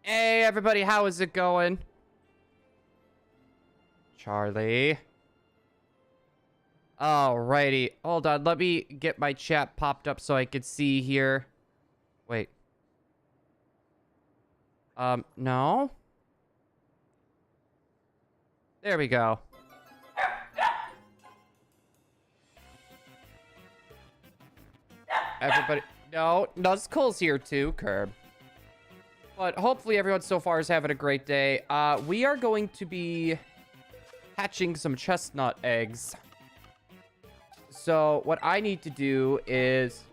Hey, everybody, how is it going? Charlie. Alrighty. Hold on, let me get my chat popped up so I can see here. Wait. No? There we go. Everybody... No, Nuzzule's here too, Curb. But hopefully everyone so far is having a great day. We are going to be hatching some chestnut eggs. So what I need to do is...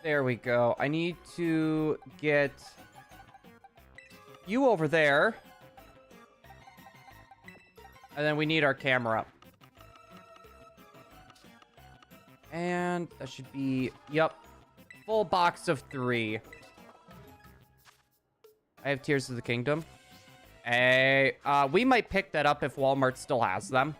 There we go. I need to get you over there. And then we need our camera. And that should be, yep, full box of 3. I have Tears of the Kingdom. Hey, we might pick that up if Walmart still has them.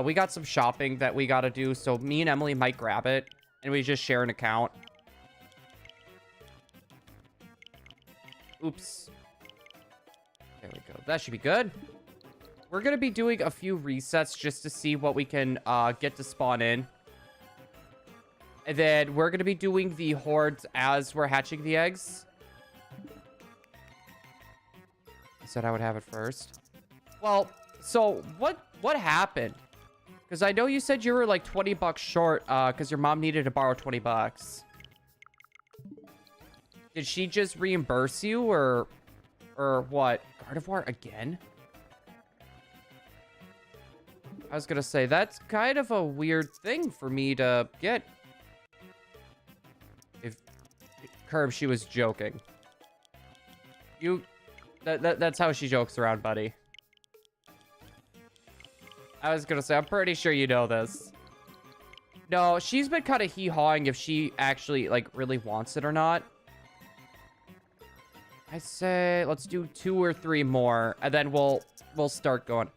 We got some shopping that we gotta do, so me and Emily might grab it, and we just share an account. Oops. There we go. That should be good. We're gonna be doing a few resets just to see what we can get to spawn in. And then we're going to be doing the hordes as we're hatching the eggs. I said I would have it first. Well, so what happened? Because I know you said you were like 20 bucks short because your mom needed to borrow 20 bucks. Did she just reimburse you or what? Gardevoir again? I was going to say, that's kind of a weird thing for me to get. If Curb, she was joking. That's how she jokes around, buddy. I was gonna say, I'm pretty sure you know this. No, she's been kind of hee-hawing if she actually, like, really wants it or not. I say, let's do 2 or 3 more, and then we'll start going.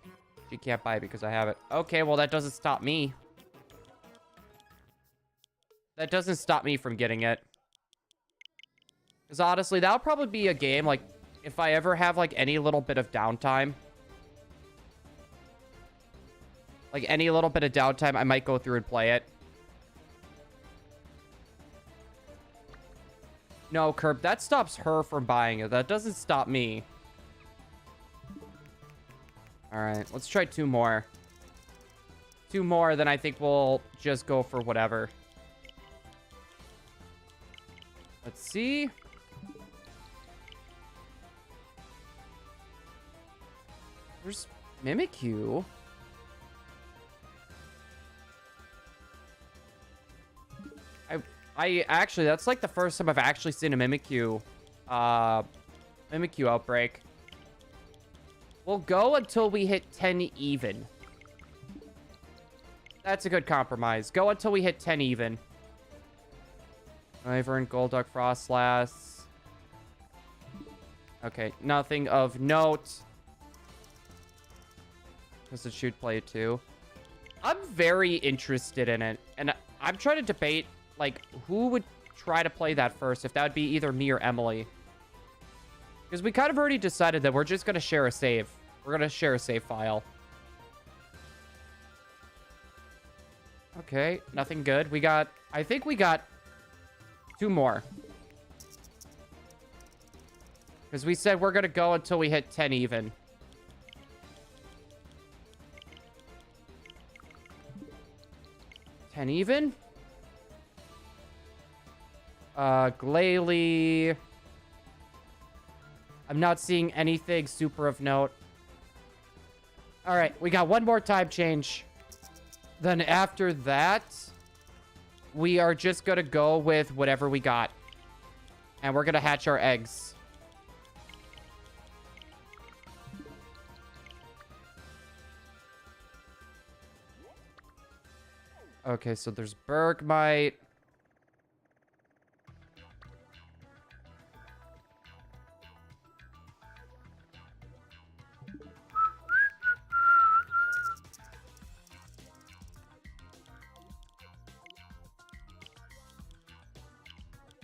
She can't buy it because I have it. Okay, well, that doesn't stop me. That doesn't stop me from getting it. Because honestly, that'll probably be a game, like, if I ever have, like, any little bit of downtime. Like, any little bit of downtime, I might go through and play it. No, Curb, that stops her from buying it. That doesn't stop me. Alright, let's try 2 more. 2 more, then I think we'll just go for whatever. Let's see. There's Mimikyu. I actually, that's like the first time I've actually seen a Mimikyu outbreak. We'll go until we hit 10 even. That's a good compromise. Go until we hit 10 even. Wyvern, Golduck, Frostlass. Okay, nothing of note. Because it should play it too. I'm very interested in it. And I'm trying to debate, like, who would try to play that first. If that would be either me or Emily. Because we kind of already decided that we're just going to share a save. We're going to share a save file. Okay, nothing good. We got... I think we got 2 more. Because we said we're going to go until we hit 10 even. $10 even? Glalie. I'm not seeing anything super of note. All right, we got 1 more time change. Then after that, we are just going to go with whatever we got. And we're going to hatch our eggs. Okay, so there's Bergmite.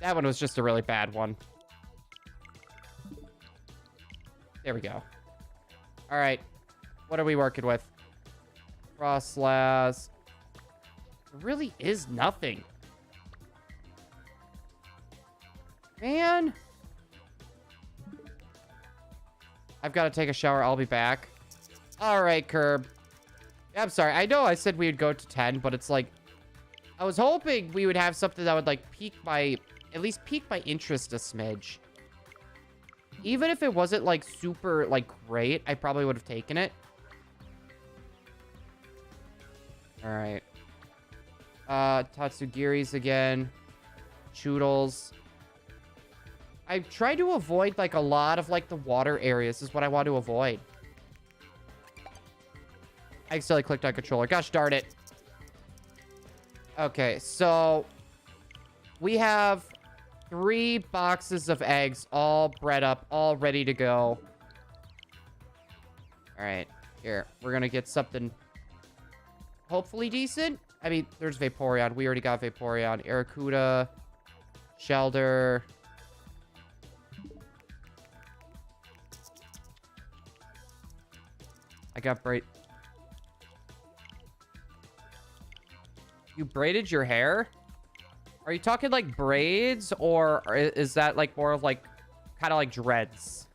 That one was just a really bad one. There we go. All right. What are we working with? Frostlass. There really is nothing. Man. I've got to take a shower. I'll be back. All right, Curb. I'm sorry. I know I said we would go to 10, but it's like... I was hoping we would have something that would, like, at least pique my interest a smidge. Even if it wasn't, like, super, like, great, I probably would have taken it. All right. Tatsugiri's again. Choodles. I try to avoid, like, a lot of, like, the water areas. This is what I want to avoid. I accidentally clicked on controller. Gosh darn it. Okay, so we have 3 boxes of eggs all bred up, all ready to go. All right, here. We're going to get something hopefully decent. I mean, there's Vaporeon. We already got Vaporeon. Arrokuda. Shelder. I got braid. You braided your hair? Are you talking like braids, or is that like more of like kind of like dreads?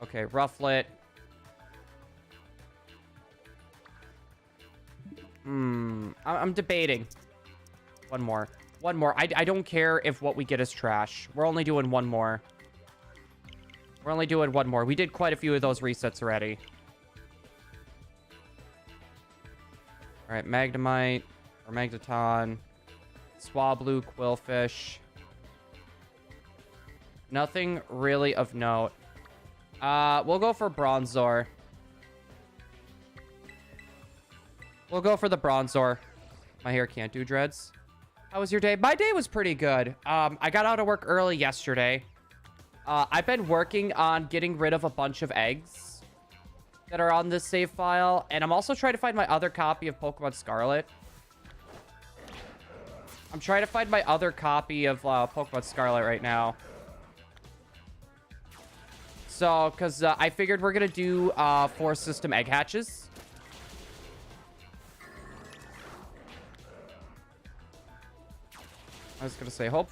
Okay, Rufflet. I'm debating. One more. I don't care if what we get is trash. We're only doing one more. We're only doing one more. We did quite a few of those resets already. All right, Magnemite or Magneton, Swablu, Quillfish. Nothing really of note. We'll go for Bronzor. We'll go for the Bronzor. My hair can't do dreads. How was your day? My day was pretty good. I got out of work early yesterday. I've been working on getting rid of a bunch of eggs that are on this save file, and I'm also trying to find my other copy of Pokemon Scarlet. I'm trying to find my other copy of Pokemon Scarlet right now. So, because I figured we're going to do 4 system egg hatches. I was going to say, hope.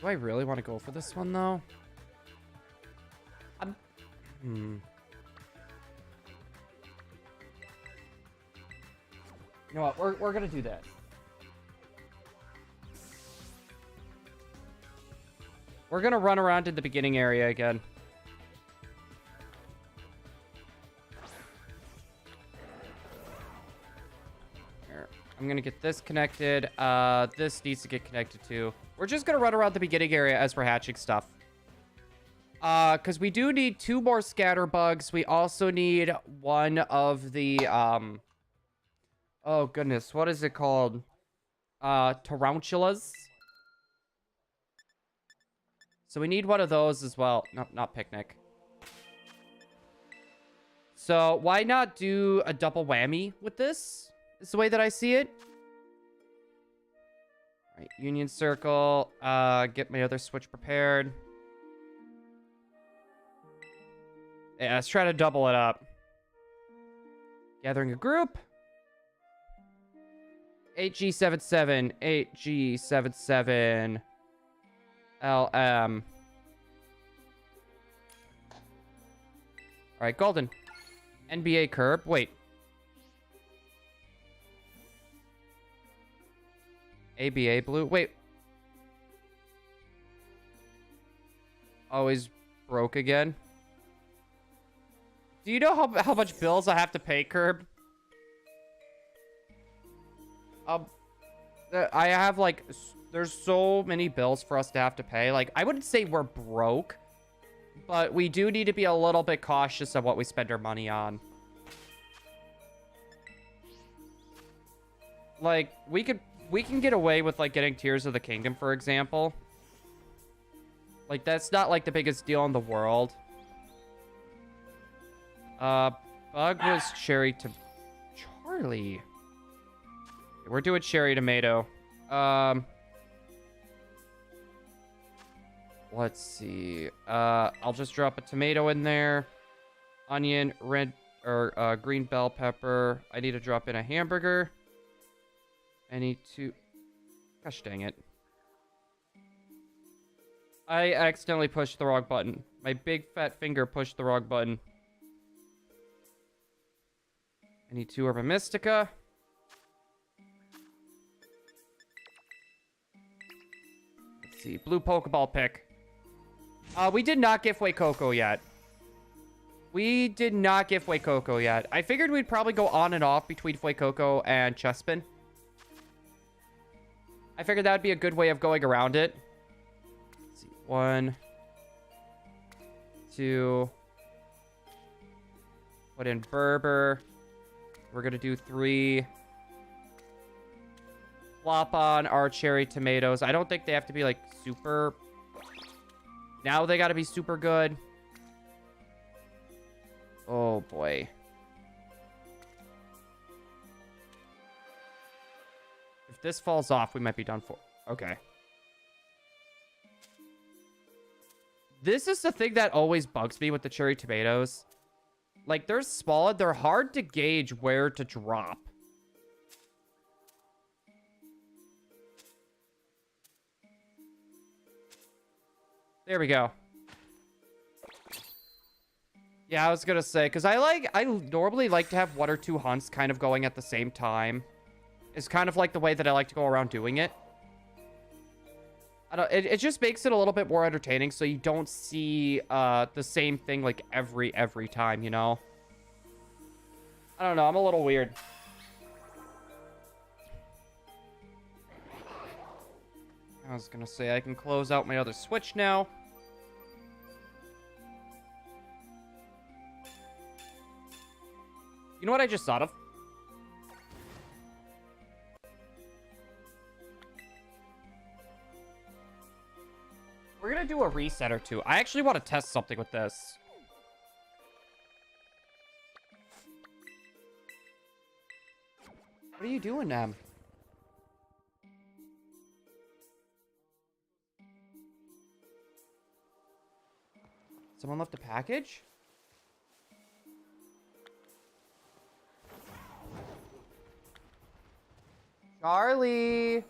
Do I really want to go for this one, though? You know what? We're going to do that. We're going to run around in the beginning area again. Here. I'm going to get this connected. This needs to get connected too. We're just going to run around the beginning area as we're hatching stuff. Because we do need 2 more scatterbugs. We also need 1 of the, oh goodness, what is it called? Tarantulas. So we need 1 of those as well. No, not Picnic. So why not do a double whammy with this? Is the way that I see it. All right, Union Circle. Get my other switch prepared. Yeah, let's try to double it up. Gathering a group. 8G77. 8G77. LM. Alright, Golden. NBA Curb. Wait. ABA Blue. Wait. Always broke again. Do you know how much bills I have to pay, Curb? I have, like, there's so many bills for us to have to pay. Like, I wouldn't say we're broke, but we do need to be a little bit cautious of what we spend our money on. Like, we can get away with, like, getting Tears of the Kingdom, for example. Like, that's not, like, the biggest deal in the world. Bug was Cherry to Charlie. We're doing cherry tomato. Let's see. I'll just drop a tomato in there. Onion, red or green bell pepper. I need to drop in a hamburger. I need to... Gosh dang it. I accidentally pushed the wrong button. My big fat finger pushed the wrong button. I need 2 Herba Mystica. Let's see. Blue Pokeball pick. We did not give away Coco yet. We did not give away Coco yet. I figured we'd probably go on and off between Fuecoco and Chespin. I figured that would be a good way of going around it. Let's see. 1, 2. Put in Berber. We're going to do 3. Flop on our cherry tomatoes. I don't think they have to be, like, super... Now they got to be super good. Oh, boy. If this falls off, we might be done for. Okay. This is the thing that always bugs me with the cherry tomatoes. Like, they're small and they're hard to gauge where to drop. There we go. Yeah, I was gonna say, because I normally like to have 1 or 2 hunts kind of going at the same time. It's kind of like the way that I like to go around doing it. I don't, it just makes it a little bit more entertaining, so you don't see the same thing like every time, you know? I don't know, I'm a little weird. I was gonna say I can close out my other switch now. You know what I just thought of? We're gonna do a reset or 2. I actually want to test something with this. What are you doing, Em? Someone left a package? Charlie!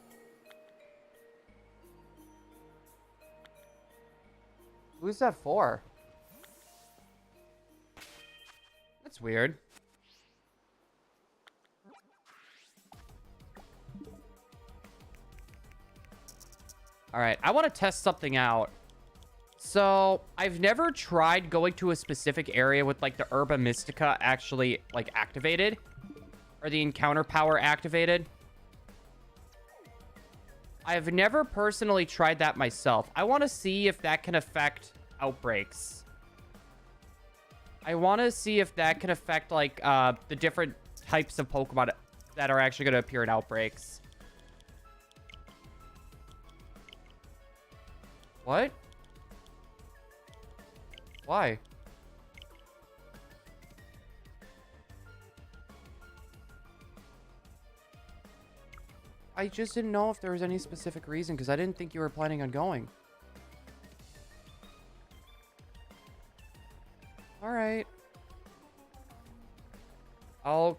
Who's that for? That's weird. Alright, I want to test something out. So, I've never tried going to a specific area with, like, the Herba Mystica actually, like, activated. Or the encounter power activated. I've never personally tried that myself. I want to see if that can affect outbreaks. I want to see if that can affect, like, the different types of Pokemon that are actually going to appear in outbreaks. What? Why? I just didn't know if there was any specific reason, because I didn't think you were planning on going. Alright. I'll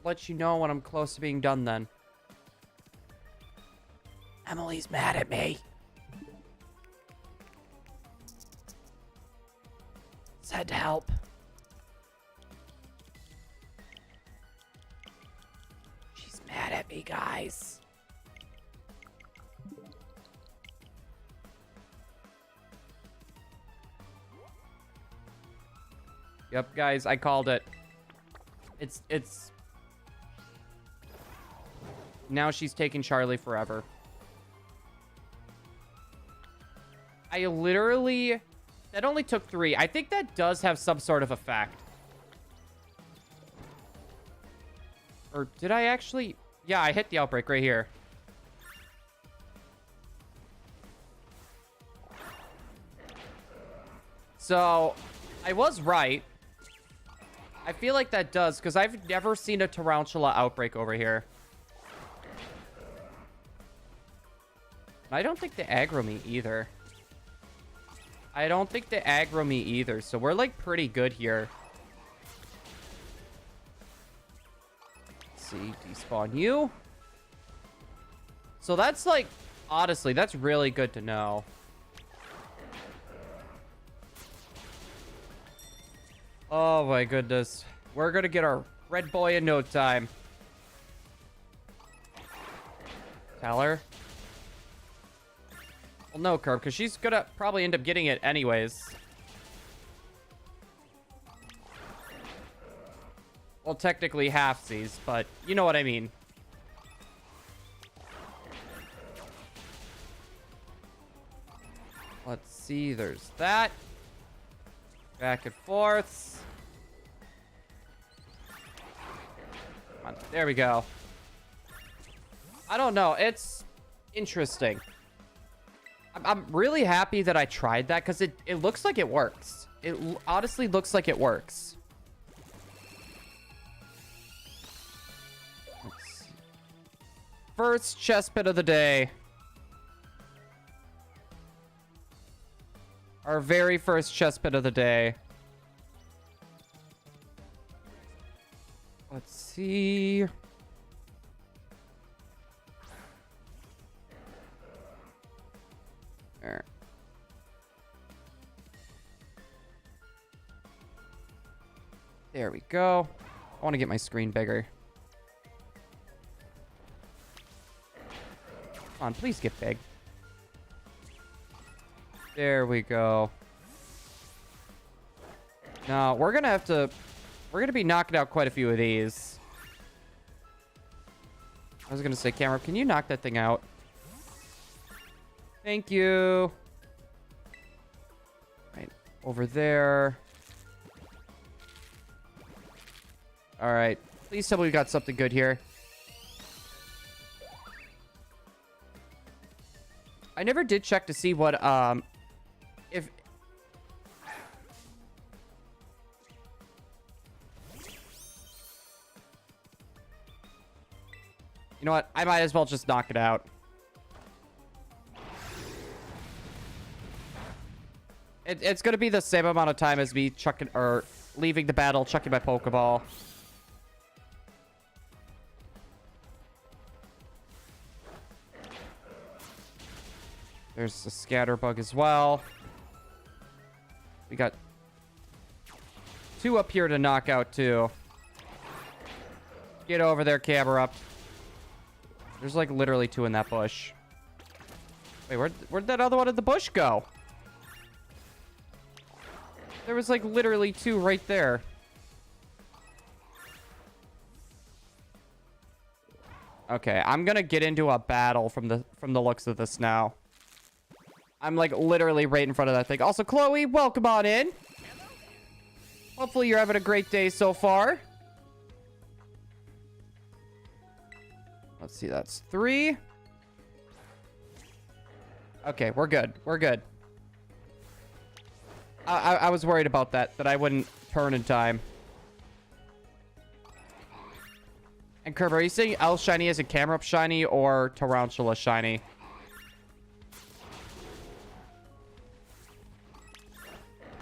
let you know when I'm close to being done then. Emily's mad at me. Said to help. She's mad at me, guys. Yep, guys, I called it. It's... Now she's taking Charlie forever. I literally... That only took 3. I think that does have some sort of effect. Or did I actually... Yeah, I hit the outbreak right here. So, I was right. I feel like that does, because I've never seen a tarantula outbreak over here. I don't think they aggro me either. So we're, like, pretty good here. Let's see. Despawn you. So that's, like, honestly, that's really good to know. Oh my goodness. We're gonna get our red boy in no time. Tell her. Well, no, Curb, because she's gonna probably end up getting it anyways. Well, technically halfsies, but you know what I mean. Let's see, there's that. Back and forths. Come on, there we go. I don't know. It's interesting. I'm really happy that I tried that because it looks like it works. It honestly looks like it works. Let's see. First Chespin of the day. Our very first Chespin of the day. Let's see. There. There we go. I want to get my screen bigger. Come on, please get big. There we go. Now, we're going to be knocking out quite a few of these. I was going to say, camera, can you knock that thing out? Thank you. Right, over there. All right. Please tell me we got something good here. I never did check to see what, if... You know what? I might as well just knock it out. It's going to be the same amount of time as me chucking, or leaving the battle, chucking my Pokeball. There's a Scatterbug as well. We got 2 up here to knock out, too. Get over there, camera. There's, like, literally 2 in that bush. Wait, where'd that other one in the bush go? There was, like, literally 2 right there. Okay, I'm gonna get into a battle from the looks of this now. I'm, like, literally right in front of that thing. Also, Chloe, welcome on in. Hopefully you're having a great day so far. Let's see, that's 3. Okay, we're good. We're good. I was worried about that I wouldn't turn in time. And Kerb, are you saying L shiny as a camera up shiny or Tarantula shiny?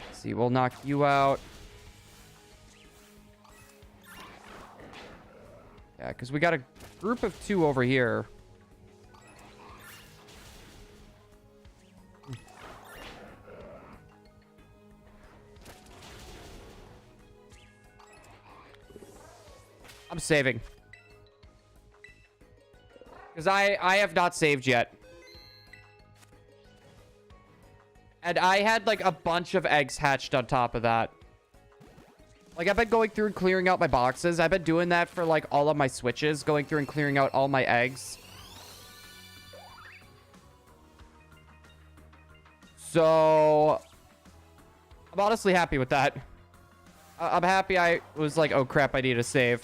Let's see, we'll knock you out. Yeah, because we got a group of 2 over here. I'm saving. Because I have not saved yet. And I had, like, a bunch of eggs hatched on top of that. Like, I've been going through and clearing out my boxes. I've been doing that for, like, all of my switches. Going through and clearing out all my eggs. So... I'm honestly happy with that. I'm happy I was like, oh crap, I need to save.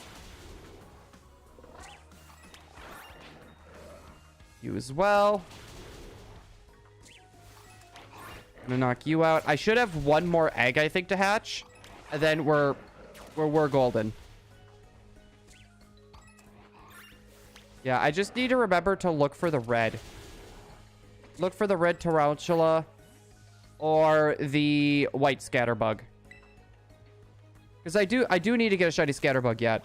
You as well. I'm gonna knock you out. I should have 1 more egg, I think, to hatch. And then we're We're golden. Yeah, I just need to remember to look for the red. Look for the red tarantula or the white scatterbug. Because I do need to get a shiny scatterbug yet.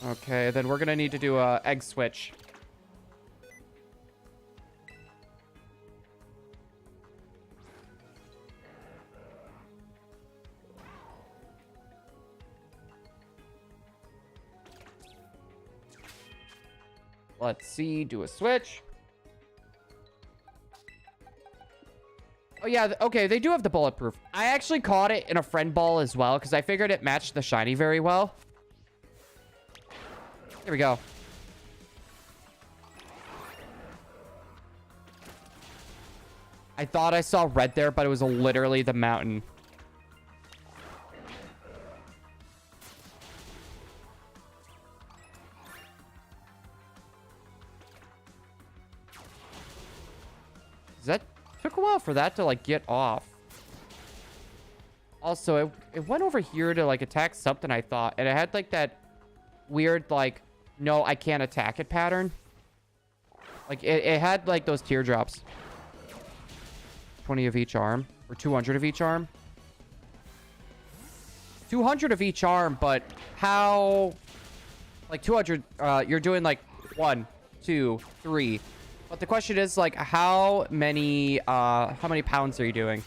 Okay, then we're gonna need to do a egg switch. Let's see, do a switch. Oh, yeah, okay, they do have the bulletproof. I actually caught it in a friend ball as well, because I figured it matched the shiny very well. Here we go. I thought I saw red there, but it was literally the mountain. That took a while for that to like get off. Also, it went over here to like attack something, I thought, and it had like that weird like no, I can't attack it pattern. Like it had like those teardrops. 20 of each arm or 200 of each arm. 200 of each arm, but how like 200 you're doing like 1 2 3. But the question is, like, how many pounds are you doing?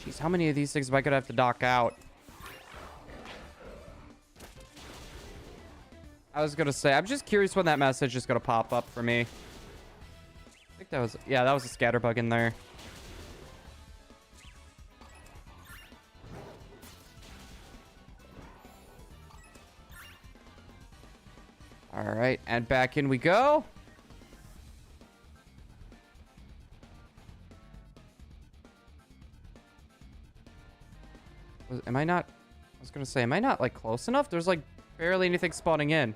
Jeez, how many of these things am I gonna have to knock out? I was gonna say, I'm just curious when that message is gonna pop up for me. I think that was, yeah, that was a scatterbug in there. All right, and back in we go. Am I not? I was gonna say, am I not like close enough? There's like barely anything spawning in.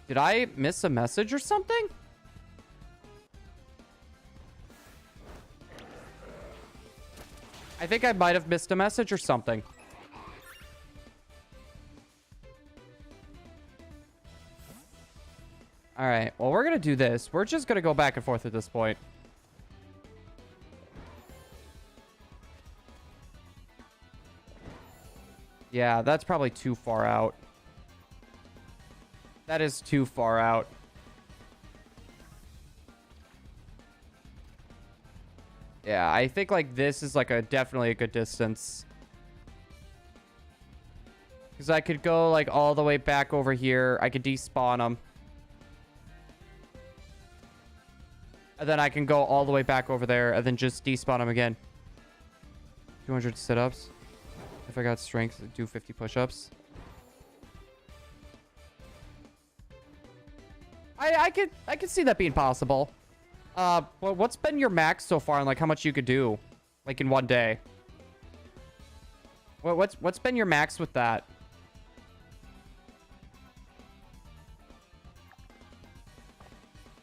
Did I miss a message or something? I think I might have missed a message or something. All right, well, we're going to do this. We're just going to go back and forth at this point. Yeah, that's probably too far out. That is too far out. Yeah, I think like this is like definitely a good distance. Because I could go like all the way back over here. I could despawn them. And then I can go all the way back over there and then just despawn them again. 200 sit-ups. If I got strength, do 50 push-ups. I could see that being possible. Well, what's been your max so far and like how much you could do like in one day? What's been your max with that?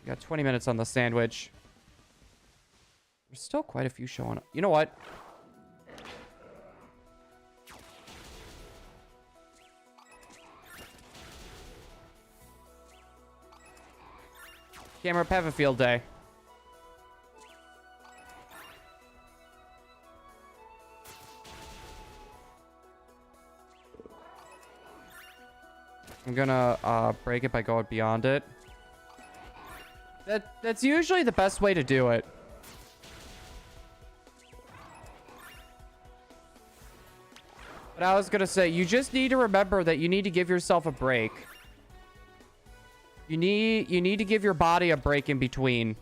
We got 20 minutes on the sandwich. There's still quite a few showing up. You know what? Camera, have a field day. I'm gonna break it by going beyond it. That's usually the best way to do it. But I was gonna say, you just need to remember that you need to give yourself a break. You need to give your body a break in between.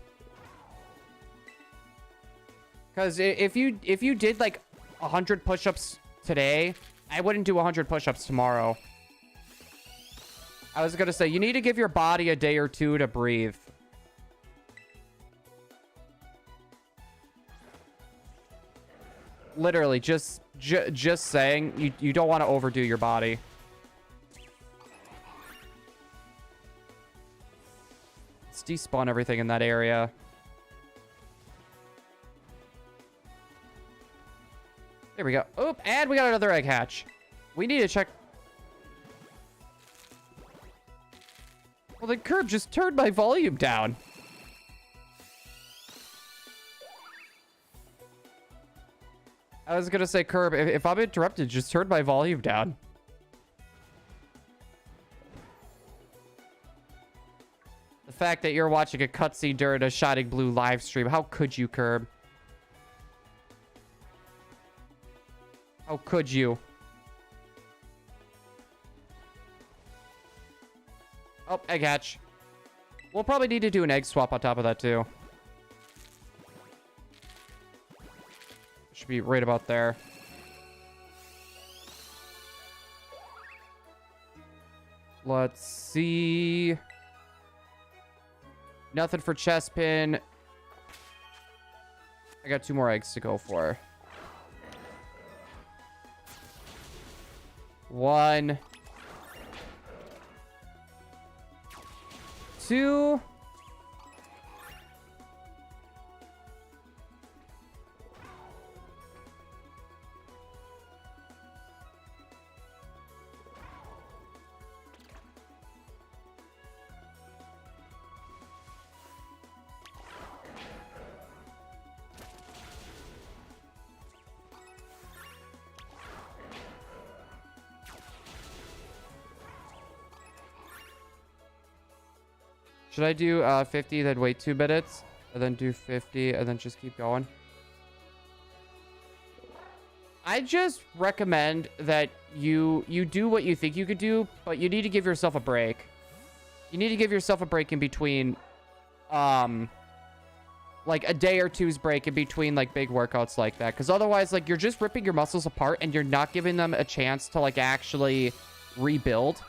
Because if you did like 100 push-ups today, I wouldn't do 100 push-ups tomorrow. I was gonna say, you need to give your body a day or two to breathe. Literally, just Just saying, you don't want to overdo your body. Let's despawn everything in that area. There we go. Oop, and we got another egg hatch. We need to check. Well, the curb just turned my volume down. I was gonna say, Curb, if I'm interrupted, just turn my volume down. The fact that you're watching a cutscene during a ShiningBlue live stream, how could you, Curb? How could you? Oh, egg hatch. We'll probably need to do an egg swap on top of that, too. Should be right about there. Let's see. Nothing for Chespin. I got 2 more eggs to go for. 1, 2. Should I do 50, then wait 2 minutes, and then do 50, and then just keep going? I just recommend that you do what you think you could do, but you need to give yourself a break. You need to give yourself a break in between, like a day or two's break in between like big workouts like that, because otherwise, like, you're just ripping your muscles apart and you're not giving them a chance to like actually rebuild.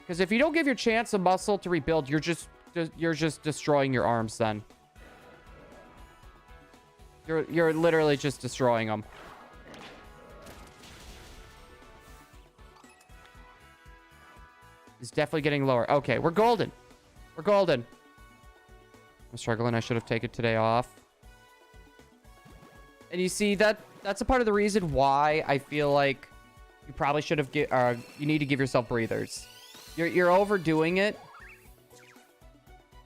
Because if you don't give your chance a muscle to rebuild, you're just destroying your arms then. You're literally just destroying them. It's definitely getting lower. Okay, we're golden. We're golden. I'm struggling. I should have taken today off. And you see, that's a part of the reason why I feel like you probably should have you need to give yourself breathers. You're overdoing it.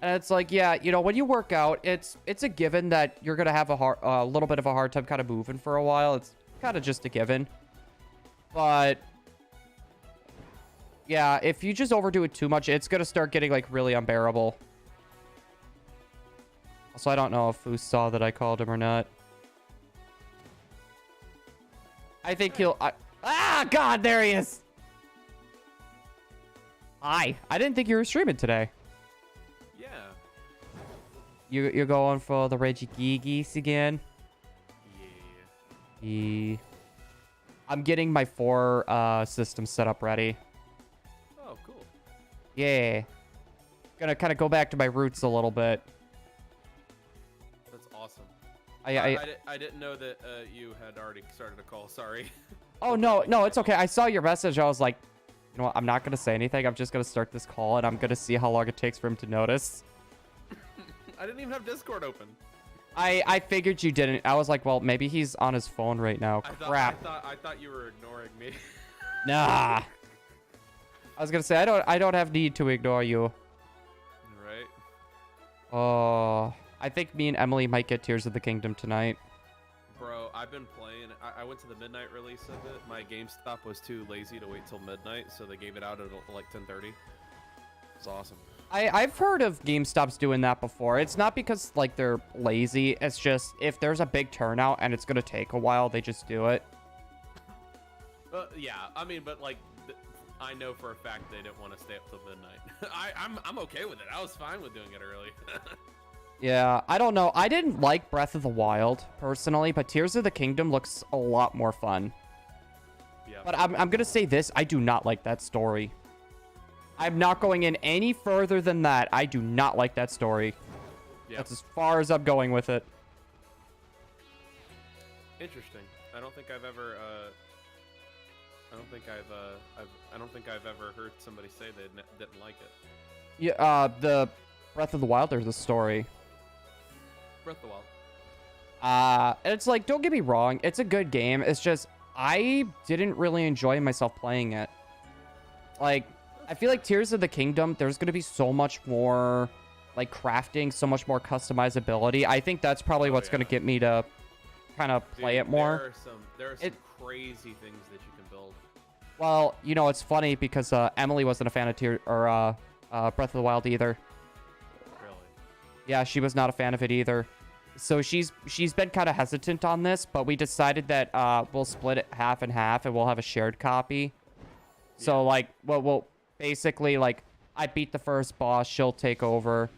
And it's like, yeah, you know, when you work out, it's a given that you're going to have a little bit of a hard time kind of moving for a while. It's kind of just a given. But yeah, if you just overdo it too much, it's going to start getting like really unbearable. Also, I don't know if Foos saw that I called him or not. I think he'll... ah, God, there he is. Hi. I didn't think you were streaming today. Yeah. You're going for the Reggie Geese again? Yeah. I'm getting my 4 systems set up ready. Oh, cool. Yeah. Gonna kind of go back to my roots a little bit. That's awesome. I didn't know that you had already started a call. Sorry. Oh, no, it's okay. I saw your message. I was like, you know what? I'm not going to say anything. I'm just going to start this call, and I'm going to see how long it takes for him to notice. I didn't even have Discord open. I figured you didn't. I was like, well, maybe he's on his phone right now. Crap. I thought you were ignoring me. Nah. I was going to say, I don't have need to ignore you. Right. Oh, I think me and Emily might get Tears of the Kingdom tonight. Bro, I've been playing. I went to the midnight release of it. My GameStop was too lazy to wait till midnight, so they gave it out at like 10:30. It's awesome. I've heard of GameStops doing that before. It's not because like they're lazy. It's just if there's a big turnout and it's gonna take a while, they just do it. Yeah, I mean, but like, I know for a fact they didn't want to stay up till midnight. I'm okay with it. I was fine with doing it early. Yeah, I don't know. I didn't like Breath of the Wild, personally, but Tears of the Kingdom looks a lot more fun. Yeah. But I'm going to say this. I do not like that story. I'm not going in any further than that. I do not like that story. Yeah. That's as far as I'm going with it. Interesting. I don't think I've ever. I don't think I've ever heard somebody say they didn't like it. Yeah. The Breath of the Wild. There's a story. Breath of the Wild. And it's like, don't get me wrong, it's a good game. It's just I didn't really enjoy myself playing it. Like, I feel like Tears of the Kingdom, there's gonna be so much more like crafting, so much more customizability. I think that's probably what's gonna get me to kind of play it more. There are some crazy things that you can build. Well, you know, it's funny because Emily wasn't a fan of Breath of the Wild either. Really? Yeah, she was not a fan of it either. So she's been kind of hesitant on this, but we decided that we'll split it half and half, and we'll have a shared copy. Yeah. So like, we'll basically, like, I beat the first boss, she'll take over.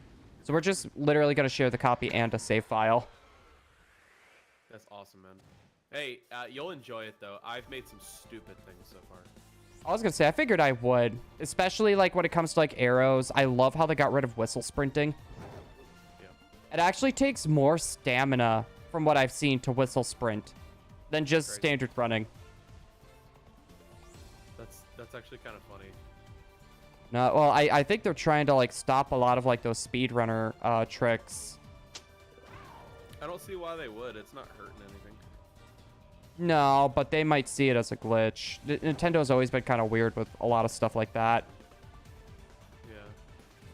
So we're just literally gonna share the copy and a save file. That's awesome, man. Hey, you'll enjoy it though. I've made some stupid things so far. I was gonna say, I figured I would, especially like when it comes to like arrows. I love how they got rid of whistle sprinting. It actually takes more stamina, from what I've seen, to whistle sprint than just standard running. That's actually kind of funny. No, well, I think they're trying to like stop a lot of like those speedrunner tricks. I don't see why they would. It's not hurting anything. No, but they might see it as a glitch. Nintendo's always been kind of weird with a lot of stuff like that.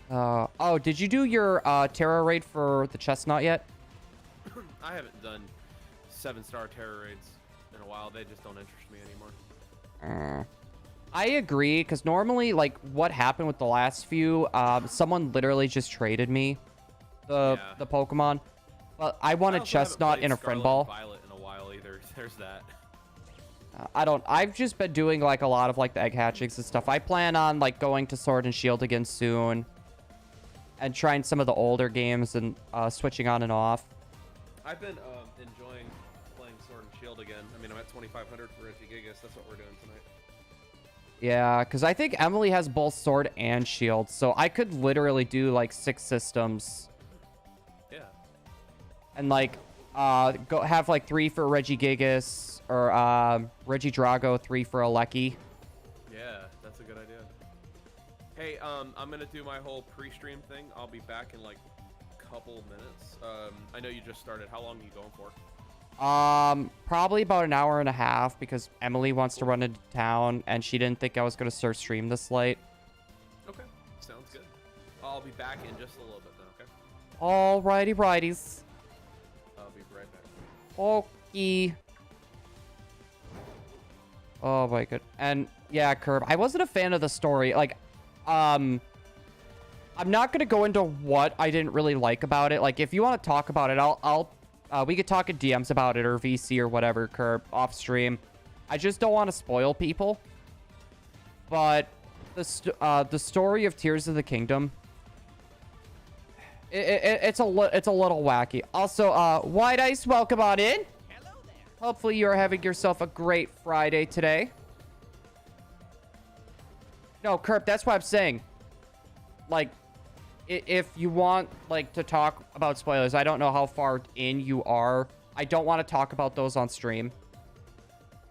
Oh, did you do your Terra raid for the chestnut yet? I haven't done 7-star Terra raids in a while. They just don't interest me anymore. I agree, because normally, like, what happened with the last few, someone literally just traded me the Pokemon. But I wanted chestnut in a friend ball. Violet in a while either. There's that. I've just been doing, like, a lot of, like, the egg hatchings and stuff. I plan on, like, going to Sword and Shield again soon. And trying some of the older games and switching on and off. I've been enjoying playing Sword and Shield again. I mean, I'm at 2,500 for Regigigas. That's what we're doing tonight. Yeah, because I think Emily has both Sword and Shield. So I could literally do, like, 6 systems. Yeah. And, like, go have, like, 3 for Regigigas. Or Regidrago, 3 for Aleki. Yeah, that's a good idea. Hey, I'm gonna do my whole pre-stream thing. I'll be back in like a couple minutes. I know you just started. How long are you going for? Probably about an hour and a half because Emily wants to run into town and she didn't think I was gonna start stream this late. Okay, sounds good. I'll be back in just a little bit then. Okay. Alrighty, righties. I'll be right back. Okay. Oh my god. And yeah, Curb, I wasn't a fan of the story. Like, I'm not gonna go into what I didn't really like about it. Like, if you want to talk about it, we could talk in DMs about it or VC or whatever, Curb, off stream. I just don't want to spoil people. But the story of Tears of the Kingdom, it's a little wacky. Also, White Ice, welcome on in. Hello there. Hopefully you're having yourself a great Friday today. No, Kerp, that's what I'm saying. Like, if you want, like, to talk about spoilers, I don't know how far in you are. I don't want to talk about those on stream.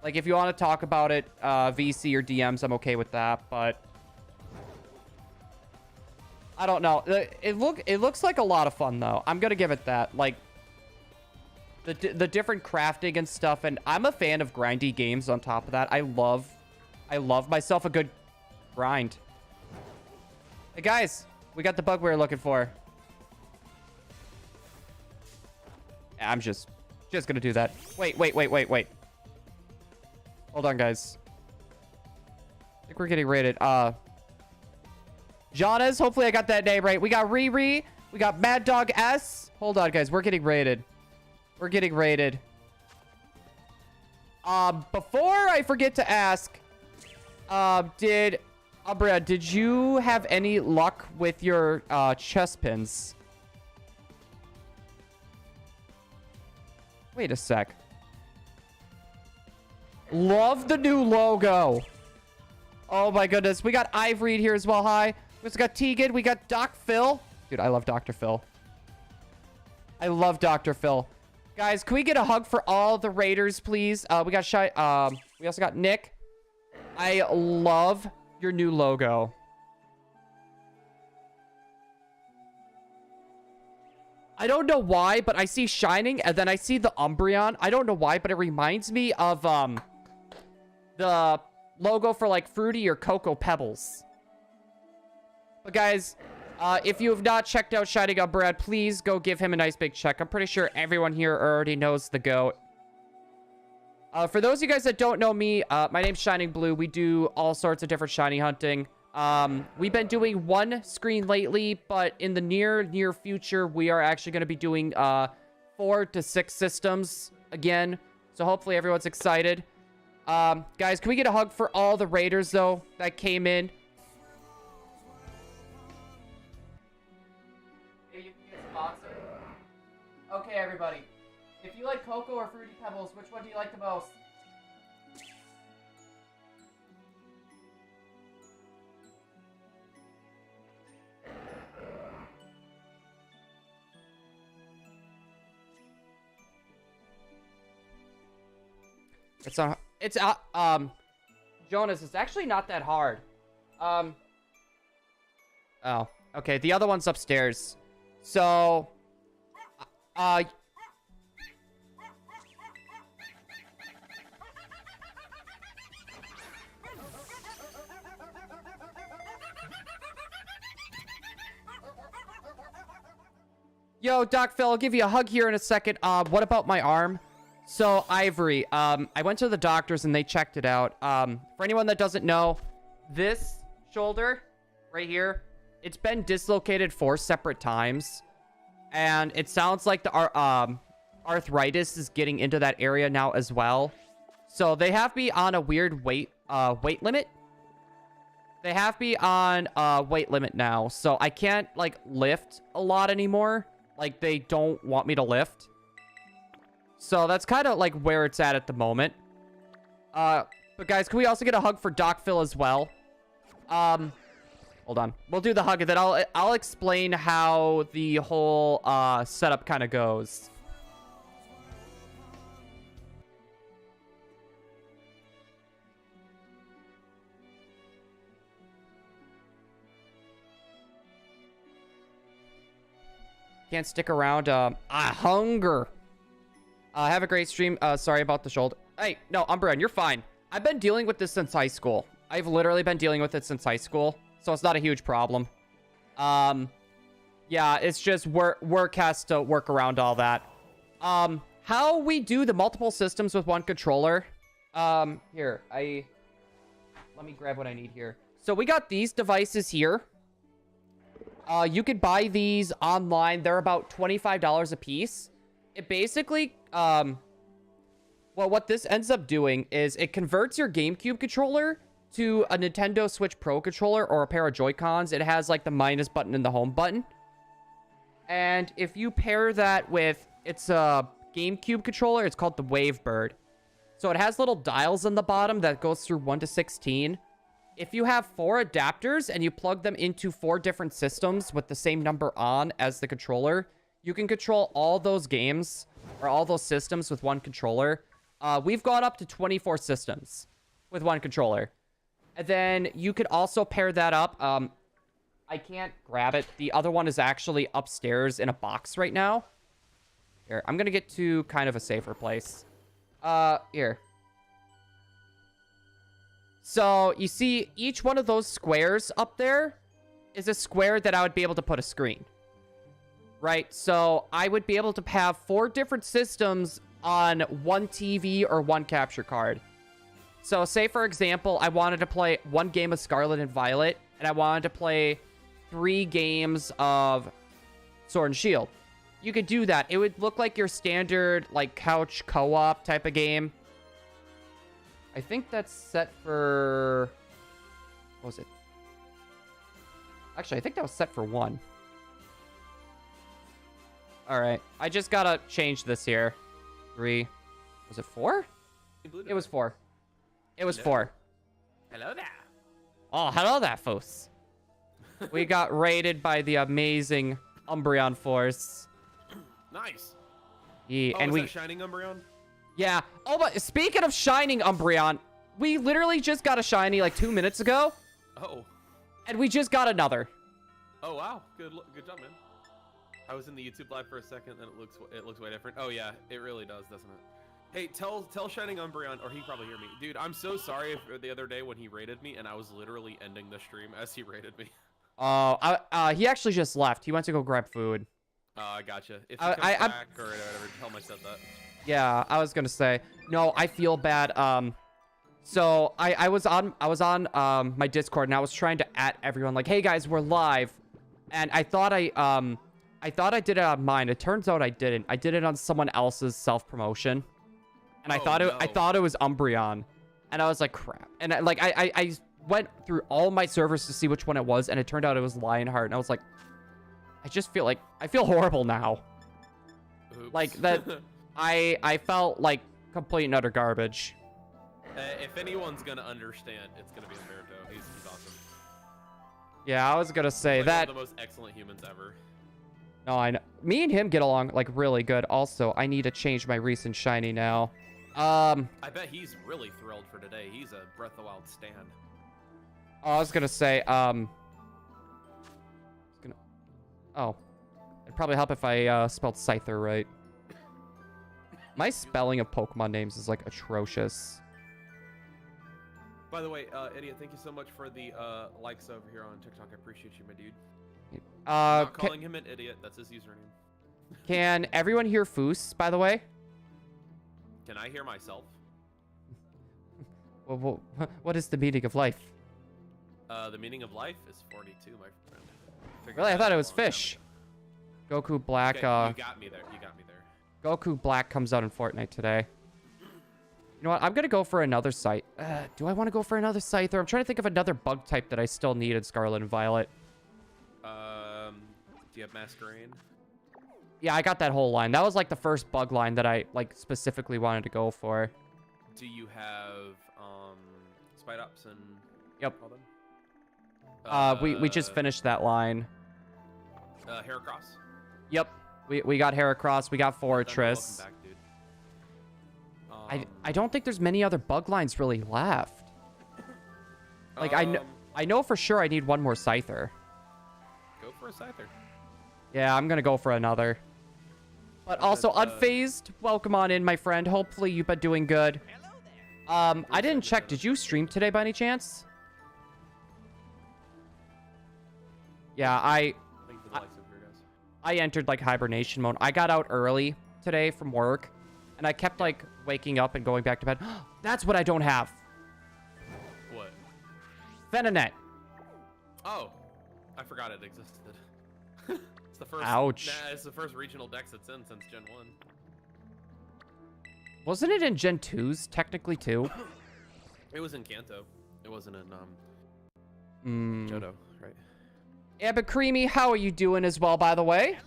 Like, if you want to talk about it, VC or DMs, I'm okay with that, but I don't know. It looks like a lot of fun, though. I'm gonna give it that. Like, the different crafting and stuff, and I'm a fan of grindy games on top of that. I love myself a good grind. Hey guys, we got the bug we were looking for. I'm just gonna do that. Wait. Hold on, guys. I think we're getting rated. Jonas, hopefully I got that name right. We got Riri. We got Mad Dog S. Hold on, guys. We're getting rated. We're getting rated. Before I forget to ask, Umbra, did you have any luck with your Chespins? Wait a sec. Love the new logo. Oh my goodness. We got Ivory here as well. Hi. We also got Tegan. We got Doc Phil. Dude, I love Dr. Phil. I love Dr. Phil. Guys, can we get a hug for all the raiders, please? We got we also got Nick. I love your new logo. I don't know why, but I see Shining, and then I see the Umbreon. I don't know why, but it reminds me of, the logo for, like, Fruity or Cocoa Pebbles. But, guys, if you have not checked out Shining Umbreon, please go give him a nice big check. I'm pretty sure everyone here already knows the GOAT. For those of you guys that don't know me, my name's ShiningBlue. We do all sorts of different shiny hunting. We've been doing one screen lately, but in the near future, we are actually going to be doing 4 to 6 systems again. So hopefully everyone's excited. Guys, can we get a hug for all the raiders, though, that came in? Okay, everybody. If you like Cocoa or Fruity Pebbles, which one do you like the most? Jonas, it's actually not that hard. Oh, okay, the other one's upstairs. So, yo, Doc Phil, I'll give you a hug here in a second. What about my arm? So, Ivory, I went to the doctors and they checked it out. For anyone that doesn't know, this shoulder right here, it's been dislocated 4 separate times. And it sounds like the arthritis is getting into that area now as well. So, they have me on a weird weight limit. They have me on a weight limit now. So, I can't, like, lift a lot anymore. Like, they don't want me to lift. So that's kind of like where it's at the moment. But guys, can we also get a hug for Doc Phil as well? Hold on. We'll do the hug and then I'll explain how the whole setup kind of goes. Can't stick around. Hunger. Have a great stream. Sorry about the shoulder. Hey, no, Umbreon, you're fine. I've been dealing with this since high school. I've literally been dealing with it since high school, so it's not a huge problem. Yeah, it's just work has to work around all that. How we do the multiple systems with one controller. Here, let me grab what I need here. So we got these devices here. You could buy these online. They're about $25 a piece. It basically, well, what this ends up doing is it converts your GameCube controller to a Nintendo Switch Pro controller or a pair of Joy-Cons. It has, like, the minus button and the home button. And if you pair that with, it's a GameCube controller, it's called the Wavebird. So it has little dials on the bottom that goes through 1 to 16. If you have 4 adapters and you plug them into 4 different systems with the same number on as the controller, you can control all those games or all those systems with one controller. We've gone up to 24 systems with one controller. And then you could also pair that up. I can't grab it. The other one is actually upstairs in a box right now. Here, I'm going to get to kind of a safer place. Here. So, you see, each one of those squares up there is a square that I would be able to put a screen. Right? So, I would be able to have 4 different systems on one TV or one capture card. So, say, for example, I wanted to play 1 game of Scarlet and Violet, and I wanted to play 3 games of Sword and Shield. You could do that. It would look like your standard, like, couch co-op type of game. I think that's set for... What was it? Actually, I think that was set for 1. Alright. I just gotta change this here. 3. Was it 4? It was 4. It was 4. Hello there. Oh, hello there, folks. We got raided by the amazing Umbreon Force. Nice. Oh, and is we that Shining Umbreon? Yeah. Oh, but speaking of Shining Umbreon, we literally just got a shiny like 2 minutes ago. Oh. And we just got another. Oh wow. Good job, man. I was in the YouTube live for a second, and it looks way different. Oh yeah, it really does, doesn't it? Hey, tell Shining Umbreon, or he can probably hear me. Dude, I'm so sorry for the other day when he raided me, and I was literally ending the stream as he raided me. Oh, he actually just left. He went to go grab food. I gotcha. If he comes back or whatever, tell him I said that. Yeah, I was gonna say. No, I feel bad. So I was on my Discord, and I was trying to at everyone like, hey guys, we're live. And I thought I did it on mine. It turns out I didn't. I did it on someone else's self-promotion. And I thought it was Umbreon. And I was like, crap. And I went through all my servers to see which one it was, and it turned out it was Lionheart. And I was like, I feel horrible now. Oops. Like that I felt like complete and utter garbage. If anyone's gonna understand, it's gonna be Umberto. He's awesome. Yeah, I was gonna say like that. One of the most excellent humans ever. No, I know. Me and him get along like really good. Also, I need to change my recent shiny now. I bet he's really thrilled for today. He's a Breath of the Wild stan. Oh, I was gonna say, it'd probably help if I spelled Scyther right. My spelling of Pokemon names is like atrocious. By the way, Idiot, thank you so much for the likes over here on TikTok. I appreciate you, my dude. I'm not calling him an idiot. That's his username. Can everyone hear Foos, by the way? Can I hear myself? Well, what is the meaning of life? The meaning of life is 42, my friend. Really? I thought it was fish. Goku Black, okay, you got me there. You got me there. Goku Black comes out in Fortnite today. You know what? I'm going to go for another site. Do I want to go for another Scyther? I'm trying to think of another bug type that I still need in Scarlet and Violet. Do you have Masquerain? Yeah, I got that whole line. That was like the first bug line that I like specifically wanted to go for. Do you have Spidops and Yep. all them? We just finished that line. Heracross? Yep. We got Heracross, we got Fortress. Welcome back, dude. I don't think there's many other bug lines really left. Like I know for sure I need one more Scyther. Go for a Scyther. Yeah, I'm gonna go for another. But also, Unfazed, welcome on in, my friend. Hopefully you've been doing good. I didn't check. Did you stream today by any chance? Yeah, I entered like hibernation mode. I got out early today from work, and I kept like waking up and going back to bed. That's what I don't have. What? Venonat. Oh, I forgot it existed. It's the first. Ouch. Nah, it's the first regional dex it's in since Gen 1. Wasn't it in Gen 2s technically too? It was in Kanto. It wasn't in Johto, right? Yeah, but Creamy, how are you doing as well, by the way?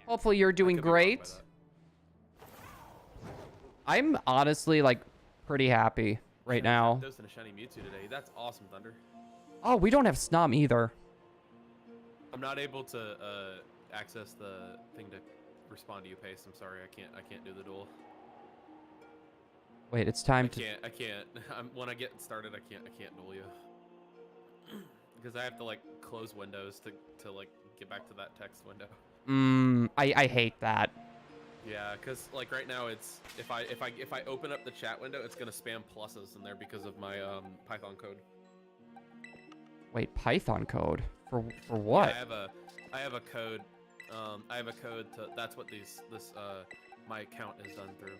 Hopefully you're doing great. I'm honestly like pretty happy right now. Dosing a shiny Mewtwo today. That's awesome, Thunder. Oh, we don't have Snom either. I'm not able to access the thing to respond to you, Pace. I'm sorry, I can't do the duel. Wait, it's time to. I can't. When I get started, I can't duel you because I have to like close windows to like get back to that text window. I hate that. Yeah, because like right now it's if I open up the chat window, it's gonna spam pluses in there because of my Python code. Wait, Python code for what? Yeah, I have a code. I have a code to. That's what my account is done through.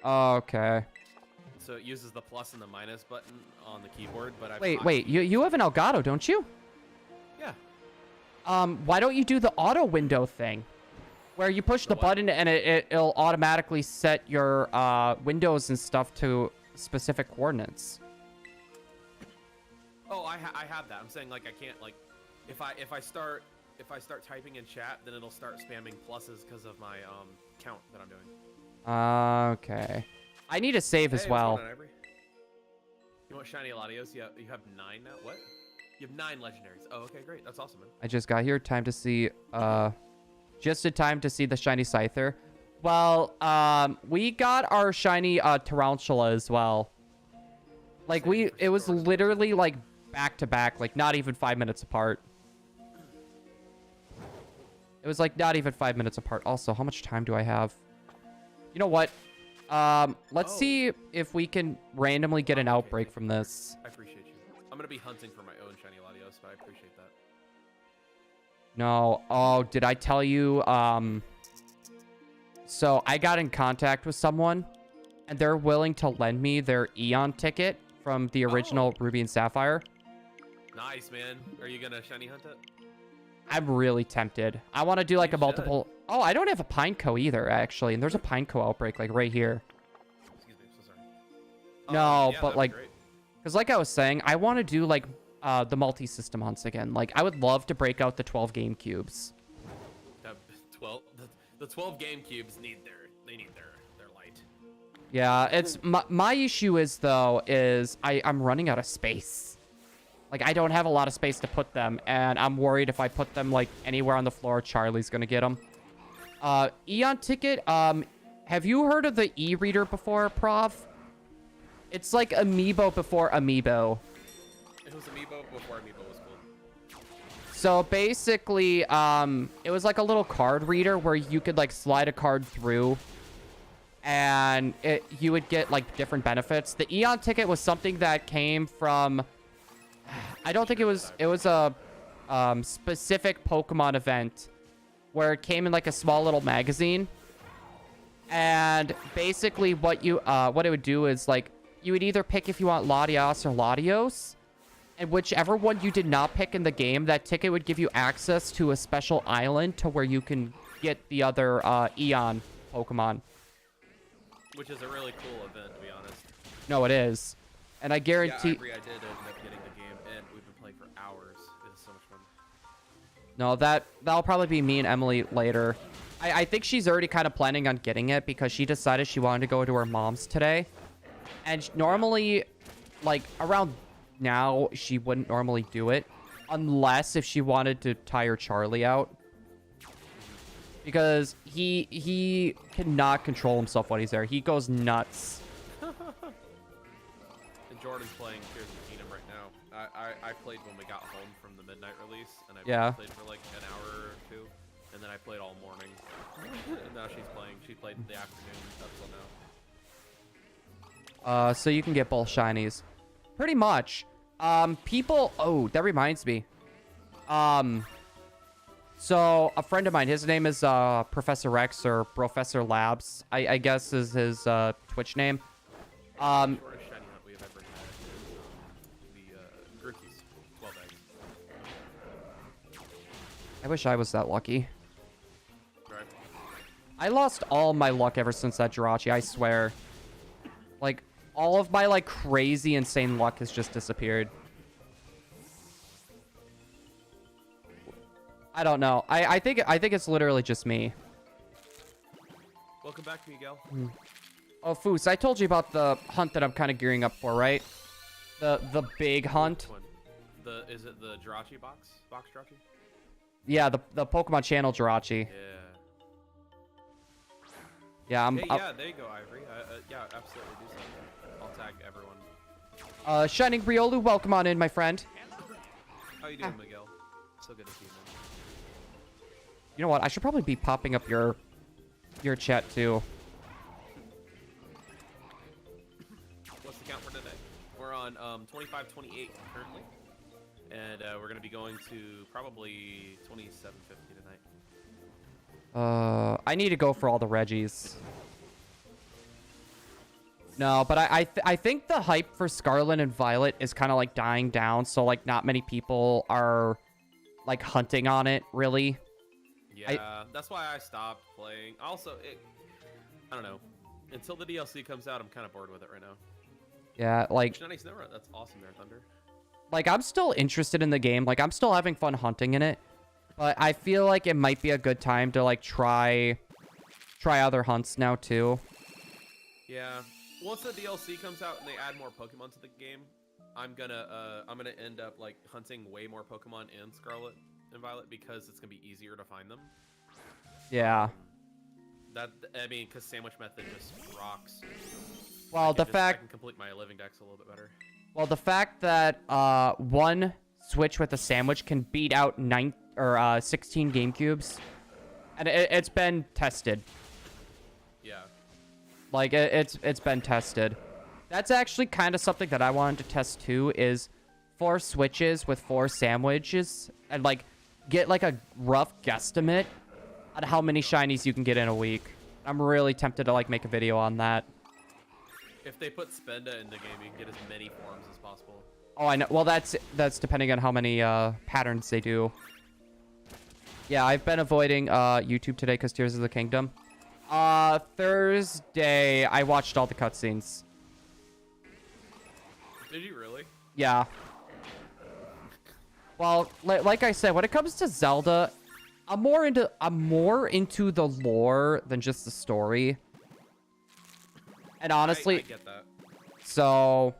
Okay. So it uses the plus and the minus button on the keyboard, but I wait. You have an Elgato, don't you? Yeah. Why don't you do the auto window thing, where you push the button and it'll automatically set your windows and stuff to specific coordinates. Oh, I have that. I'm saying like I can't like if I start typing in chat, then it'll start spamming pluses because of my count that I'm doing. Okay. I need to save as well. You want shiny Latios? You have 9 now. What? You have 9 legendaries. Oh, okay, great. That's awesome, man. I just got here. Time to see. Just in time to see the shiny Scyther. Well, we got our shiny tarantula as well. Like it was literally like back to back, like not even 5 minutes apart. It was like not even 5 minutes apart. Also, how much time do I have? You know what? Let's see if we can randomly get an outbreak from this. I appreciate you. I'm gonna be hunting for my own shiny Latios, but I appreciate that. No. Oh, did I tell you? So I got in contact with someone, and they're willing to lend me their Eon ticket from the original Ruby and Sapphire. Nice, man. Are you gonna shiny hunt it? I'm really tempted. I want to do like a multiple. Oh, I don't have a Pineco either, actually. And there's a Pineco outbreak like right here. Excuse me, I'm so sorry. No, yeah, but like, because like I was saying, I want to do like the multi-system hunts again. Like I would love to break out the 12 game cubes. The 12 game cubes need their light. Yeah, it's my issue is though I'm running out of space. Like I don't have a lot of space to put them, and I'm worried if I put them like anywhere on the floor, Charlie's gonna get them. Eon ticket. Have you heard of the e-reader before, Prof? It's like Amiibo before Amiibo. It was Amiibo before Amiibo was cool. So basically, it was like a little card reader where you could like slide a card through, and you would get like different benefits. The Eon ticket was something that came from. I don't think it was a specific Pokemon event where it came in like a small little magazine. And basically what it would do is like you would either pick if you want Latios or Latios, and whichever one you did not pick in the game, that ticket would give you access to a special island to where you can get the other Eon Pokemon. Which is a really cool event, to be honest. No, it is. And I guarantee... Yeah, I agree. I did end up getting the game, and we've been playing for hours. It is so much fun. No, that'll probably be me and Emily later. I think she's already kind of planning on getting it because she decided she wanted to go to her mom's today. And normally, like, around now, she wouldn't normally do it. Unless if she wanted to tire Charlie out. Because he cannot control himself when he's there. He goes nuts. And Jordan's playing Tears of the Kingdom right now. I played when we got home from the midnight release, and I played for like an hour or two, and then I played all morning. And now she's playing. She played the afternoon up till now. So you can get both shinies. Pretty much. People... Oh, that reminds me. So a friend of mine, his name is Professor Rex or Professor Labs, I guess is his Twitch name. Shortest shiny hunt we have ever had is the Grookies, 12 eggs. I wish I was that lucky. Right. I lost all my luck ever since that Jirachi, I swear. Like, all of my, like, crazy, insane luck has just disappeared. I don't know. I think it's literally just me. Welcome back, Miguel. Oh, Foos, I told you about the hunt that I'm kind of gearing up for, right? The big hunt. Is it the Jirachi box? Box Jirachi? Yeah, the Pokemon Channel Jirachi. Yeah. Yeah, yeah, there you go, Ivory. Yeah, absolutely do something. I'll tag everyone. Shining Riolu, welcome on in, my friend. How you doing, Miguel? So good to see you, man. You know what? I should probably be popping up your chat too. What's the count for today? We're on 25-28 currently, and we're gonna be going to probably 27-50 tonight. I need to go for all the Reggies. No, but I think the hype for Scarlet and Violet is kind of like dying down, so like not many people are like hunting on it really. Yeah, that's why I stopped playing. Also, I don't know. Until the DLC comes out, I'm kind of bored with it right now. Yeah, like... That's awesome there, Thunder. Like, I'm still interested in the game. Like, I'm still having fun hunting in it. But I feel like it might be a good time to, like, try other hunts now, too. Yeah. Once the DLC comes out and they add more Pokemon to the game, I'm gonna end up, like, hunting way more Pokemon in Scarlet and Violet because it's gonna be easier to find them. Yeah. I mean, because sandwich method just rocks. Well, I can complete my living decks a little bit better. Well, the fact that one switch with a sandwich can beat out 16 GameCubes, and it's been tested. Yeah. Like it's been tested. That's actually kind of something that I wanted to test too. Is 4 switches with 4 sandwiches, and like get like a rough guesstimate on how many shinies you can get in a week. I'm really tempted to like make a video on that. If they put Spenda in the game, you can get as many forms as possible. Oh, I know. Well, that's depending on how many patterns they do. Yeah, I've been avoiding YouTube today because Tears of the Kingdom. Thursday, I watched all the cutscenes. Did you really? Yeah. Well, like I said, when it comes to Zelda, I'm more into the lore than just the story. And honestly, I get that. So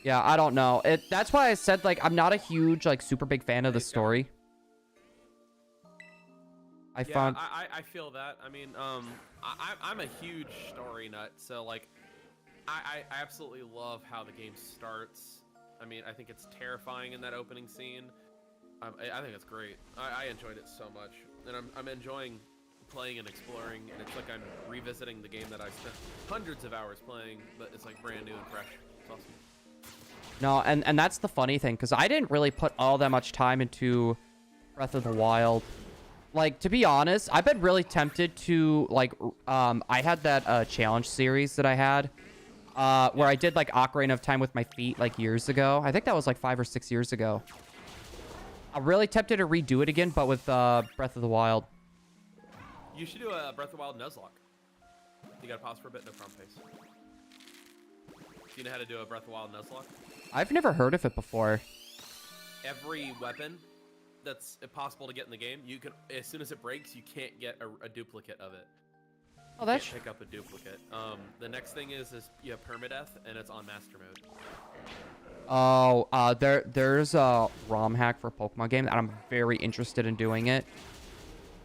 yeah, I don't know. That's why I said like I'm not a huge like super big fan of the story. I feel that. I mean, I'm a huge story nut, so like I absolutely love how the game starts. I mean, I think it's terrifying in that opening scene. I think it's great. I enjoyed it so much, and I'm enjoying playing and exploring, and it's like I'm revisiting the game that I spent hundreds of hours playing, but it's like brand new and fresh. It's awesome. No, and that's the funny thing, because I didn't really put all that much time into Breath of the Wild. Like, to be honest, I've been really tempted to, like, I had that challenge series that I had, where I did, like, Ocarina of Time with my feet, like, years ago. I think that was, like, 5 or 6 years ago. I'm really tempted to redo it again, but with Breath of the Wild. You should do a Breath of the Wild Nuzlocke. You gotta pause for a bit, no problem, pace. Do you know how to do a Breath of the Wild Nuzlocke? I've never heard of it before. Every weapon that's possible to get in the game, you can, as soon as it breaks, you can't get a duplicate of it. Oh, that's... You can't pick up a duplicate. The next thing is you have permadeath, and it's on master mode. Oh, there's a ROM hack for a Pokemon game, and I'm very interested in doing it.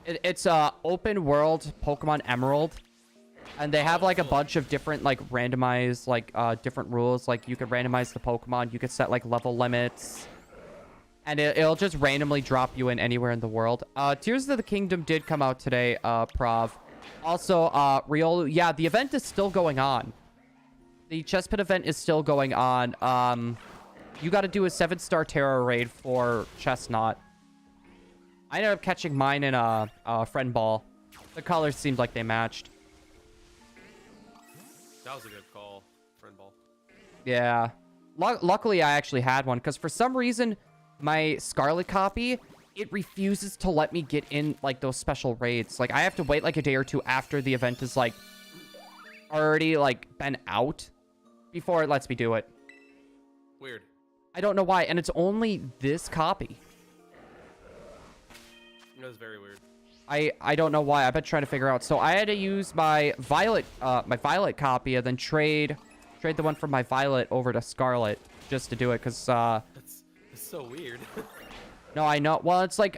It's a open world Pokemon Emerald, and they have like a bunch of different like randomized like different rules. Like you could randomize the Pokemon, you could set like level limits, and it'll just randomly drop you in anywhere in the world. Tears of the Kingdom did come out today, Prov. Also, Viole, yeah, the event is still going on. The Chespin event is still going on. You got to do a 7-star Terra raid for Chestnut. I ended up catching mine in a friend ball. The colors seemed like they matched. That was a good call, friend ball. Yeah. Luckily, I actually had one, because for some reason, my Scarlet copy, it refuses to let me get in, like, those special raids. Like, I have to wait, like, a day or two after the event is, like, already, like, been out before it lets me do it. Weird. I don't know why, and it's only this copy. That was very weird. I don't know why. I've been trying to figure out. So I had to use my Violet copy and then trade the one from my Violet over to Scarlet just to do it, because That's so weird. no, I know. Well, it's like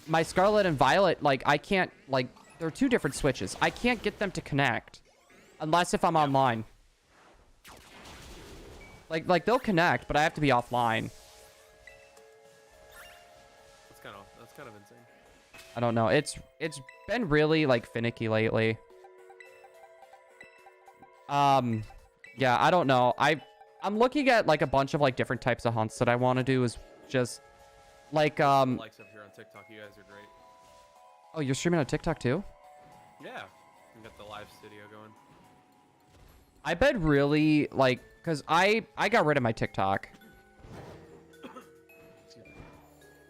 my Scarlet and Violet, like I can't, like, they're 2 different switches. I can't get them to connect unless if I'm online. Like they'll connect, but I have to be offline. That's kind of insane. I don't know. It's been really like finicky lately. Yeah, I don't know. I'm looking at like a bunch of like different types of hunts that I want to do. Is just like Likes up here on TikTok. You guys are great. Oh, you're streaming on TikTok too? Yeah, we got the live studio going. I've been really like, because I got rid of my TikTok.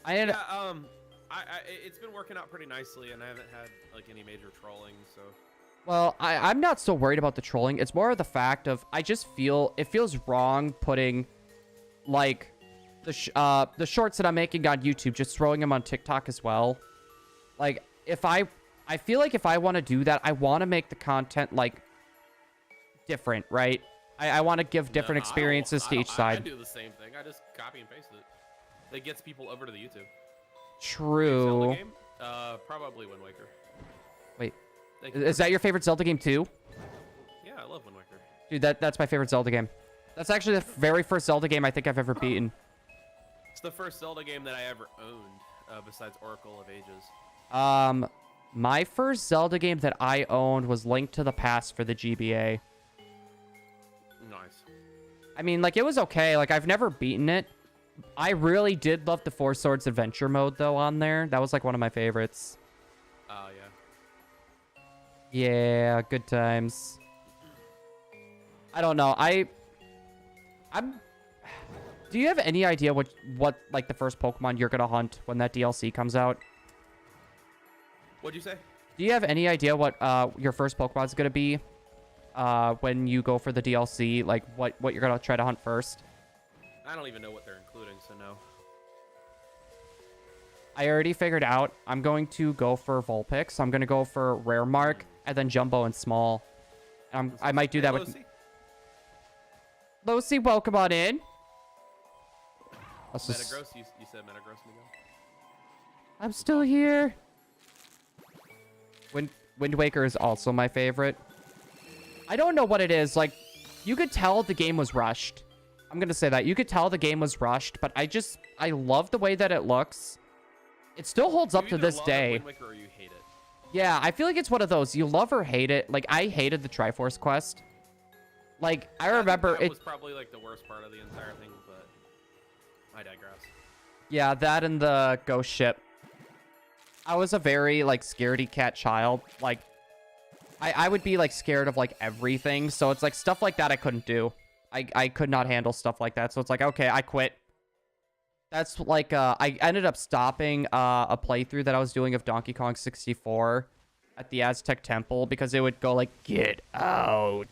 It's been working out pretty nicely, and I haven't had like any major trolling, so. Well, I'm not so worried about the trolling. It's more of the fact of I just feel it feels wrong putting like the shorts that I'm making on YouTube, just throwing them on TikTok as well. Like if I feel like if I want to do that, I want to make the content like different, right? I want to give different experiences to each side. I do the same thing. I just copy and paste it. It gets people over to the YouTube. True. Game? Probably Wind Waker. Wait. Thank you. Is that your favorite Zelda game too? Yeah, I love Wind Waker. Dude, that's my favorite Zelda game. That's actually the very first Zelda game I think I've ever beaten. It's the first Zelda game that I ever owned, besides Oracle of Ages. My first Zelda game that I owned was Link to the Past for the GBA. Nice. I mean, like, it was okay. Like, I've never beaten it. I really did love the Four Swords Adventure mode, though, on there. That was, like, one of my favorites. Oh, yeah. Yeah, good times. I don't know. I'm... Do you have any idea what, like, the first Pokemon you're gonna hunt when that DLC comes out? What'd you say? Do you have any idea what your first Pokemon's gonna be when you go for the DLC? Like what you're gonna try to hunt first? I don't even know what they're including, so no. I already figured out. I'm going to go for Vulpix. I'm gonna go for Rare Mark and then Jumbo and Small. I might do that with Losi. Welcome on in. Metagross, you said Metagross, Miguel? I'm still here. Wind Waker is also my favorite. I don't know what it is. Like, you could tell the game was rushed. I'm going to say that. You could tell the game was rushed, but I love the way that it looks. It still holds up to this day. Wind Waker or you hate it. Yeah, I feel like it's one of those. You love or hate it. Like, I hated the Triforce quest. Like, I remember it was probably, like, the worst part of the entire thing, but I digress. Yeah, that and the ghost ship. I was a very, like, scaredy cat child. Like, I would be, like, scared of, like, everything. So it's, like, stuff like that I couldn't do. I could not handle stuff like that. So it's like, okay, I quit. That's, like, I ended up stopping a playthrough that I was doing of Donkey Kong 64 at the Aztec Temple because it would go, like, get out.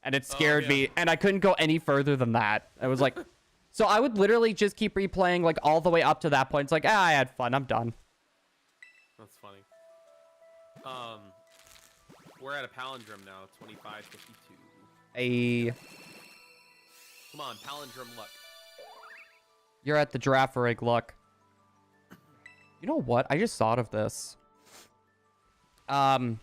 And it scared me. And I couldn't go any further than that. I was like... So I would literally just keep replaying, like, all the way up to that point. It's like, I had fun. I'm done. That's funny. We're at a palindrome now, 2552. Hey. Come on, palindrome luck. You're at the giraffe rig, look. You know what? I just thought of this. What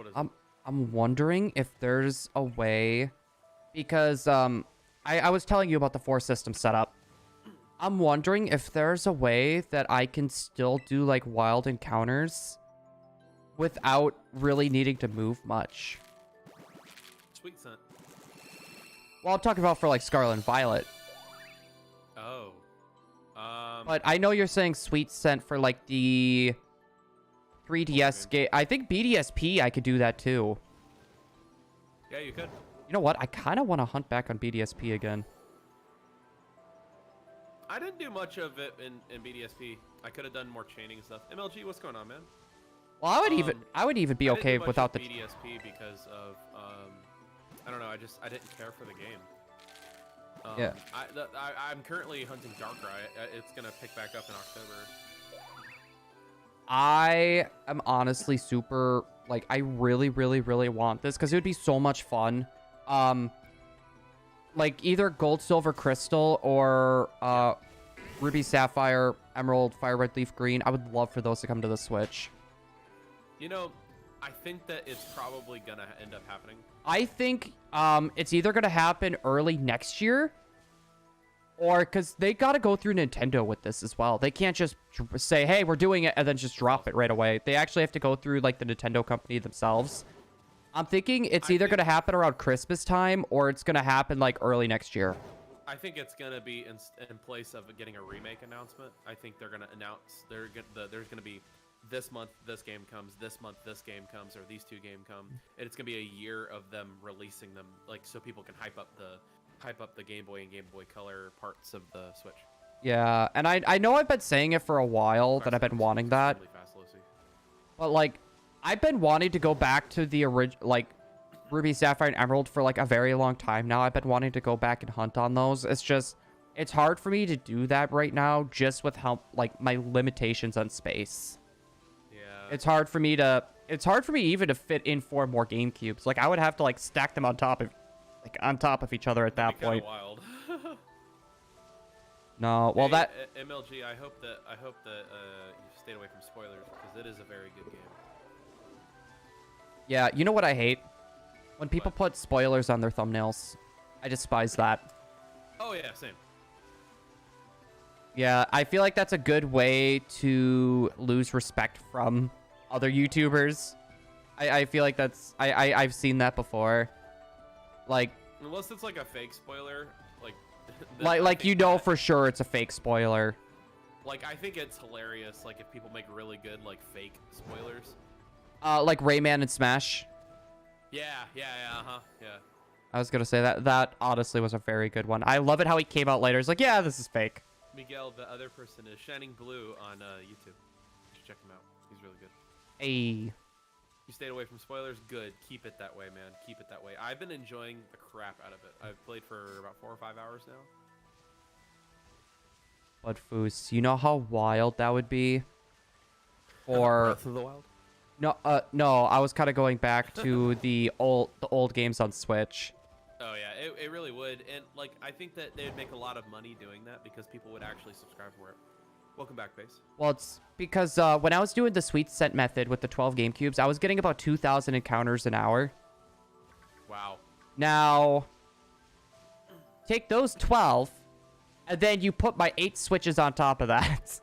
is it? I'm wondering if there's a way, because I was telling you about the 4 system setup. I'm wondering if there's a way that I can still do, like, wild encounters without really needing to move much. Sweet scent. Well, I'm talking about for, like, Scarlet and Violet. Oh. But I know you're saying sweet scent for, like, the 3DS game. I think BDSP, I could do that too. Yeah, you could. You know what? I kind of want to hunt back on BDSP again. I didn't do much of it in BDSP. I could have done more chaining and stuff. MLG, what's going on, man? Well, I would even be okay without the BDSP because of I don't know. I didn't care for the game. Yeah. I'm currently hunting Darkrai. It's gonna pick back up in October. I am honestly super, like, I really, really, really want this because it would be so much fun. Like, either Gold, Silver, Crystal, or Ruby, Sapphire, Emerald, Fire, Red, Leaf, Green. I would love for those to come to the Switch. You know, I think that it's probably gonna end up happening. I think it's either gonna happen early next year, or because they got to go through Nintendo with this as well. They can't just say, hey, we're doing it, and then just drop it right away. They actually have to go through, like, the Nintendo company themselves. I'm thinking it's either going to happen around Christmas time, or it's going to happen, like, early next year. I think it's going to be in place of getting a remake announcement. I think they're going to announce there's going to be this month this game comes, this month this game comes, or these 2 games come. And it's going to be a year of them releasing them, like, so people can hype up the Game Boy and Game Boy Color parts of the Switch. Yeah, and I know I've been saying it for a while that I've been wanting that. Really fast, Lucy. But, like, I've been wanting to go back to the original, like, Ruby, Sapphire, and Emerald for, like, a very long time now. I've been wanting to go back and hunt on those. It's just, it's hard for me to do that right now just with how, like, my limitations on space. Yeah. It's hard for me even to fit in 4 more GameCubes. Like, I would have to, like, stack them on top of each other at that point. Wild. No, well hey, MLG, I hope that you stayed away from spoilers because it is a very good game. Yeah, you know what I hate? When people put spoilers on their thumbnails. I despise that. Oh yeah, same. Yeah, I feel like that's a good way to lose respect from other YouTubers. I feel like that's I've seen that before. Like unless it's like a fake spoiler, like you know for sure it's a fake spoiler. Like I think it's hilarious like if people make really good like fake spoilers. Like Rayman and Smash. Yeah, yeah. I was gonna say that honestly was a very good one. I love it how he came out later. He's like, yeah, this is fake. Miguel, the other person is ShiningBlue on YouTube. You should check him out. He's really good. Hey. You stayed away from spoilers. Good. Keep it that way, man. Keep it that way. I've been enjoying the crap out of it. I've played for about 4 or 5 hours now. But Foos, you know how wild that would be? For Breath of the Wild? No, I was kind of going back to the old games on Switch. Oh yeah, it really would, and like I think that they would make a lot of money doing that because people would actually subscribe for it. Welcome back, Base. Well, it's because when I was doing the sweet scent method with the 12 game cubes, I was getting about 2,000 encounters an hour. Wow. Now, take those 12, and then you put my 8 switches on top of that.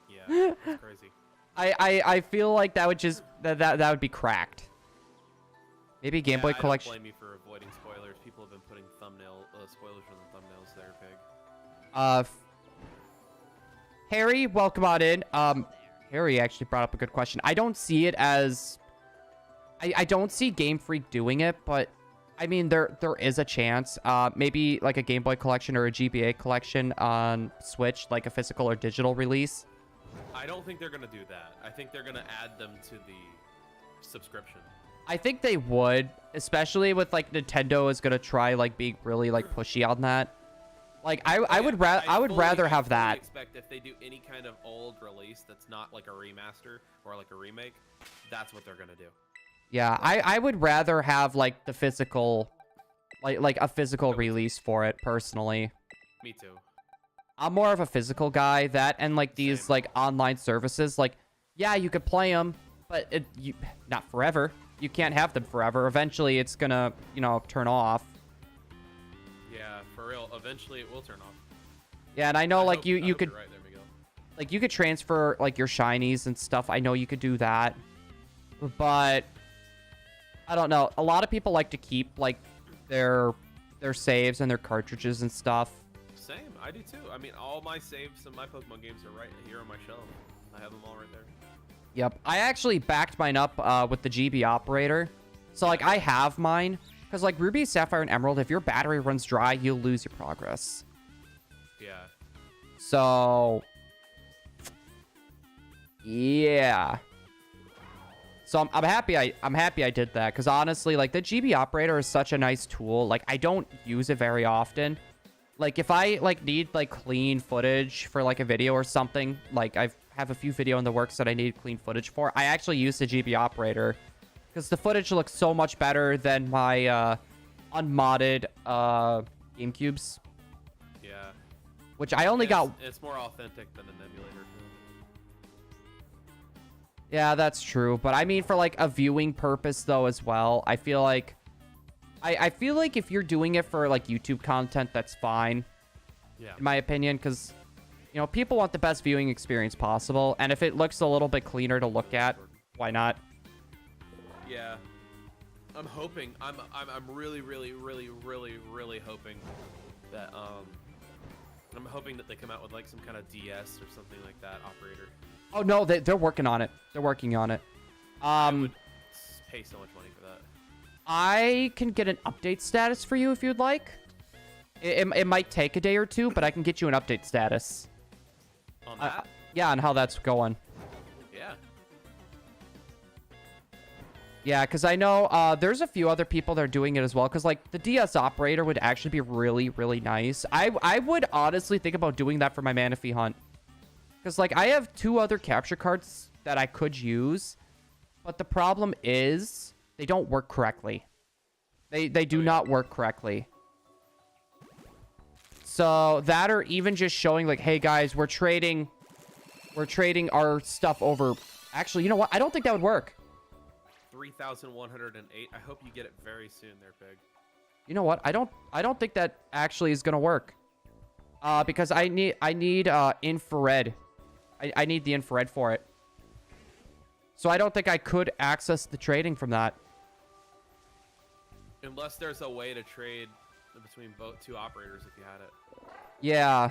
Yeah, that's crazy. I feel like that would just that would be cracked. Maybe Game Boy Collection. I don't blame you for avoiding spoilers. People have been putting spoilers on the thumbnails there, Pig. Harry, welcome on in. Harry actually brought up a good question. I don't see it as I don't see Game Freak doing it, but I mean there is a chance. Maybe like a Game Boy Collection or a GBA collection on Switch, like a physical or digital release. I don't think they're gonna do that. I think they're gonna add them to the subscription. I think they would, especially with like Nintendo is gonna try like being really like pushy on that. Like I would rather have that. Expect if they do any kind of old release that's not like a remaster or like a remake, that's what they're gonna do. Yeah, I would rather have like the physical, like a physical release for it personally. Me too. I'm more of a physical guy. That and like these Same. like online services, like yeah, you could play them, but not forever. You can't have them forever. Eventually, it's gonna turn off. Yeah, for real. Eventually, it will turn off. Yeah, and I know like you could you're right there, Miguel. like you could transfer like your shinies and stuff. I know you could do that, but I don't know. A lot of people like to keep like their saves and their cartridges and stuff. Same, I do too. I mean, all my saves and my Pokemon games are right here on my shelf. I have them all right there. Yep, I actually backed mine up with the GB operator. So like I have mine because like Ruby, Sapphire, and Emerald, if your battery runs dry, you'll lose your progress. Yeah. So yeah. So I'm happy I did that because honestly, like the GB operator is such a nice tool. Like I don't use it very often. Like if I like need like clean footage for like a video or something, like I have a few video in the works that I need clean footage for, I actually use the GB operator because the footage looks so much better than my unmodded GameCubes. Yeah. Which I only got. It's more authentic than an emulator. Yeah, that's true. But I mean, for like a viewing purpose though as well, I feel like I feel like if you're doing it for like YouTube content, that's fine. Yeah. In my opinion, because people want the best viewing experience possible, and if it looks a little bit cleaner to look at, why not? Yeah. I'm hoping. I'm really hoping that I'm hoping that they come out with like some kind of DS or something like that operator. Oh no, they're working on it. They're working on it. I would pay so much money for that. I can get an update status for you if you'd like. It might take a day or two, but I can get you an update status. On that? Yeah, on how that's going. Yeah. Yeah, because I know there's a few other people that are doing it as well. Because like the DS operator would actually be really, really nice. I would honestly think about doing that for my Manaphy hunt. Because like I have 2 other capture cards that I could use, but the problem is they don't work correctly. They do not work correctly. So that, or even just showing like, hey guys, we're trading our stuff over. Actually, you know what? I don't think that would work. 3,108. I hope you get it very soon there, Pig. You know what? I don't think that actually is gonna work. Because I need infrared. I need the infrared for it. So I don't think I could access the trading from that. Unless there's a way to trade between both two operators if you had it. Yeah.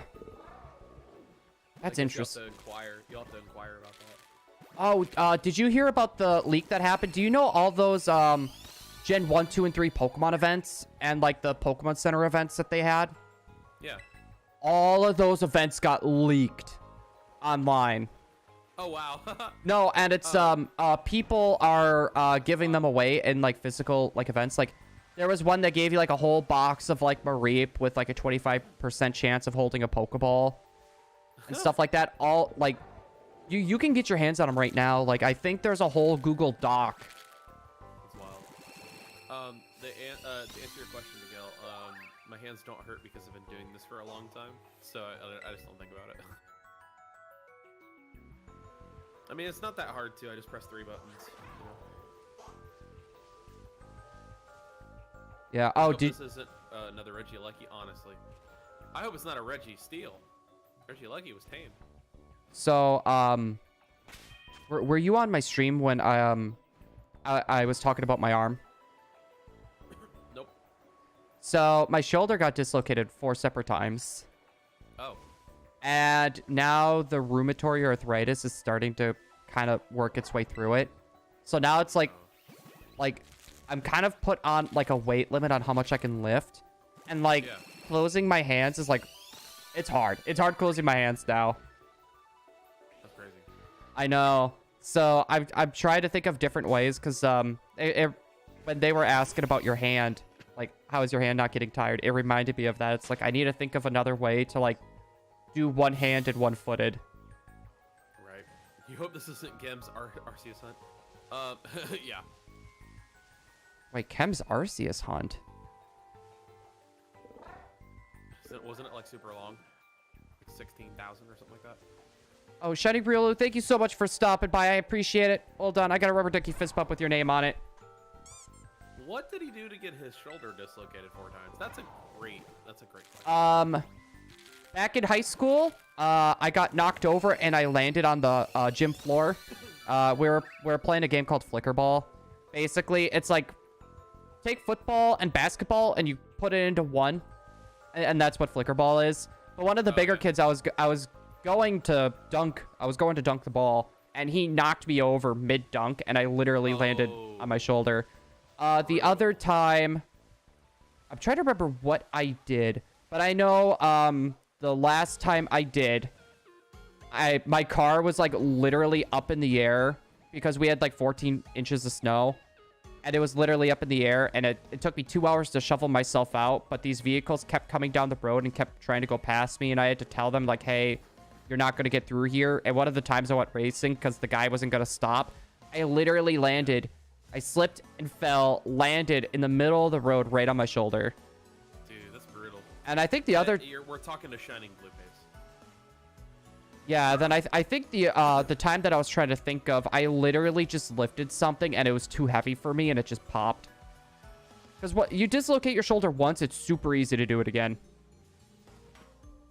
That's interesting. You'll have to inquire about that. Oh, did you hear about the leak that happened? Do you know all those Gen 1, 2, and 3 Pokemon events and like the Pokemon Center events that they had? Yeah. All of those events got leaked online. Oh wow. No, and it's people are giving them away in like physical like events. Like there was one that gave you like a whole box of like Mareep with like a 25% chance of holding a Pokeball and stuff like that. All like you can get your hands on them right now. Like I think there's a whole Google Doc. That's wild. To answer your question, Miguel, my hands don't hurt because I've been doing this for a long time, so I just don't think about it. I mean, it's not that hard to. I just press 3 buttons. You know? Yeah. I Oh, hope this isn't another Regieleki, honestly. I hope it's not a Reggie Steel. Regieleki was tame. So, were you on my stream when I was talking about my arm? Nope. So my shoulder got dislocated 4 separate times. Oh. And now the rheumatoid arthritis is starting to kind of work its way through it. So now it's like I'm kind of put on like a weight limit on how much I can lift. And like closing my hands is like, it's hard. It's hard closing my hands now. That's crazy. I know. So I've tried to think of different ways because when they were asking about your hand, like how is your hand not getting tired? It reminded me of that. It's like I need to think of another way to like do one-handed, one-footed. Right. You hope this isn't Gem's Arceus Hunt. Yeah. Wait, Chem's Arceus Hunt? Wasn't it like super long? Like 16,000 or something like that? Oh, ShiningBlue, thank you so much for stopping by. I appreciate it. Hold on, I got a rubber ducky fist bump with your name on it. What did he do to get his shoulder dislocated 4 times? That's a great question. Back in high school, I got knocked over and I landed on the gym floor. We were playing a game called Flickerball. Basically, it's like take football and basketball and you put it into one, and that's what Flickerball is. But one of the bigger kids, I was going to dunk the ball, and he knocked me over mid dunk, and I literally landed on my shoulder. The other time, I'm trying to remember what I did, but I know the last time I did, my car was like literally up in the air because we had like 14 inches of snow, and it was literally up in the air, and it took me 2 hours to shovel myself out, but these vehicles kept coming down the road and kept trying to go past me, and I had to tell them like, hey, you're not going to get through here. And one of the times I went racing because the guy wasn't going to stop, I literally landed. I slipped and fell, landed in the middle of the road right on my shoulder. Dude, that's brutal. And I think the other... We're talking to ShiningBlue Pace. Yeah, then I think the time that I was trying to think of, I literally just lifted something and it was too heavy for me and it just popped. Because what you dislocate your shoulder once, it's super easy to do it again.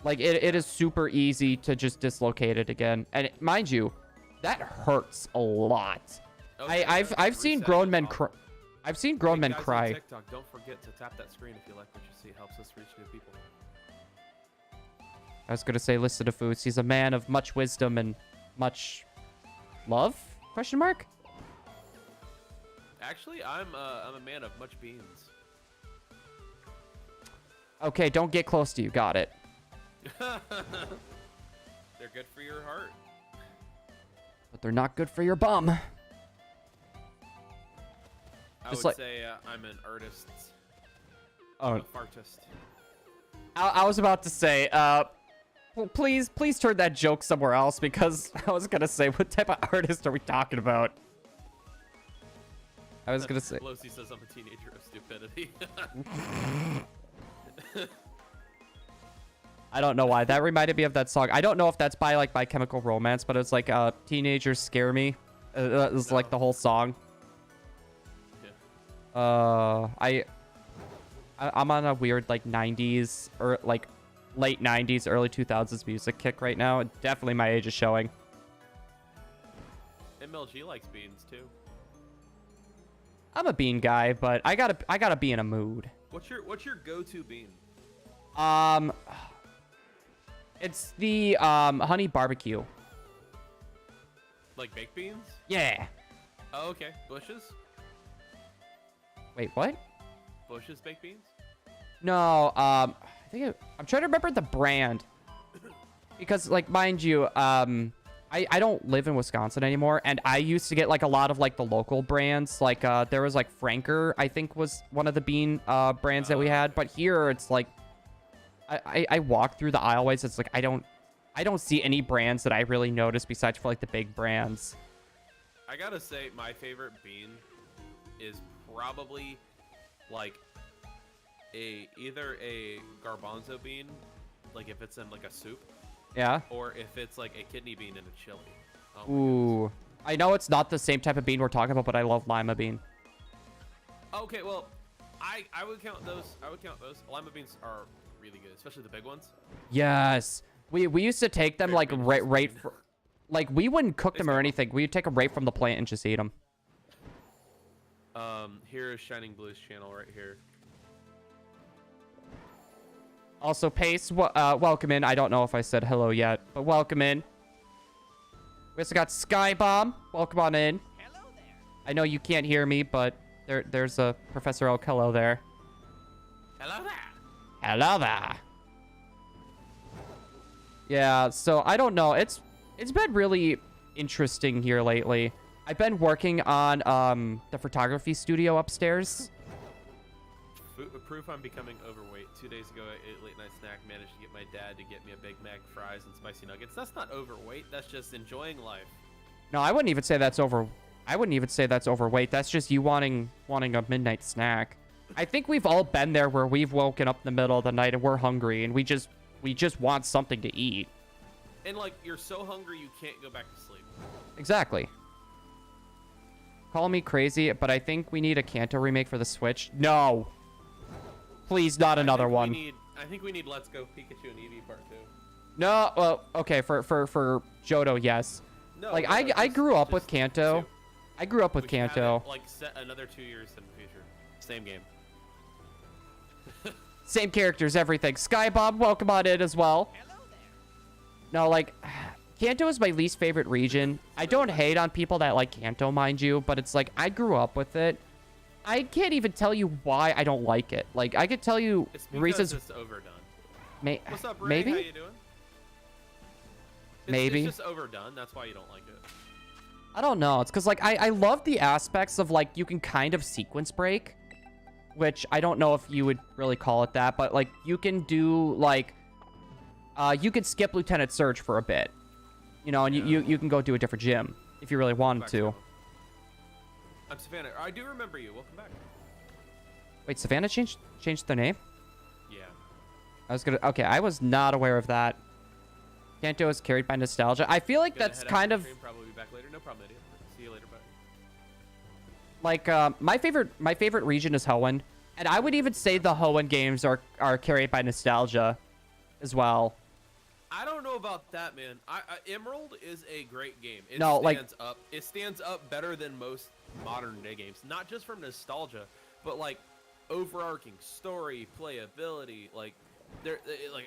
Like, it is super easy to just dislocate it again. And mind you, that hurts a lot. Okay, I've seen grown men cry. I've seen grown men cry. On TikTok, don't forget to tap that screen if you like what you see. It helps us reach new people. I was gonna say, listen to Foods. He's a man of much wisdom and much love? Question mark? Actually, I'm a man of much beans. Okay, don't get close to you. Got it. They're good for your heart. But they're not good for your bum. I would say I'm an artist. Oh. An artist. I was about to say, please turn that joke somewhere else, because I was gonna say, what type of artist are we talking about? I was gonna say. Losi says I'm a teenager of stupidity. I don't know why. That reminded me of that song. I don't know if that's by like My Chemical Romance, but it's like Teenagers Scare Me. It's like the whole song. Yeah. I'm on a weird like 90s or like late 90s, early 2000s music kick right now. Definitely my age is showing. MLG likes beans too. I'm a bean guy, but I gotta be in a mood. What's your go-to bean? It's the honey barbecue. Like baked beans? Yeah. Oh, okay. Bush's? Wait, what? Bush's baked beans? No, I'm trying to remember the brand. Because, like, mind you, I don't live in Wisconsin anymore, and I used to get, like, a lot of, like, the local brands. Like, there was, like, Franker, I think, was one of the bean brands that we had. But here, it's, like, I walk through the aisleways, it's, like, I don't see any brands that I really notice besides for, like, the big brands. I gotta say, my favorite bean is probably, like, either a garbanzo bean, like if it's in, like, a soup. Yeah. Or if it's like a kidney bean in a chili. Oh Ooh. I know it's not the same type of bean we're talking about, but I love lima bean. Okay, well, I would count those. Lima beans are really good, especially the big ones. Yes. We used to take them like right like we wouldn't cook them or anything. We'd take them right from the plant and just eat them. Here is ShiningBlue's channel right here. Also, Pace, welcome in. I don't know if I said hello yet, but welcome in. We also got Skybomb. Welcome on in. Hello there. I know you can't hear me, but there's a Professor Oak. Hello there. Hello there. Hello there. Yeah, so I don't know. It's been really interesting here lately. I've been working on the photography studio upstairs. Proof I'm becoming overweight. 2 days ago, I ate a late night snack. Managed to get my dad to get me a Big Mac, fries, and spicy nuggets. That's not overweight. That's just enjoying life. No, I wouldn't even say that's overweight. That's just you wanting a midnight snack. I think we've all been there where we've woken up in the middle of the night and we're hungry and we just want something to eat. And like you're so hungry you can't go back to sleep. Exactly. Call me crazy, but I think we need a Kanto remake for the Switch. No. Please, not another one. I think we need Let's Go Pikachu and Eevee Part 2. No, well, okay, for Johto, yes. No, like I grew up with Kanto. I grew up with Kanto. Like set another 2 years in the future. Same game. Same characters, everything. Skybob, welcome on in as well. Hello there. No, like Kanto is my least favorite region. I don't hate on people that like Kanto, mind you, but it's like I grew up with it. I can't even tell you why I don't like it. Like I could tell you it's because reasons. It's overdone. What's up, Ray? Maybe. How you doing? Maybe. It's just overdone. That's why you don't like it. I don't know. It's because like I love the aspects of like you can kind of sequence break, which I don't know if you would really call it that, but like you can do like you could skip Lieutenant Surge for a bit, you know, and you can go do a different gym if you really wanted to. I'm Savannah. I do remember you. Welcome back. Wait, Savannah changed their name? Yeah. Okay, I was not aware of that. Kanto is carried by nostalgia. I feel like that's kind of Probably be back later. No problem, idiot. See you later, bye. like my favorite region is Hoenn, and I would even say the Hoenn games are carried by nostalgia as well. I don't know about that, man. Emerald is a great game. It stands up better than most modern day games, not just from nostalgia, but like overarching story, playability, like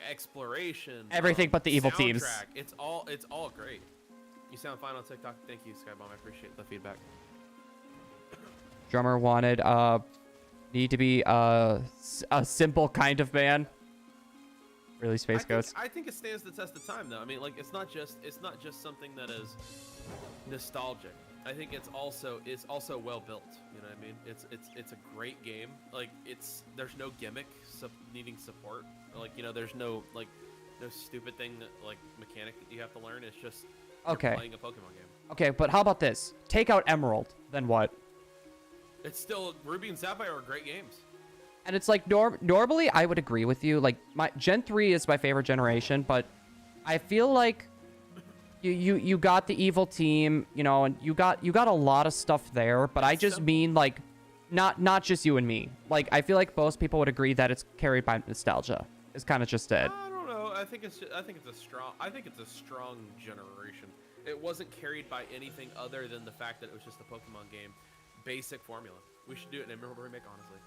exploration, Everything but the evil soundtrack. teams. It's all great. You sound fine on TikTok. Thank you, Skybomb. I appreciate the feedback. Drummer wanted need to be a simple kind of man. Really, Space Ghost. I think it stands the test of time, though. I mean, like it's not just something that is nostalgic. I think it's also well built. You know what I mean? It's a great game. Like there's no gimmick needing support. Like there's no stupid thing mechanic that you have to learn. It's just you're playing a Pokemon game. Okay, but how about this? Take out Emerald, then what? It's still Ruby and Sapphire are great games. And it's like normally I would agree with you. Like my Gen 3 is my favorite generation, but I feel like you got the evil team, you know, and you got a lot of stuff there, but I just mean like not just you and me. Like I feel like most people would agree that it's carried by nostalgia. It's kind of just it. I don't know. I think it's a strong generation. It wasn't carried by anything other than the fact that it was just a Pokemon game. Basic formula. We should do it in Emerald remake, honestly.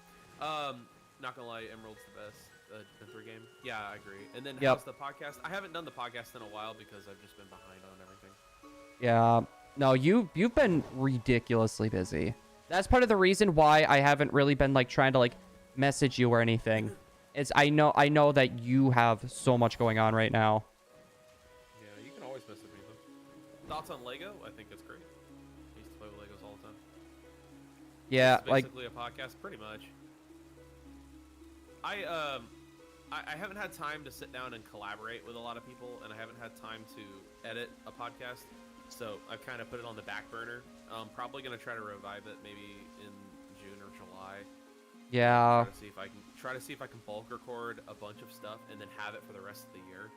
Not gonna lie, Emerald's the best Gen 3 game. Yeah, I agree. And then how's the podcast? I haven't done the podcast in a while because I've just been behind on everything. Yeah. No, you've been ridiculously busy. That's part of the reason why I haven't really been like trying to like message you or anything. It's I know that you have so much going on right now. Yeah, you can always message me though. Thoughts on Lego? I think it's great. I used to play with Legos all the time. Yeah, it's basically a podcast, pretty much. I haven't had time to sit down and collaborate with a lot of people, and I haven't had time to edit a podcast, so I've kind of put it on the back burner. I'm probably gonna try to revive it maybe in June or July. Yeah. Try to see if I can bulk record a bunch of stuff and then have it for the rest of the year.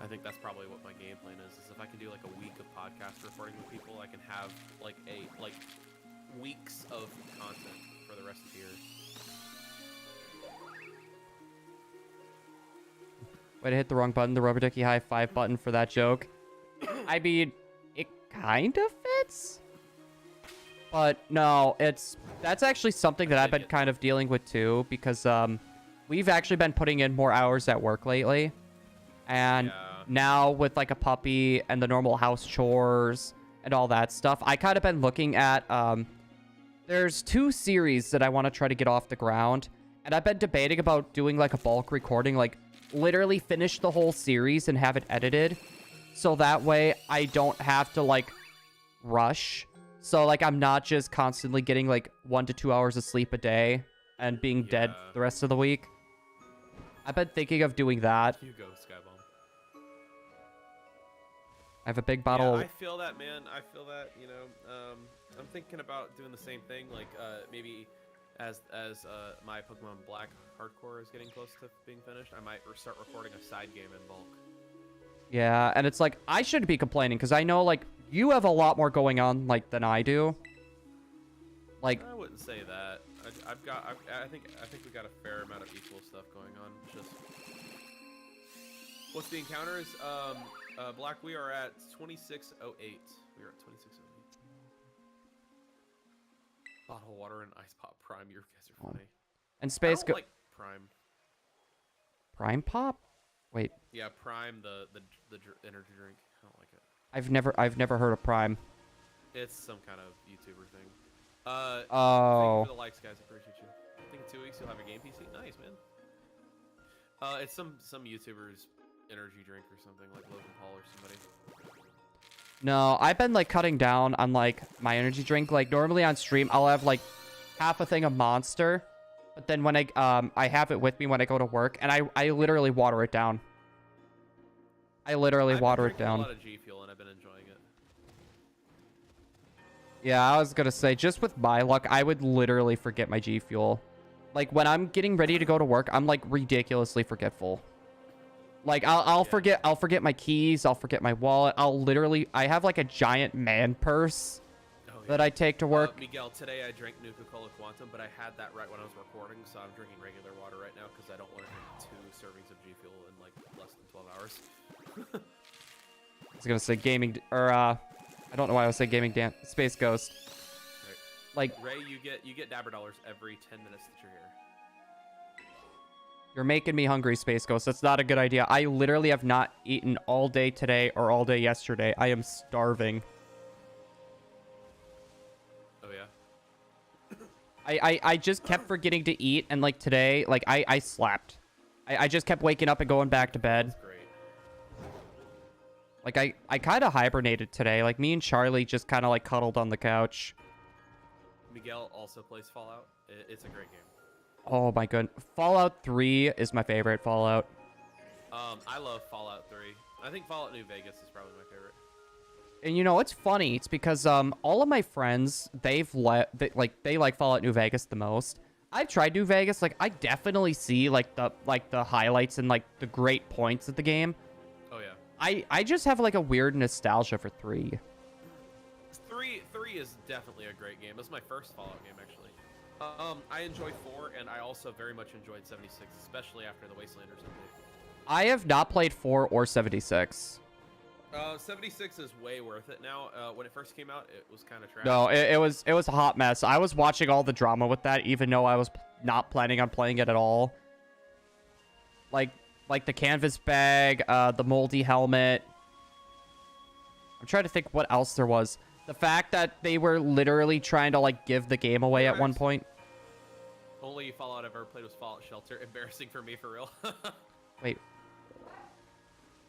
I think that's probably what my game plan is if I can do like a week of podcast recording with people, I can have like weeks of content for the rest of the year. Way to hit the wrong button. The Rubber Ducky High 5 button for that joke. I mean, it kind of fits. But no, that's actually something that I've been kind of dealing with too, because we've actually been putting in more hours at work lately. And now with like a puppy and the normal house chores and all that stuff, I kind of been looking at there's 2 series that I want to try to get off the ground. And I've been debating about doing like a bulk recording, like literally finish the whole series and have it edited. So that way I don't have to like rush. So like I'm not just constantly getting like 1 to 2 hours of sleep a day and being dead the rest of the week. I've been thinking of doing that. You go, Skybomb. I have a big bottle. Yeah, I feel that, man. I feel that, you know. I'm thinking about doing the same thing, like maybe as my Pokemon Black Hardcore is getting close to being finished, I might start recording a side game in bulk. Yeah, and it's like I shouldn't be complaining because I know like you have a lot more going on like than I do. Like I wouldn't say that. I think we got a fair amount of equal stuff going on. It's just what's the encounters? Black, we are at 2608. We are at 2608. Bottle water and ice pop prime. Your guys are funny. And space like prime. Prime pop? Wait. Yeah, prime the energy drink. I don't like it. I've never heard of prime. It's some kind of YouTuber thing. Oh. Thank you for the likes, guys. I appreciate you. I think in 2 weeks you'll have a game PC. Nice, man. It's some YouTuber's energy drink or something, like Logan Paul or somebody. No, I've been like cutting down on like my energy drink. Like normally on stream, I'll have like half a thing of Monster, but then when I have it with me when I go to work, and I literally water it down. I literally water it down. A lot of G Fuel, and I've been enjoying it. Yeah, I was gonna say, just with my luck, I would literally forget my G Fuel. Like when I'm getting ready to go to work, I'm like ridiculously forgetful. Like I'll forget my keys, I'll forget my wallet. I have like a giant man purse that I take to work. Miguel, today I drank Nuka-Cola Quantum, but I had that right when I was recording, so I'm drinking regular water right now because I don't want to drink 2 servings of G Fuel in like less than 12 hours. I was gonna say gaming, or I don't know why I was saying gaming. Damn, Space Ghost. Right. Like Ray, you get Dabber dollars every 10 minutes that you're here. You're making me hungry, Space Ghost. That's not a good idea. I literally have not eaten all day today or all day yesterday. I am starving. Oh yeah. I just kept forgetting to eat, and like today, like I slept. I just kept waking up and going back to bed. That's great. Like I kind of hibernated today. Like me and Charlie just kind of like cuddled on the couch. Miguel also plays Fallout. It's a great game. Oh my goodness. Fallout 3 is my favorite Fallout. I love Fallout 3. I think Fallout New Vegas is probably my favorite. And you know, it's funny. It's because all of my friends, they like Fallout New Vegas the most. I've tried New Vegas. Like, I definitely see like the highlights and like the great points of the game. Oh yeah. I just have like a weird nostalgia for 3. 3 is definitely a great game. It's my first Fallout game, actually. I enjoyed 4, and I also very much enjoyed 76, especially after the Wastelanders update. I have not played 4 or 76. 76 is way worth it now. When it first came out, it was kind of trash. No, it was a hot mess. I was watching all the drama with that, even though I was not planning on playing it at all. Like the canvas bag, the moldy helmet. I'm trying to think what else there was. The fact that they were literally trying to like give the game away at one point. Only Fallout I've ever played was Fallout Shelter. Embarrassing for me, for real. Wait.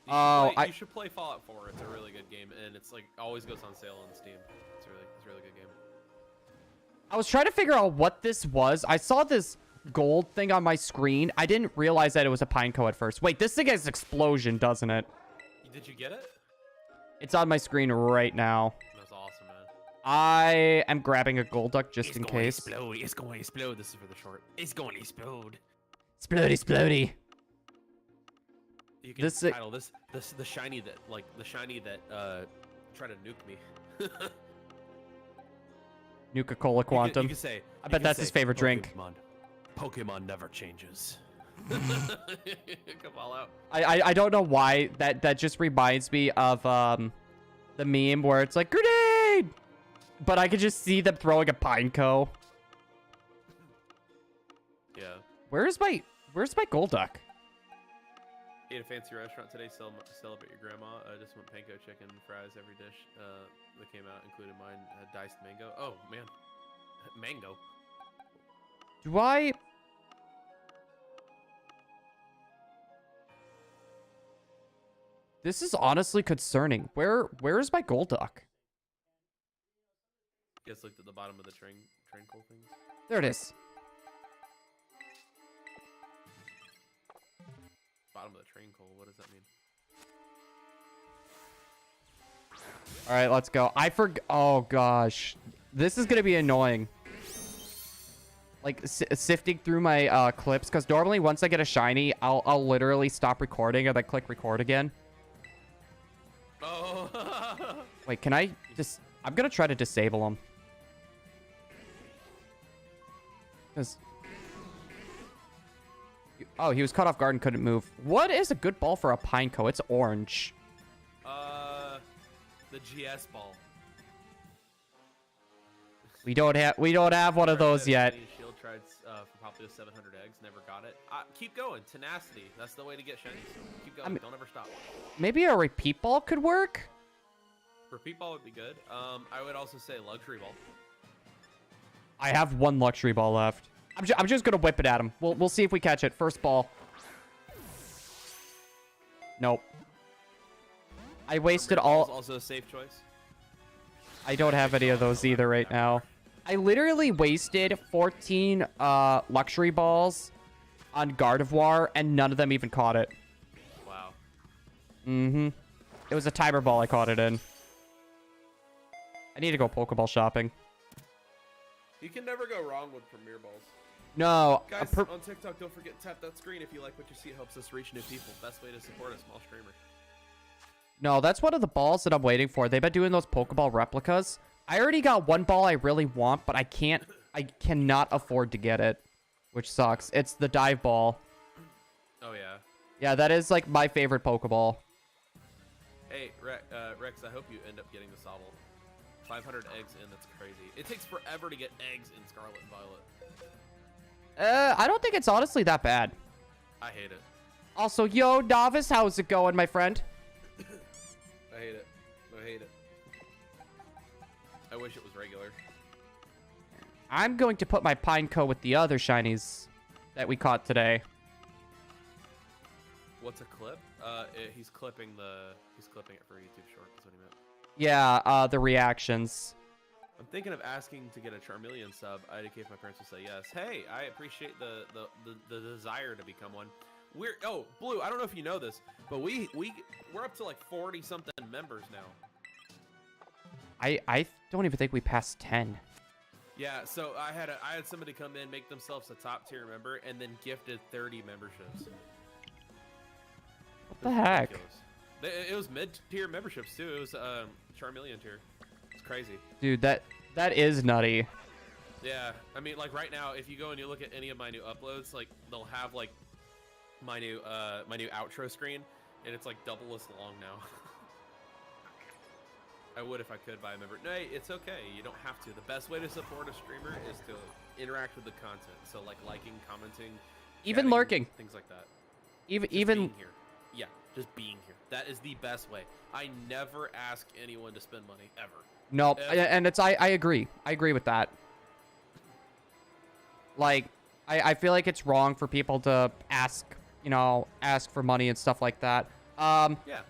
You should play Fallout 4. It's a really good game, and it's like always goes on sale on Steam. It's a really good game. I was trying to figure out what this was. I saw this gold thing on my screen. I didn't realize that it was a Pineco at first. Wait, this thing has explosion, doesn't it? Did you get it? It's on my screen right now. That's awesome, man. I am grabbing a gold duck just in case. Explode. It's going to explode. This is for the short. It's going to explode. Splody, splody. You can title this the shiny that try to nuke me. Nuka-Cola Quantum. You can say, I bet that's his favorite drink. Pokemon never changes. Come all out. I don't know why that just reminds me of the meme where it's like grenade, but I could just see them throwing a Pineco. Yeah. Where's my gold duck? Ate a fancy restaurant today. Celebrate your grandma. Just went panko chicken fries every dish that came out, including mine. Diced mango. Oh man, mango. Do I? This is honestly concerning. Where is my gold duck? You guys looked at the bottom of the train coal things. There it is. Bottom of the train coal. What does that mean? All right, let's go. Oh gosh, this is gonna be annoying. Like sifting through my clips, because normally once I get a shiny, I'll literally stop recording and then click record again. Oh. Wait, can I just? I'm gonna try to disable him. Because. Oh, he was caught off guard and couldn't move. What is a good ball for a Pineco? It's orange. The GS ball. We don't have one of those yet. Shield tried for probably 700 eggs, never got it. Keep going, tenacity. That's the way to get shinies. Keep going. Don't ever stop. Maybe a repeat ball could work. Repeat ball would be good. I would also say luxury ball. I have one luxury ball left. I'm just gonna whip it at him. We'll see if we catch it. First ball. Nope. I wasted all. Also a safe choice. I don't have any of those either right now. I literally wasted 14 luxury balls on Gardevoir, and none of them even caught it. Wow. Mm-hmm. It was a timer ball I caught it in. I need to go Pokeball shopping. You can never go wrong with Premier Balls. No. Guys, on TikTok, don't forget to tap that screen if you like what you see. It helps us reach new people. Best way to support a small streamer. No, that's one of the balls that I'm waiting for. They've been doing those Pokeball replicas. I already got one ball I really want, but I cannot afford to get it, which sucks. It's the dive ball. Oh, yeah. Yeah, that is like my favorite Pokeball. Hey, Rex, I hope you end up getting the Sobble. 500 eggs in, that's crazy. It takes forever to get eggs in Scarlet and Violet. I don't think it's honestly that bad. I hate it. Also, yo, Novice, how's it going, my friend? I hate it. I hate it. I wish it was regular. I'm going to put my Pineco with the other shinies that we caught today. What's a clip? He's clipping it for YouTube short, is what he meant. Yeah, the reactions. I'm thinking of asking to get a Charmeleon sub. I'd indicate if my parents would say yes. Hey, I appreciate the desire to become one. Oh, Blue, I don't know if you know this, but we're up to like 40 something members now. I don't even think we passed 10. Yeah, so I had somebody come in, make themselves a top tier member, and then gifted 30 memberships. What the heck? It was mid-tier memberships too. It was Charmeleon tier. It's crazy. Dude, that is nutty. Yeah, I mean, like right now, if you go and you look at any of my new uploads, like they'll have like my new outro screen, and it's like double as long now. I would if I could buy a member. No, it's okay. You don't have to. The best way to support a streamer is to interact with the content. So like liking, commenting, even chatting, lurking, things like that. Even being here. Yeah, just being here. That is the best way. I never ask anyone to spend money ever. No, ever. And it's I agree. I agree with that. Like I feel like it's wrong for people to ask for money and stuff like that. Yeah.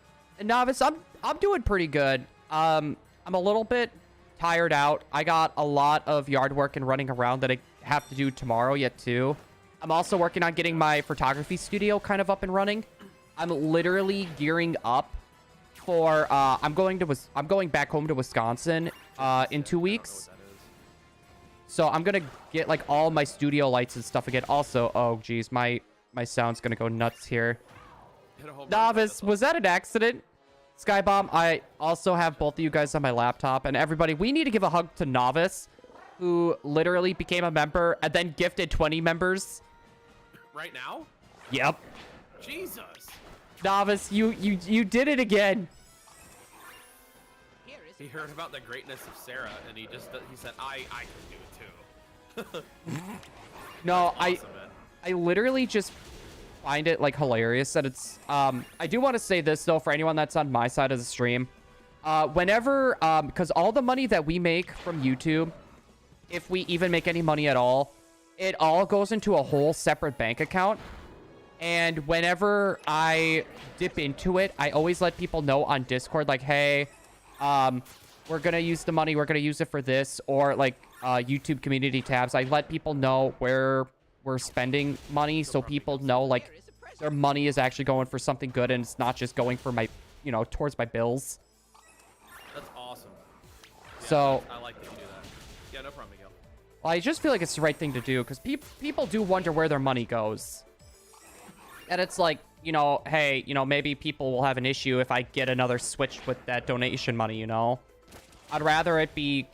Novice, I'm doing pretty good. I'm a little bit tired out. I got a lot of yard work and running around that I have to do tomorrow yet too. I'm also working on getting my photography studio kind of up and running. I'm literally gearing up for I'm going back home to Wisconsin in 2 weeks. So I'm gonna get like all my studio lights and stuff again. Also, oh geez, my sound's gonna go nuts here. Novice, was that an accident? Skybomb, I also have both of you guys on my laptop. And everybody, we need to give a hug to Novice, who literally became a member and then gifted 20 members. Right now? Yep. Jesus. Novice, you did it again. He heard about the greatness of Sarah, and he said, I can do it too. No, Awesome, I literally just find it like hilarious that it's I do want to say this though for anyone that's on my side of the stream. Whenever because all the money that we make from YouTube, if we even make any money at all, it all goes into a whole separate bank account. And whenever I dip into it, I always let people know on Discord, like, hey, we're gonna use the money, we're gonna use it for this, or like YouTube community tabs. I let people know where we're spending money, so people know like their money is actually going for something good and it's not just going for my, towards my bills. That's awesome. Yeah, So I like that you do that. Yeah, no problem, Miguel. well, I just feel like it's the right thing to do because people do wonder where their money goes. And it's like, hey, maybe people will have an issue if I get another Switch with that donation money, I'd rather it be,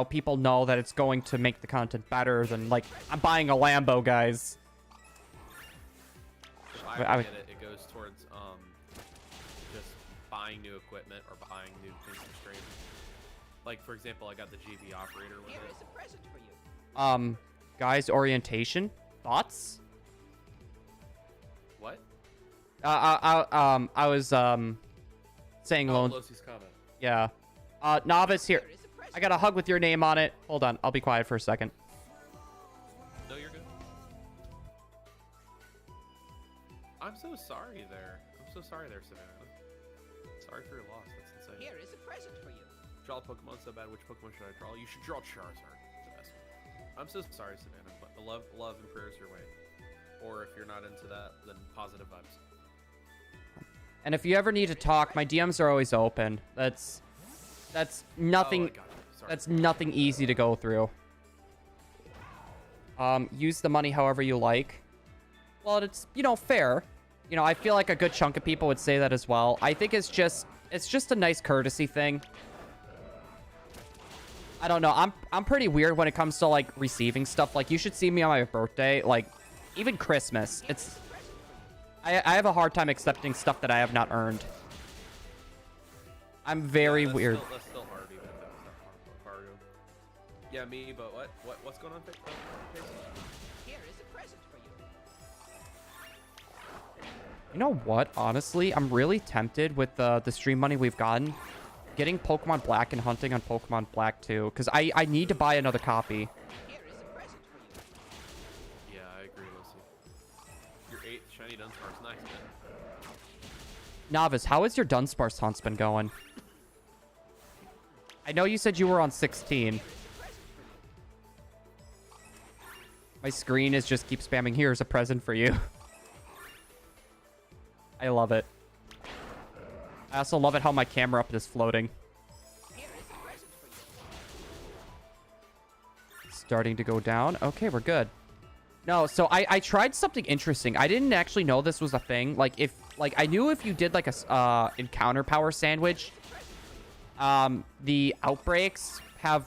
people know that it's going to make the content better than, like, I'm buying a Lambo, guys. If I get it, it goes towards just buying new equipment or buying new things to stream. Like, for example, I got the GB operator with Here it. is a present for you. Guys, orientation? Thoughts? What? I was, saying loan. Losi's comment. Yeah. Novice here. Here is a present. I got a hug with your name on it. Hold on. I'll be quiet for a second. No, you're good. I'm so sorry there. I'm so sorry there, Savannah. Sorry for your loss. That's insane. Here is a present for you. Draw a Pokemon so bad. Which Pokemon should I draw? You should draw Charizard. The best one. I'm so sorry, Savannah, but love and prayers your way. Or if you're not into that, then positive vibes. And if you ever need to talk, my DMs are always open. That's nothing. Oh, I got you. Sorry. That's nothing easy to go through. Use the money however you like. Well, it's, fair. I feel like a good chunk of people would say that as well. I think it's just a nice courtesy thing. I don't know. I'm pretty weird when it comes to like receiving stuff. Like, you should see me on my birthday, like even Christmas. I have a hard time accepting stuff that I have not earned. I'm very weird. That's still hard, even if that was that hard. Yeah, me. But what's going on? Here is a present for you. You know what? Honestly, I'm really tempted with the stream money we've gotten. Getting Pokemon Black and hunting on Pokemon Black too. Because I need to buy another copy. Here is a present for you. Yeah, I agree, Lucy. Your 8th shiny Dunsparce, nice, man. Novice, how is your Dunsparce hunts been going? I know you said you were on 16. My screen is just keep spamming, here's a present for you. I love it. I also love it how my camera up is floating. Here is a present for Starting to go down. Okay, we're good. No, so I tried something interesting. I didn't actually know this was a thing. Like I knew if you did like a encounter power sandwich, the outbreaks have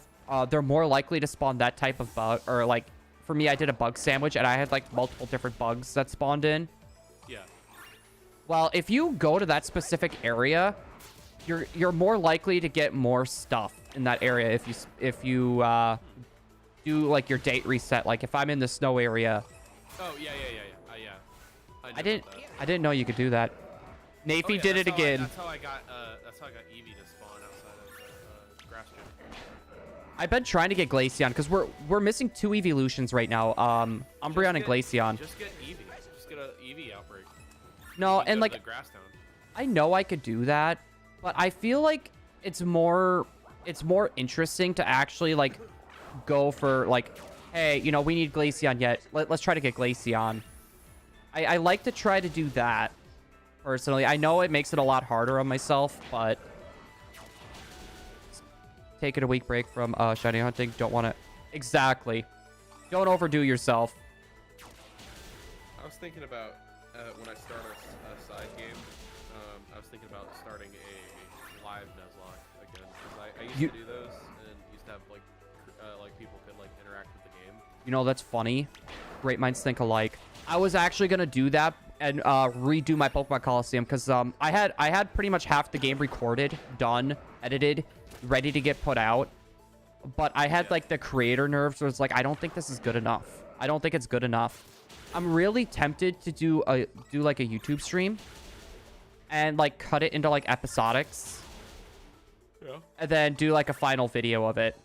they're more likely to spawn that type of bug. Or like for me, I did a bug sandwich and I had like multiple different bugs that spawned in. Yeah. Well, if you go to that specific area, you're more likely to get more stuff in that area if you do like your date reset. Like if I'm in the snow area. Oh yeah. I didn't know you could do that. Nafy did it again. That's how I got Eevee to spawn outside of grass gym. I've been trying to get Glaceon because we're missing 2 evolutions right now. Umbreon and Glaceon. Just get Eevee. Just get a Eevee outbreak. No, and like Grass Town. I know I could do that, but I feel like it's more interesting to actually like go for like, hey, you know, we need Glaceon yet. Let's try to get Glaceon. I like to try to do that personally. I know it makes it a lot harder on myself, but taking a week break from shiny hunting. Don't want to. Exactly. Don't overdo yourself. I was thinking about when I start a side game. I was thinking about starting a live Nuzlocke again. 'Cause I used to do those and used to have like people could like interact with the game. You know, that's funny. Great minds think alike. I was actually gonna do that and redo my Pokemon Coliseum because I had pretty much half the game recorded, done, edited, ready to get put out, but I had like the creator nerves where it's like I don't think this is good enough. I don't think it's good enough. I'm really tempted to do like a YouTube stream and like cut it into like episodics. Yeah. And then do like a final video of it.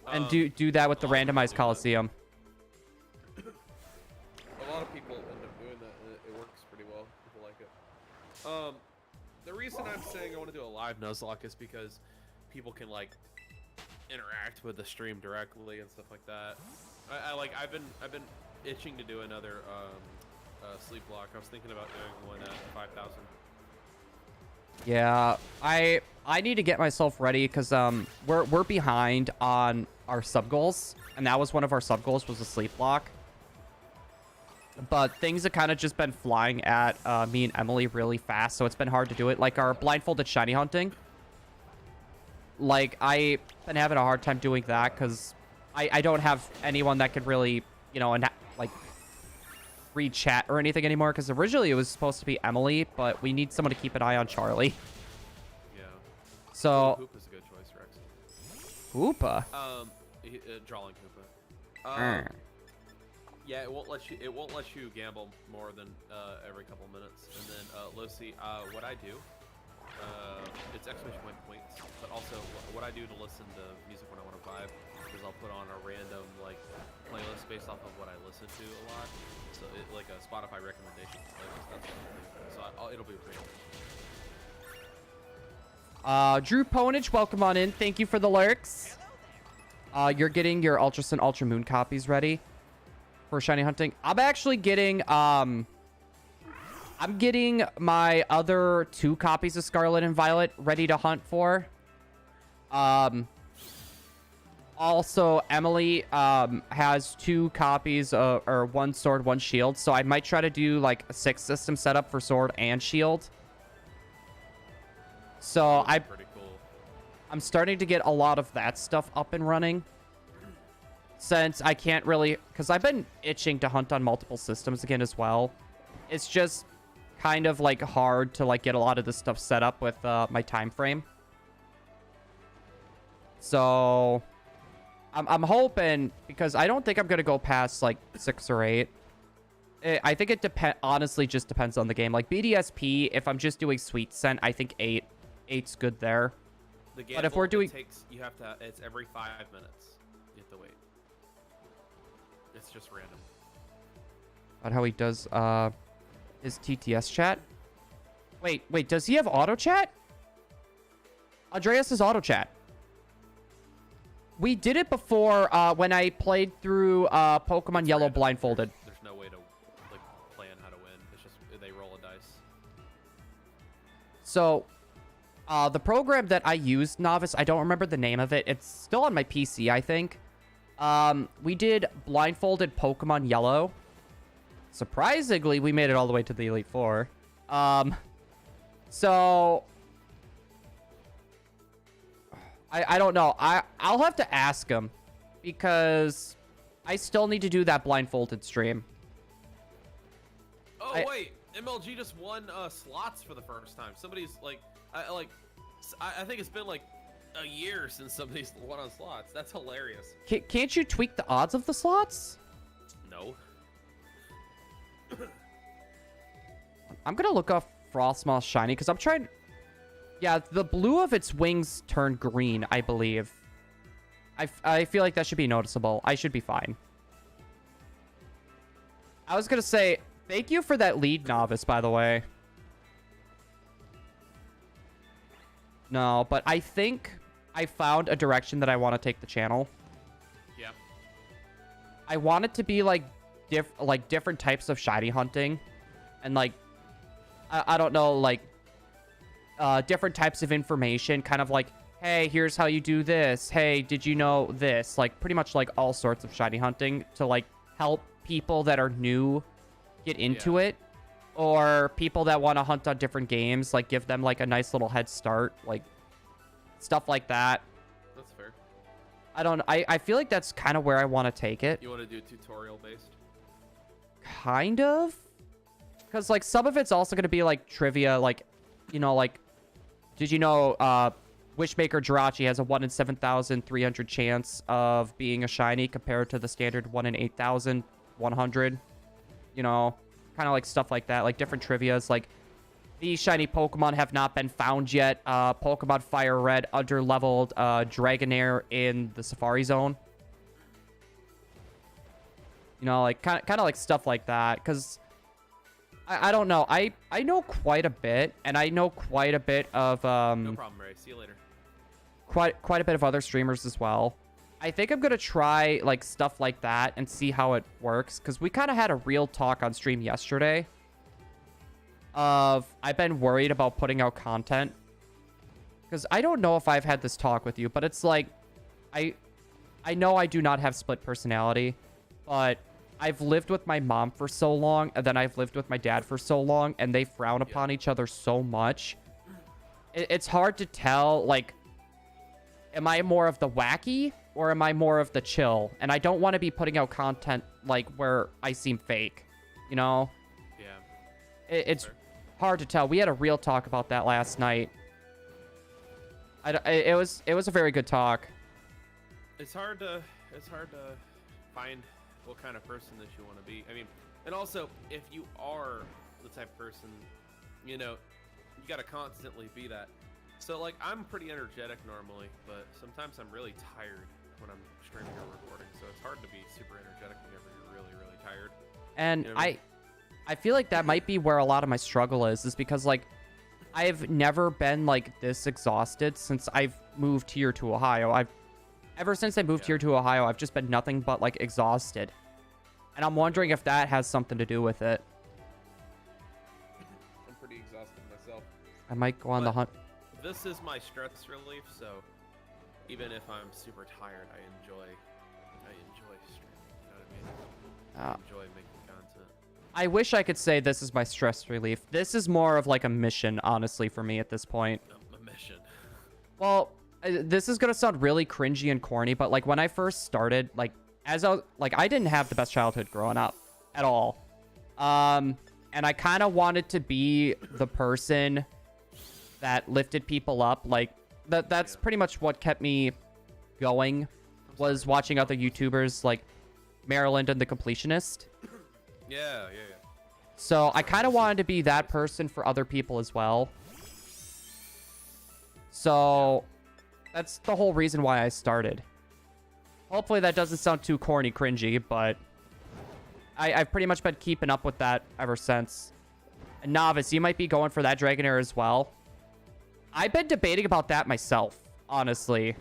And do that with the randomized Coliseum. A lot of people end up doing that, and it works pretty well. People like it. The reason I'm saying I want to do a live Nuzlocke is because people can like interact with the stream directly and stuff like that. I've been itching to do another sleep block. I was thinking about doing one at 5,000. Yeah, I need to get myself ready because we're behind on our sub goals, and that was one of our sub goals was a sleep block. But things have kind of just been flying at me and Emily really fast, so it's been hard to do it. Like our blindfolded shiny hunting. Like I've been having a hard time doing that because I don't have anyone that could really, you know, and like read chat or anything anymore. Because originally it was supposed to be Emily, but we need someone to keep an eye on Charlie. Yeah. So. Hoopa's a good choice, Rex. Hoopa. Drawing Hoopa. Yeah, it won't let you gamble more than every couple minutes. And then Lucy, what I do, it's exclamation points, but also what I do to listen to music when I want to vibe is I'll put on a random like playlist based off of what I listen to a lot. So like a Spotify recommendation playlist. That's what I'll do. So it'll be great. Drew Ponage, welcome on in. Thank you for the lurks. You're getting your Ultra Sun, Ultra Moon copies ready for shiny hunting. I'm actually getting I'm getting my other 2 copies of Scarlet and Violet ready to hunt for. Also Emily has 2 copies or 1 sword, 1 shield, so I might try to do like a 6 system setup for sword and shield. So Pretty cool. I'm starting to get a lot of that stuff up and running. Since I can't really, because I've been itching to hunt on multiple systems again as well. It's just kind of like hard to like get a lot of this stuff set up with my time frame. So I'm hoping, because I don't think I'm gonna go past like 6 or 8. I think it honestly just depends on the game. Like BDSP, if I'm just doing Sweet Scent, I think 8's good there. The gamble, but if we're doing, it's every 5 minutes. You have to wait. It's just random. About how he does his TTS chat. Wait, does he have auto chat? Andreas is auto chat. We did it before when I played through Pokemon Yellow blindfolded. There's no way to like plan how to win. It's just they roll a dice. So The program that I used, Novice, I don't remember the name of it. It's still on my PC, I think. We did blindfolded Pokemon Yellow. Surprisingly, we made it all the way to the Elite Four. So I don't know. I'll have to ask him because I still need to do that blindfolded stream. Oh wait, MLG just won slots for the first time. Somebody's like, I think it's been like a year since somebody's won on slots. That's hilarious. Can't you tweak the odds of the slots? No. I'm gonna look up Frostmoth Shiny because I'm trying. Yeah, the blue of its wings turned green, I believe. I feel like that should be noticeable. I should be fine. I was gonna say thank you for that lead, Novice, by the way. No, but I think I found a direction that I want to take the channel. Yeah. I want it to be like different types of shiny hunting, and like I don't know, like different types of information, kind of like, hey, here's how you do this. Hey, did you know this? Like pretty much like all sorts of shiny hunting to like help people that are new get into it, or people that want to hunt on different games, like give them like a nice little head start, like stuff like that. That's fair. I feel like that's kind of where I want to take it. You want to do tutorial based? Kind of, because like some of it's also going to be like trivia, like, you know, like, did you know Wishmaker Jirachi has a 1 in 7,300 chance of being a shiny compared to the standard 1 in 8,100? You know, kind of like stuff like that, like different trivias. Like, these shiny Pokemon have not been found yet. Pokemon Fire Red underleveled Dragonair in the Safari Zone. You know, like kind of like stuff like that. Because I don't know. I know quite a bit, and I know quite a bit of No problem, Ray. See you later. Quite a bit of other streamers as well. I think I'm gonna try like stuff like that and see how it works, because we kind of had a real talk on stream yesterday of I've been worried about putting out content, because I don't know if I've had this talk with you, but it's like I know I do not have split personality, but I've lived with my mom for so long, and then I've lived with my dad for so long, and they frown upon each other so much. It's hard to tell, like, am I more of the wacky or am I more of the chill? And I don't want to be putting out content like where I seem fake, you know? Yeah. It's hard to tell. We had a real talk about that last night. It was a very good talk. It's hard to find what kind of person that you want to be. I mean, and also if you are the type of person, you know, you got to constantly be that. So like I'm pretty energetic normally, but sometimes I'm really tired when I'm streaming or recording. So it's hard to be super energetic whenever you're really, really tired. And You know what I mean? I feel like that might be where a lot of my struggle is because like I've never been like this exhausted since I've moved here to Ohio. Ever since I moved here to Ohio, I've just been nothing but like exhausted. And I'm wondering if that has something to do with it. I'm pretty exhausted myself. I might go on the hunt. This is my stress relief, so even if I'm super tired, I enjoy streaming. You know what I mean? I enjoy making content. I wish I could say this is my stress relief. This is more of like a mission, honestly, for me at this point. A mission. Well, this is gonna sound really cringy and corny, but like when I first started, like I didn't have the best childhood growing up at all. And I kind of wanted to be the person that lifted people up. Like that's pretty much what kept me going, was watching other YouTubers like Maryland and the Completionist. Yeah. So I kind of wanted to be that person for other people as well. So that's the whole reason why I started. Hopefully that doesn't sound too corny, cringy, but I've pretty much been keeping up with that ever since. And Novice, you might be going for that Dragonair as well. I've been debating about that myself, honestly.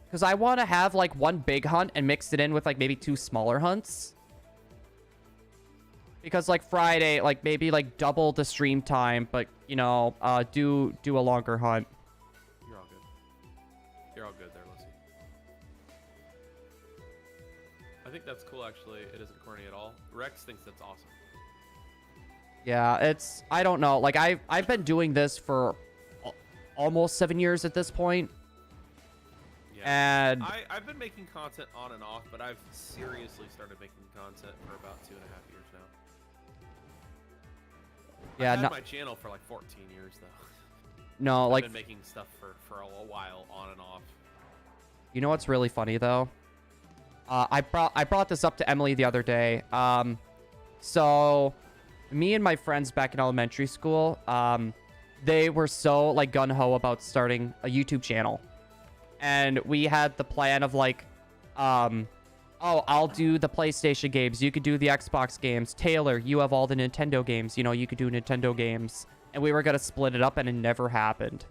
Because I want to have like one big hunt and mix it in with like maybe 2 smaller hunts. Because like Friday, like maybe like double the stream time, but you know, do a longer hunt. You're all good. You're all good there, Lucy. I think that's cool, actually. It isn't corny at all. Rex thinks that's awesome. Yeah, it's, I don't know. Like I've been doing this for almost 7 years at this point. Yeah. And I've been making content on and off, but I've seriously started making content for about 2.5 years now. yeah, I've had no, my channel for like 14 years though. no, like I've been making stuff for a while on and off. you know what's really funny though? I brought this up to Emily the other day. So me and my friends back in elementary school, they were so like gung-ho about starting a YouTube channel. And we had the plan of like, oh, I'll do the PlayStation games. You could do the Xbox games. Taylor, you have all the Nintendo games. You know, you could do Nintendo games. And we were going to split it up, and it never happened.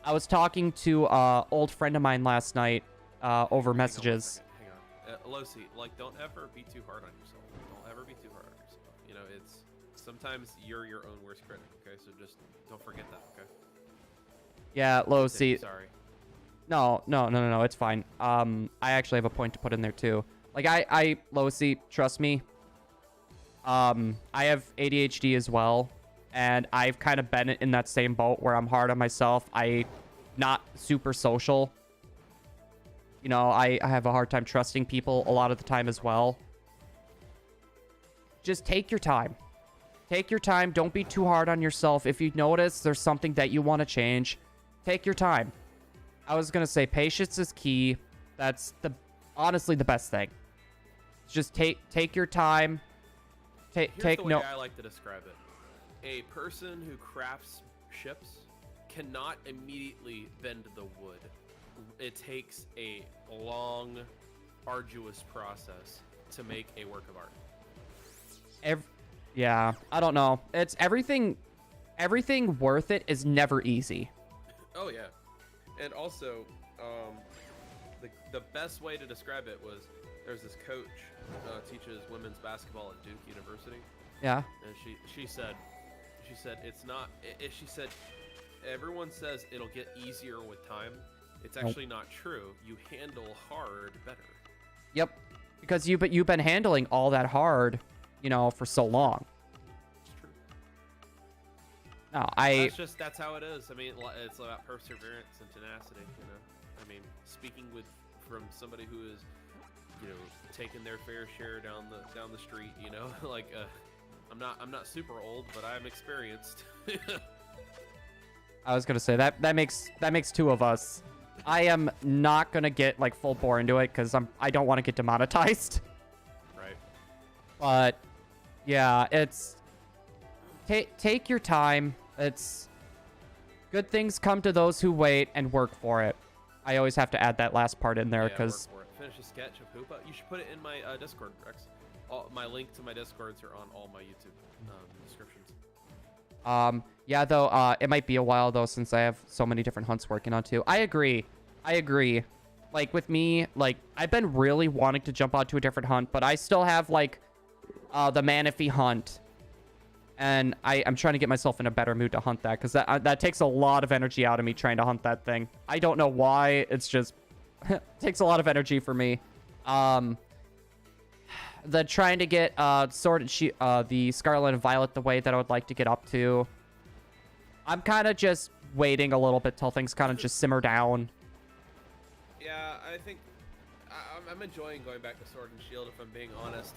I was talking to an old friend of mine last night over messages. Hang on. Losi, like, don't ever be too hard on yourself. Don't ever be too hard on yourself. You know, it's sometimes you're your own worst critic, okay? So just don't forget that, okay? Yeah, Losi. Sorry. No, it's fine. I actually have a point to put in there too. Like Losi, trust me. I have ADHD as well, and I've kind of been in that same boat where I'm hard on myself. Not super social. You know, I have a hard time trusting people a lot of the time as well. Just take your time. Take your time. Don't be too hard on yourself. If you notice there's something that you want to change, take your time. I was going to say patience is key. That's honestly the best thing. Just take your time. Here's Take the way no. I like to describe it. A person who crafts ships cannot immediately bend the wood. It takes a long, arduous process to make a work of art. Yeah, I don't know. It's everything worth it is never easy. Oh yeah. And also, the best way to describe it was there's this coach teaches women's basketball at Duke University. Yeah. And she said it's not. She said everyone says it'll get easier with time. It's actually not true. You handle hard better. Yep. Because you've been handling all that hard, you know, for so long. It's true. No, That's how it is. I mean, it's about perseverance and tenacity. You know, I mean, speaking from somebody who is, you know, taking their fair share down the street. You know, like I'm not super old, but I'm experienced. I was gonna say that makes two of us. I am not gonna get like full bore into it because I don't want to get demonetized. Right. But yeah, it's take your time. It's good things come to those who wait and work for it. I always have to add that last part in there because finish a sketch of Hoopa. You should put it in my Discord, Rex. My link to my Discords are on all my YouTube descriptions. Yeah, though, it might be a while though since I have so many different hunts working on too. I agree. Like with me, like I've been really wanting to jump onto a different hunt, but I still have like the Manaphy hunt. And I'm trying to get myself in a better mood to hunt that because that takes a lot of energy out of me trying to hunt that thing. I don't know why. It's just takes a lot of energy for me. The trying to get the Scarlet and Violet the way that I would like to get up to. I'm kind of just waiting a little bit till things kind of just simmer down. Yeah, I think I'm enjoying going back to Sword and Shield if I'm being honest.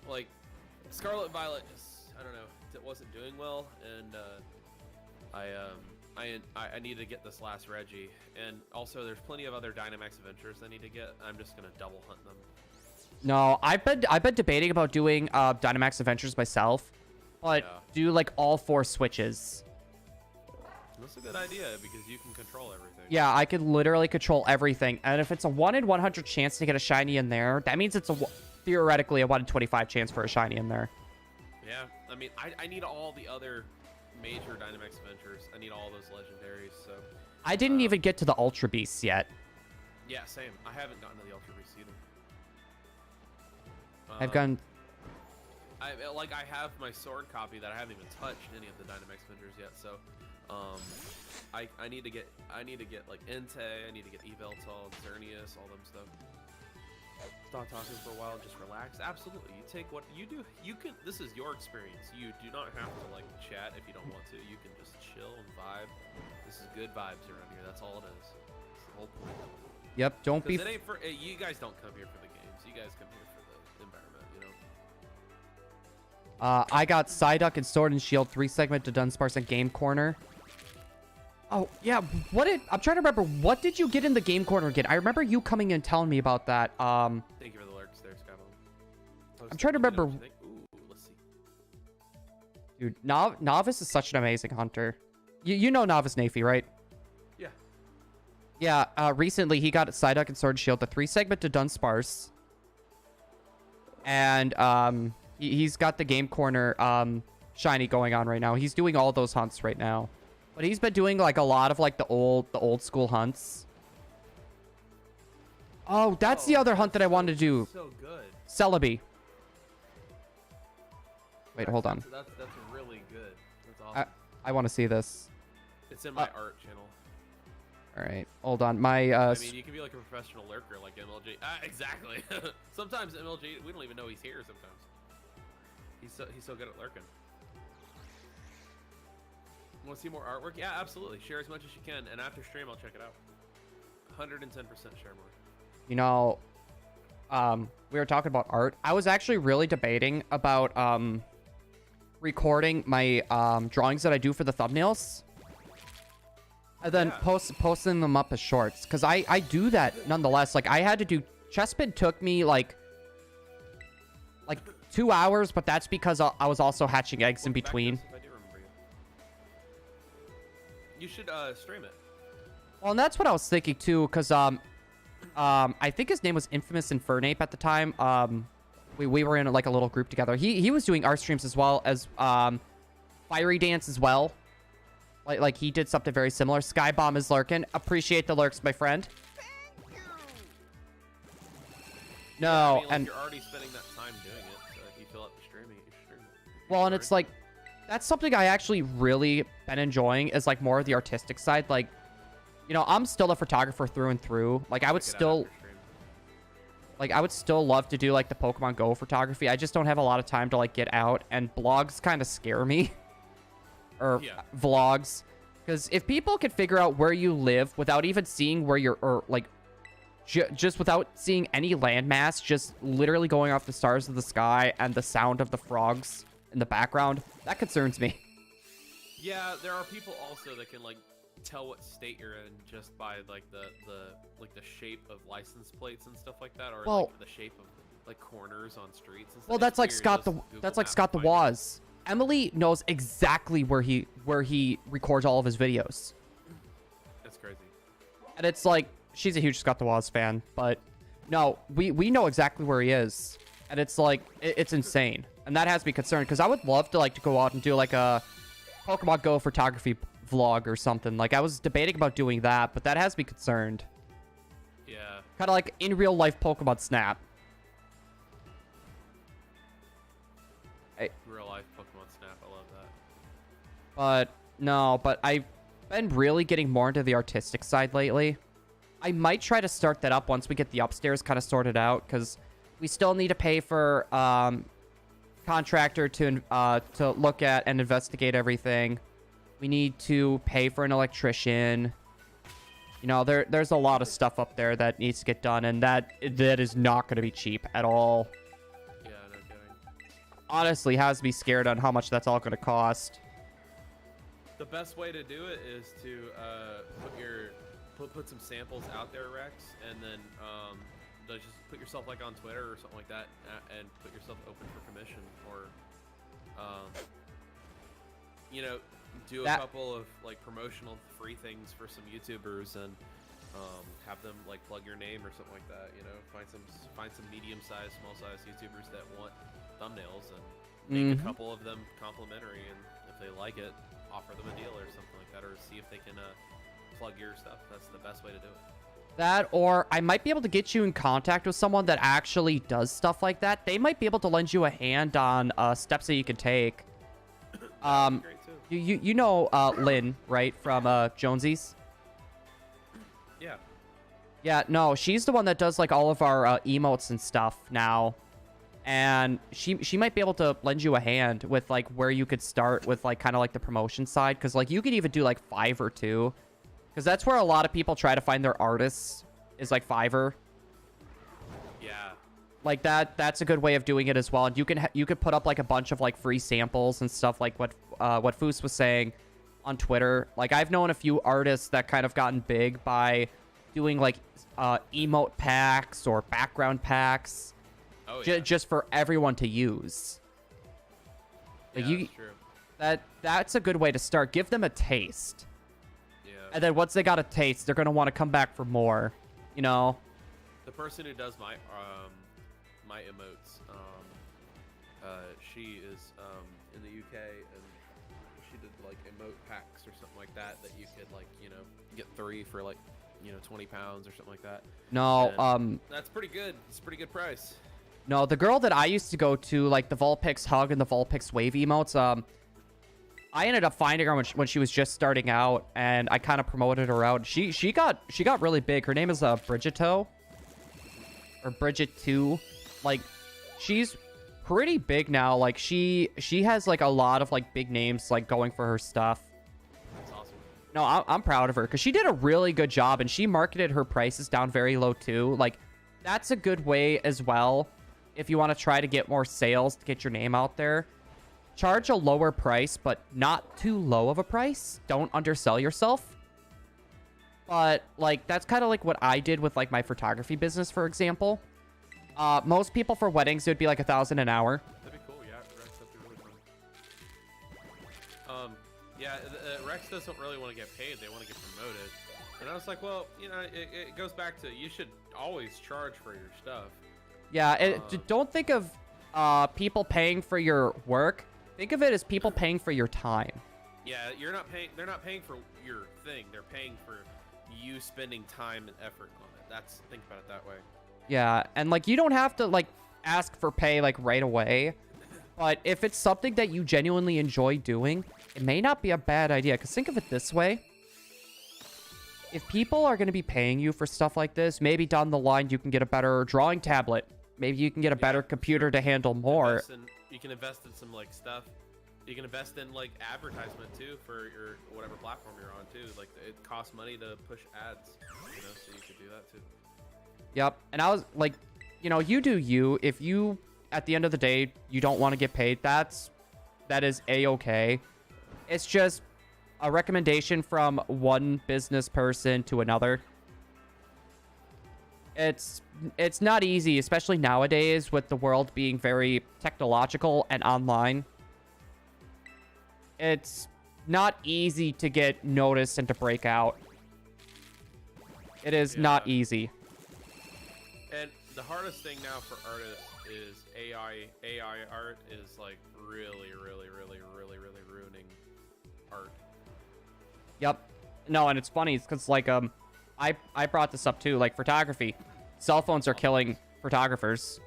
Like Scarlet and Violet just, I don't know, it wasn't doing well, and I need to get this last Reggie, and also there's plenty of other Dynamax Adventures I need to get. I'm just gonna double hunt them. No, I've been debating about doing Dynamax Adventures myself, but do like all 4 switches. That's a good idea because you can control everything. Yeah, I could literally control everything, and if it's a 1 in 100 chance to get a shiny in there, that means it's theoretically a 1 in 25 chance for a shiny in there. Yeah, I mean, I need all the other major Dynamax Adventures. I need all those legendaries, so... I didn't even get to the Ultra Beasts yet. Yeah, same. I haven't gotten to the Ultra Beasts either. I've gotten I have my sword copy that I haven't even touched any of the Dynamax vendors yet. So, I need to get like Entei, I need to get Yveltal, Xerneas, all them stuff. Stop talking for a while and just relax. Absolutely, you take what you do. You can. This is your experience. You do not have to like chat if you don't want to. You can just chill and vibe. This is good vibes around here. That's all it is. That's the whole point. Yep. Don't be. It ain't for you guys. Don't come here for the games. You guys come here for the environment. You know. I got Psyduck and Sword and Shield 3-segment to Dunsparce and Game Corner. Oh, yeah. I'm trying to remember. What did you get in the Game Corner again? I remember you coming and telling me about that. Thank you for the lurks there, Skybound. I'm trying to remember. Ooh, let's see. Dude, Novice is such an amazing hunter. You know Novice Nafy, right? Yeah. Yeah, recently he got Psyduck and Sword and Shield, the 3-segment to Dunsparce. And, he's got the Game Corner, shiny going on right now. He's doing all those hunts right now. But he's been doing like a lot of like the old school hunts. Oh, that's the other hunt that I wanted to do. So good. Celebi. Wait, hold on. That's really good. That's awesome. I want to see this. It's in my art channel. All right, hold on. My I mean, you can be like a professional lurker like MLG. Exactly. Sometimes MLG, we don't even know he's here. Sometimes he's so good at lurking. Want to see more artwork? Yeah, absolutely. Share as much as you can, and after stream, I'll check it out. 110% share more. You know, we were talking about art. I was actually really debating about recording my drawings that I do for the thumbnails, and then posting them up as shorts, because I do that nonetheless. Like I had to do. Chespin took me like 2 hours, but that's because I was also hatching eggs in between. You should stream it. Well, and that's what I was thinking too, because I think his name was Infamous Infernape at the time. We were in like a little group together. He was doing art streams as well as Fiery Dance as well. Like he did something very similar. Skybomb is lurking. Appreciate the lurks, my friend. Thank you. No, yeah, I mean, like, and you're already spending that time doing it, so if you feel like streaming it, you stream it. well, and it's like that's something I actually really been enjoying is like more of the artistic side. Like, you know, I'm still a photographer through and through. Like I would still love to do like the Pokemon Go photography. I just don't have a lot of time to like get out, and blogs kind of scare me. Or vlogs, because if people can figure out where you live without even seeing where you're, or like just without seeing any landmass, just literally going off the stars of the sky and the sound of the frogs in the background, that concerns me. Yeah, there are people also that can like tell what state you're in just by like the shape of license plates and stuff like that, or like the shape of like corners on streets and stuff. Well, that's like Scott the Waz. Emily knows exactly where he records all of his videos. That's crazy. And it's like, she's a huge Scott the Waz fan, but no, we know exactly where he is. And it's like, it's insane. And that has me concerned, because I would love to like to go out and do like a Pokemon Go photography vlog or something. Like I was debating about doing that, but that has me concerned. Yeah. Kind of like in real life Pokemon Snap. Real life Pokemon Snap, I love that. But no, but I've been really getting more into the artistic side lately. I might try to start that up once we get the upstairs kind of sorted out, because we still need to pay for contractor to look at and investigate everything. We need to pay for an electrician. You know, there's a lot of stuff up there that needs to get done, and that is not going to be cheap at all. Honestly has me scared on how much that's all going to cost. The best way to do it is to put some samples out there, Rex, and then just put yourself like on Twitter or something like that, and put yourself open for commission, or you know, do a couple of like promotional free things for some YouTubers, and have them like plug your name or something like that. You know, find some medium-sized, small-sized YouTubers that want thumbnails, and make a couple of them complimentary, and if they like it, offer them a deal or something like that, or see if they can plug your stuff. That's the best way to do it. That, or I might be able to get you in contact with someone that actually does stuff like that. They might be able to lend you a hand on steps that you can take. Great too. You know Lynn, right, from Jonesy's? Yeah. Yeah, no, she's the one that does like all of our emotes and stuff now. And she might be able to lend you a hand with like where you could start with like kind of like the promotion side, because like you could even do like Fiverr or 2. Because that's where a lot of people try to find their artists, is like Fiverr. Yeah. Like that's a good way of doing it as well. And you could put up like a bunch of like free samples and stuff, like what Foos was saying on Twitter. Like I've known a few artists that kind of gotten big by doing like emote packs or background packs. Oh, yeah. Just for everyone to use. Like Yeah, that's true. That's a good way to start. Give them a taste. Yeah. And then once they got a taste, they're going to want to come back for more, you know? The person who does my my emotes, she is in the UK, and she did like emote packs or something like that you could like, you know, get 3 for like, you know, 20 pounds or something like that. No, And that's pretty good. It's a pretty good price. No, the girl that I used to go to, like the Vulpix Hug and the Vulpix Wave emotes, I ended up finding her when she was just starting out, and I kind of promoted her out. She got really big. Her name is Bridgetto, or Bridget 2. Like, she's pretty big now. Like she has like a lot of like big names like going for her stuff. That's awesome. No, I'm proud of her because she did a really good job, and she marketed her prices down very low too. Like, that's a good way as well. If you want to try to get more sales to get your name out there, charge a lower price, but not too low of a price. Don't undersell yourself. But like, that's kind of like what I did with like my photography business, for example. Most people for weddings, it would be like $1,000 an hour. That'd be cool. Yeah, Rex, that'd be really fun. Yeah, Rex doesn't really want to get paid. They want to get promoted. And I was like, well, you know, it goes back to, you should always charge for your stuff. Yeah, don't think of people paying for your work. Think of it as people paying for your time. Yeah, they're not paying for your thing. They're paying for you spending time and effort on it. Think about it that way. Yeah, and like you don't have to like ask for pay like right away. But if it's something that you genuinely enjoy doing, it may not be a bad idea. Because think of it this way. If people are going to be paying you for stuff like this, maybe down the line you can get a better drawing tablet. Maybe you can get a better computer to handle more. You can invest in some like stuff. You can invest in like advertisement too for your whatever platform you're on too. Like it costs money to push ads, you know, so you could do that too. Yep. And I was like, you know, you do you. If you, at the end of the day, you don't want to get paid, that is A-okay. It's just a recommendation from one business person to another. It's not easy, especially nowadays with the world being very technological and online. It's not easy to get noticed and to break out. It is not easy. And the hardest thing now for artists is AI art is like really ruining art. Yep. No, and it's funny because like I brought this up too, like photography. Cell phones are killing photographers.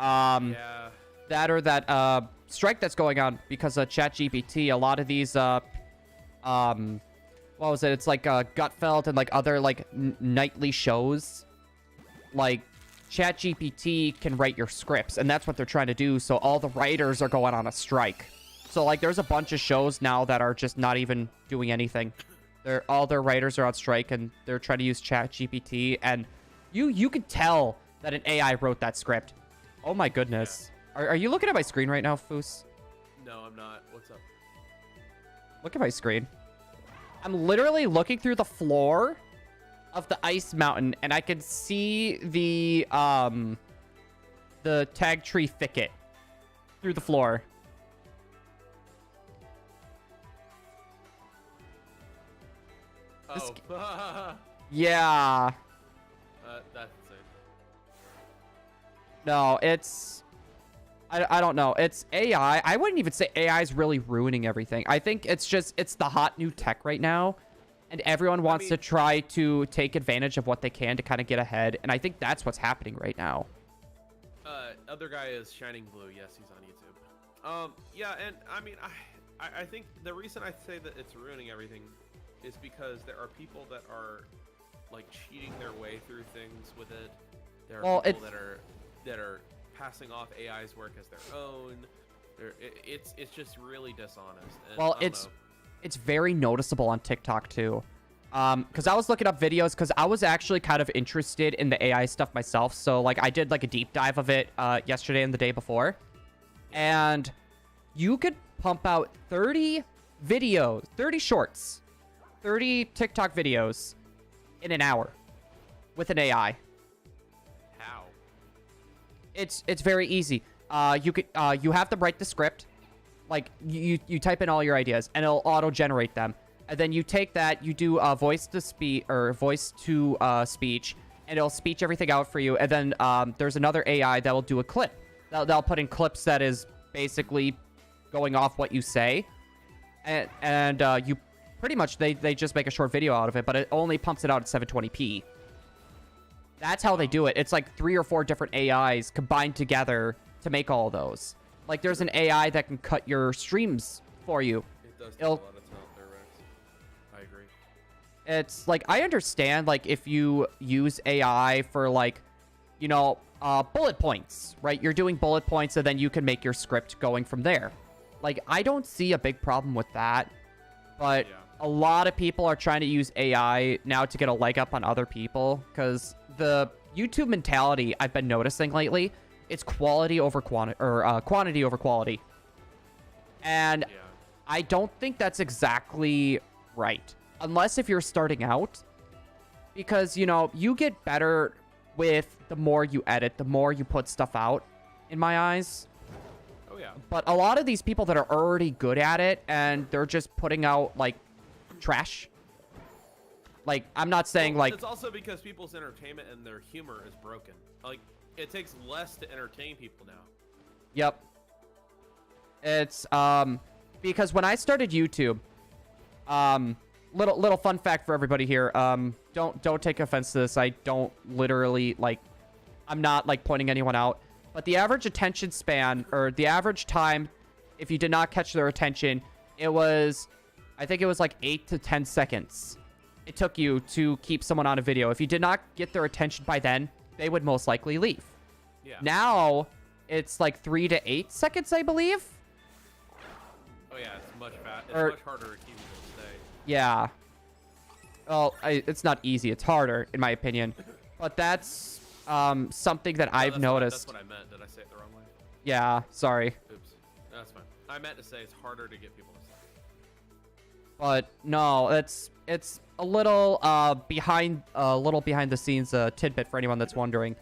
Yeah. That or that strike that's going on because of ChatGPT. A lot of these what was it? It's like Gutfeld and like other like nightly shows. Like ChatGPT can write your scripts, and that's what they're trying to do. So all the writers are going on a strike. So like there's a bunch of shows now that are just not even doing anything. All their writers are on strike, and they're trying to use ChatGPT, and you could tell that an AI wrote that script. Oh my goodness. Yeah. Are you looking at my screen right now, Foos? No, I'm not. What's up? Look at my screen. I'm literally looking through the floor of the ice mountain, and I can see the tag tree thicket through the floor. Oh. Yeah. That's insane. No, it's... I don't know. It's AI. I wouldn't even say AI is really ruining everything. I think it's the hot new tech right now. And everyone wants to try to take advantage of what they can to kind of get ahead. And I think that's what's happening right now. Other guy is ShiningBlue. Yes, he's on YouTube. Yeah, and I mean, I think the reason I say that it's ruining everything is because there are people that are like cheating their way through things with it. There are people that are passing off AI's work as their own. It's just really dishonest. And well, it's very noticeable on TikTok too. Because I was looking up videos because I was actually kind of interested in the AI stuff myself. So like I did like a deep dive of it yesterday and the day before. And you could pump out 30 videos, 30 shorts, 30 TikTok videos in an hour with an AI. How? It's very easy. You have to write the script. Like you type in all your ideas and it'll auto-generate them. And then you take that, you do voice to speech, and it'll speech everything out for you. And then there's another AI that will do a clip. They'll put in clips that is basically going off what you say. And you pretty much, they just make a short video out of it, but it only pumps it out at 720p. That's how they do it. It's like 3 or 4 different AIs combined together to make all those. Like there's an AI that can cut your streams for you. It does take a lot of talent there, Rex. I agree. It's like, I understand, like, if you use AI for, like, you know, bullet points, right? You're doing bullet points, and then you can make your script going from there. Like, I don't see a big problem with that, but a lot of people are trying to use AI now to get a leg up on other people, because the YouTube mentality I've been noticing lately, it's quality over quantity, or quantity over quality. And I don't think that's exactly right. Unless if you're starting out. Because, you know, you get better with the more you edit, the more you put stuff out, in my eyes. Oh, yeah. But a lot of these people that are already good at it, and they're just putting out, like, trash. Like, I'm not saying, like... It's also because people's entertainment and their humor is broken. Like, it takes less to entertain people now. Yep. It's, because when I started YouTube, little fun fact for everybody here, don't take offense to this. I don't literally, like, I'm not, like, pointing anyone out. But the average attention span, or the average time, if you did not catch their attention, it was, I think it was like 8 to 10 seconds. It took you to keep someone on a video. If you did not get their attention by then, they would most likely leave. Yeah. Now, it's like 3 to 8 seconds, I believe. Oh yeah, it's much much harder to keep people to stay. Yeah. Well, it's not easy. It's harder, in my opinion. But that's something that I've noticed. That's what I meant. Did I say it the wrong way? Yeah, sorry. Oops. That's fine. I meant to say it's harder to get people to stay. But no, it's a little behind the scenes tidbit for anyone that's wondering.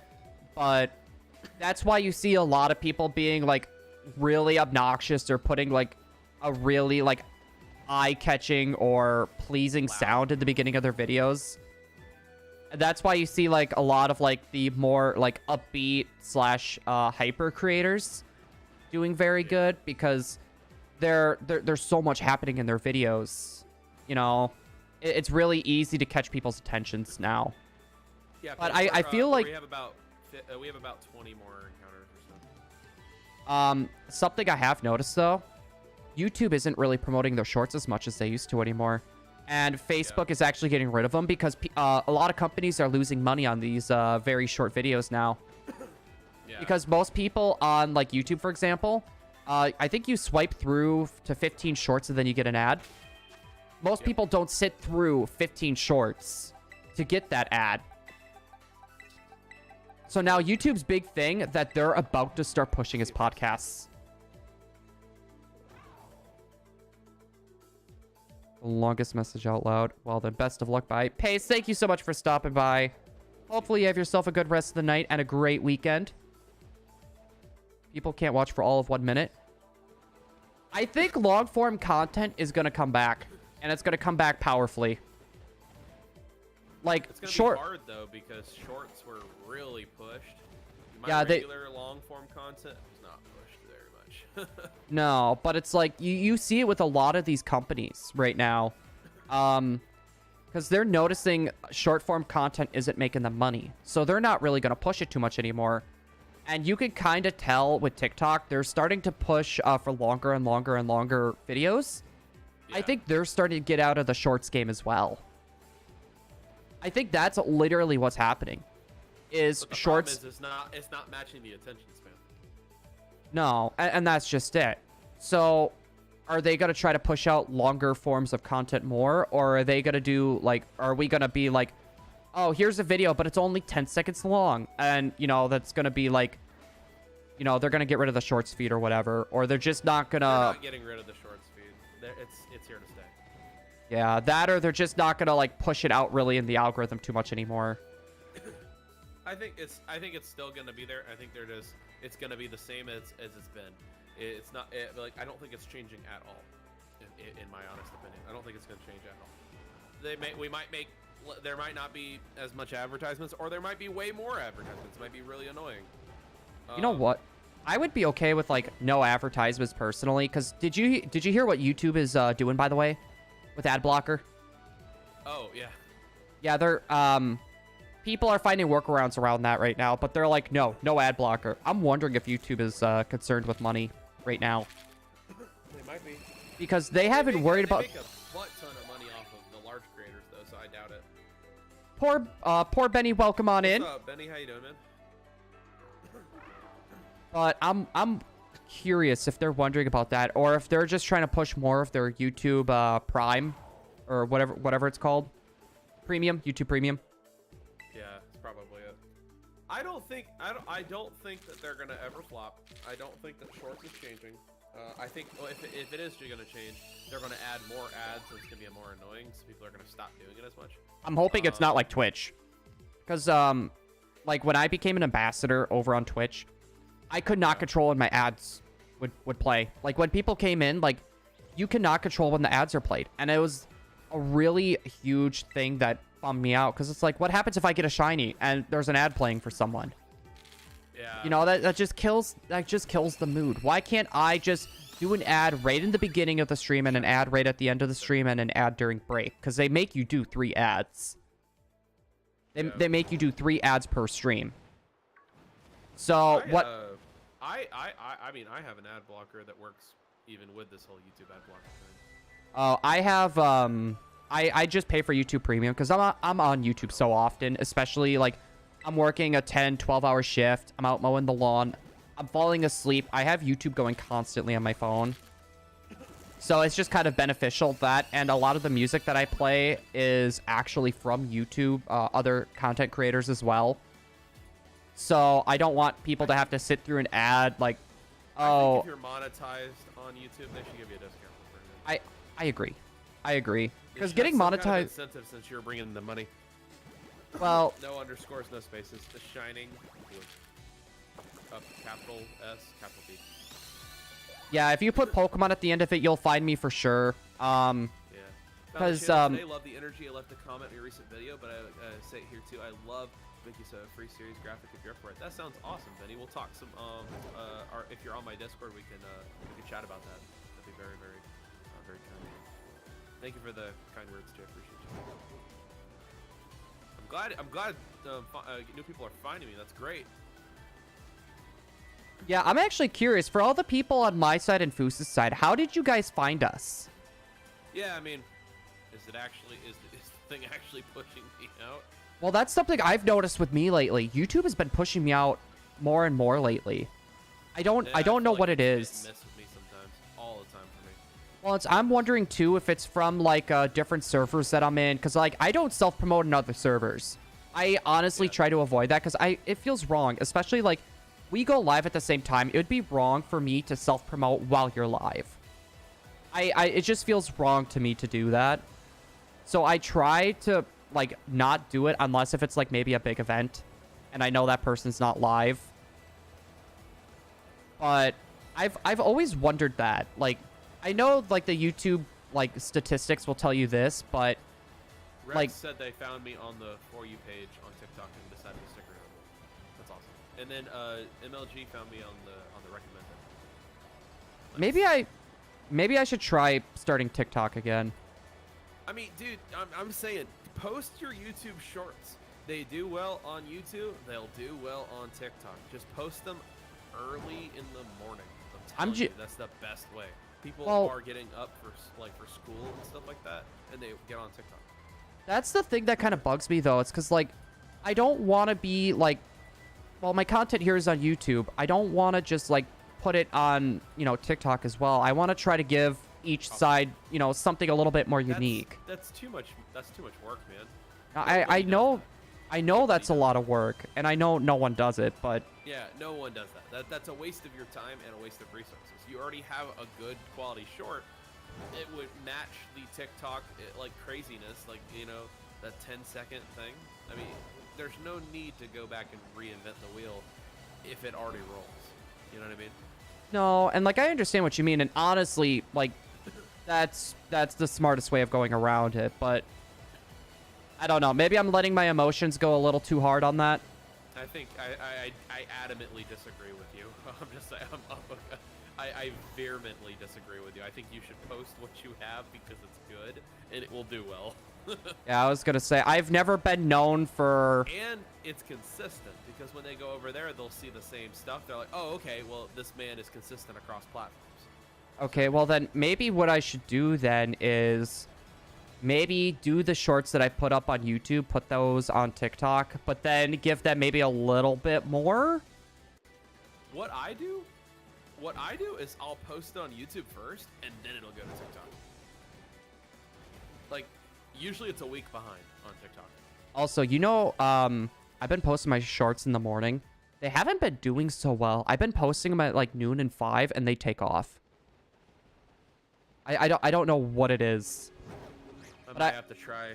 But that's why you see a lot of people being like really obnoxious or putting like a really like eye-catching or pleasing sound at the beginning of their videos. And that's why you see like a lot of like the more like upbeat / hyper creators doing very good, because there's so much happening in their videos. You know, it's really easy to catch people's attentions now. Yeah, but I feel like we have about 20 more encounters or so. Something I have noticed though, YouTube isn't really promoting their shorts as much as they used to anymore. And Facebook is actually getting rid of them because a lot of companies are losing money on these very short videos now. Because most people on like YouTube, for example, I think you swipe through to 15 shorts and then you get an ad. Most people don't sit through 15 shorts to get that ad. So now YouTube's big thing that they're about to start pushing is podcasts. Longest message out loud. Well, then, best of luck. Bye. Pace, thank you so much for stopping by. Hopefully you have yourself a good rest of the night and a great weekend. People can't watch for all of 1 minute. I think long-form content is going to come back. And it's going to come back powerfully. Like, it's going to short... be hard, though, because shorts were really pushed. Yeah, regular long-form content was not pushed very much. No, but it's like you see it with a lot of these companies right now. because they're noticing short form content isn't making them money. So they're not really going to push it too much anymore. And you can kind of tell with TikTok, they're starting to push for longer and longer and longer videos. I think they're starting to get out of the shorts game as well. I think that's literally what's happening. Is But the shorts... problem is it's not matching the attention span. No, and that's just it. So are they going to try to push out longer forms of content more? Or are they going to do, like, are we going to be like, oh, here's a video, but it's only 10 seconds long. And, you know, that's going to be like, you know, they're going to get rid of the shorts feed or whatever. Or they're just not going to... They're not getting rid of the shorts feed. It's here to stay. Yeah, that or they're just not going to, like, push it out really in the algorithm too much anymore. I think it's still going to be there. I think it's going to be the same as it's been. It's not, like, I don't think it's changing at all, in my honest opinion. I don't think it's going to change at all. There might not be as much advertisements, or there might be way more advertisements. It might be really annoying. You know what? I would be okay with, like, no advertisements personally, because did you hear what YouTube is doing, by the way, with ad blocker? Oh, yeah. Yeah, they're, people are finding workarounds around that right now, but they're like, no ad blocker. I'm wondering if YouTube is concerned with money right now. They might be. Because they haven't worried about... They make a butt ton of money off of the large creators, though, so I doubt it. Poor Benny, welcome on in. What's up, Benny? How you doing, man? But I'm curious if they're wondering about that, or if they're just trying to push more of their YouTube Prime, or whatever it's called. Premium, YouTube Premium. Yeah, it's probably it. I don't think that they're gonna ever flop. I don't think that shorts is changing. I think if it is gonna change, they're gonna add more ads, so it's gonna be more annoying, so people are gonna stop doing it as much. I'm hoping it's not like Twitch, because like when I became an ambassador over on Twitch, I could not control when my ads would play. Like when people came in, like you cannot control when the ads are played, and it was a really huge thing that bummed me out, because it's like, what happens if I get a shiny and there's an ad playing for someone? Yeah. You know, that just kills the mood. Why can't I just do an ad right in the beginning of the stream and an ad right at the end of the stream and an ad during break? Because they make you do 3 ads. They make you do 3 ads per stream. So what? I mean, I have an ad blocker that works even with this whole YouTube ad blocker thing. I have I just pay for YouTube Premium because I'm on YouTube so often, especially like I'm working a 10-12 hour shift. I'm out mowing the lawn. I'm falling asleep. I have YouTube going constantly on my phone. So it's just kind of beneficial that, and a lot of the music that I play is actually from YouTube, other content creators as well. So I don't want people to have to sit through an ad like, oh. I think if you're monetized on YouTube, they should give you a discount for it. I agree. I agree. Because getting monetized... Kind of incentive since you're bringing in the money. Well... No underscores, no spaces. The Shining Blue. Capital S, capital B. Yeah, if you put Pokemon at the end of it, you'll find me for sure. Yeah. Because, today, love the energy. I left a comment in your recent video, but I say it here too. I love Mickey's free series graphic if you're up for it. That sounds awesome, Benny. We'll talk some, or if you're on my Discord, we can chat about that. That'd be very, very, very kind. Thank you for the kind words, too. I appreciate you. I'm glad new people are finding me. That's great. Yeah, I'm actually curious. For all the people on my side and Foos's side, how did you guys find us? Yeah, I mean, is the thing actually pushing me out? Well, that's something I've noticed with me lately. YouTube has been pushing me out more and more lately. I don't know what it is. Mess with me sometimes, all the time for me. Well, I'm wondering too if it's from like different servers that I'm in, because like I don't self-promote in other servers. I honestly try to avoid that because it feels wrong, especially like we go live at the same time. It would be wrong for me to self-promote while you're live. It just feels wrong to me to do that. So I try to like not do it unless if it's like maybe a big event and I know that person's not live. But I've always wondered that. Like I know like the YouTube like statistics will tell you this, but Rex like said they found me on the For You page on TikTok and decided to stick around. That's awesome. And then MLG found me on the recommended. Nice. maybe I should try starting TikTok again. I mean, dude, I'm saying, post your YouTube shorts. They do well on YouTube. They'll do well on TikTok. Just post them early in the morning. I'm telling you, that's the best way. People are getting up for school and stuff like that, and they get on TikTok. That's the thing that kind of bugs me, though. It's because, like, I don't want to be, like... Well, my content here is on YouTube. I don't want to just, like, put it on, you know, TikTok as well. I want to try to give each side, you know, something a little bit more unique. That's too much work, man. I know that's a lot of work, and I know no one does it, but... Yeah, no one does that. That's a waste of your time and a waste of resources. You already have a good quality short. It would match the TikTok like craziness, like, you know, that 10-second thing. I mean, there's no need to go back and reinvent the wheel if it already rolls. You know what I mean? No, and like I understand what you mean, and honestly, like that's the smartest way of going around it, but I don't know. Maybe I'm letting my emotions go a little too hard on that. I think I adamantly disagree with you. I'm just saying, I vehemently disagree with you. I think you should post what you have because it's good and it will do well. Yeah, I was gonna say I've never been known for. And it's consistent because when they go over there, they'll see the same stuff. They're like, oh, okay, well, this man is consistent across platforms. Okay, well then maybe what I should do then is maybe do the shorts that I put up on YouTube, put those on TikTok, but then give them maybe a little bit more. What I do is I'll post it on YouTube first, and then it'll go to TikTok. Like, usually it's a week behind on TikTok. Also, you know, I've been posting my shorts in the morning. They haven't been doing so well. I've been posting them at like noon and 5, and they take off. I don't know what it is. I might have to try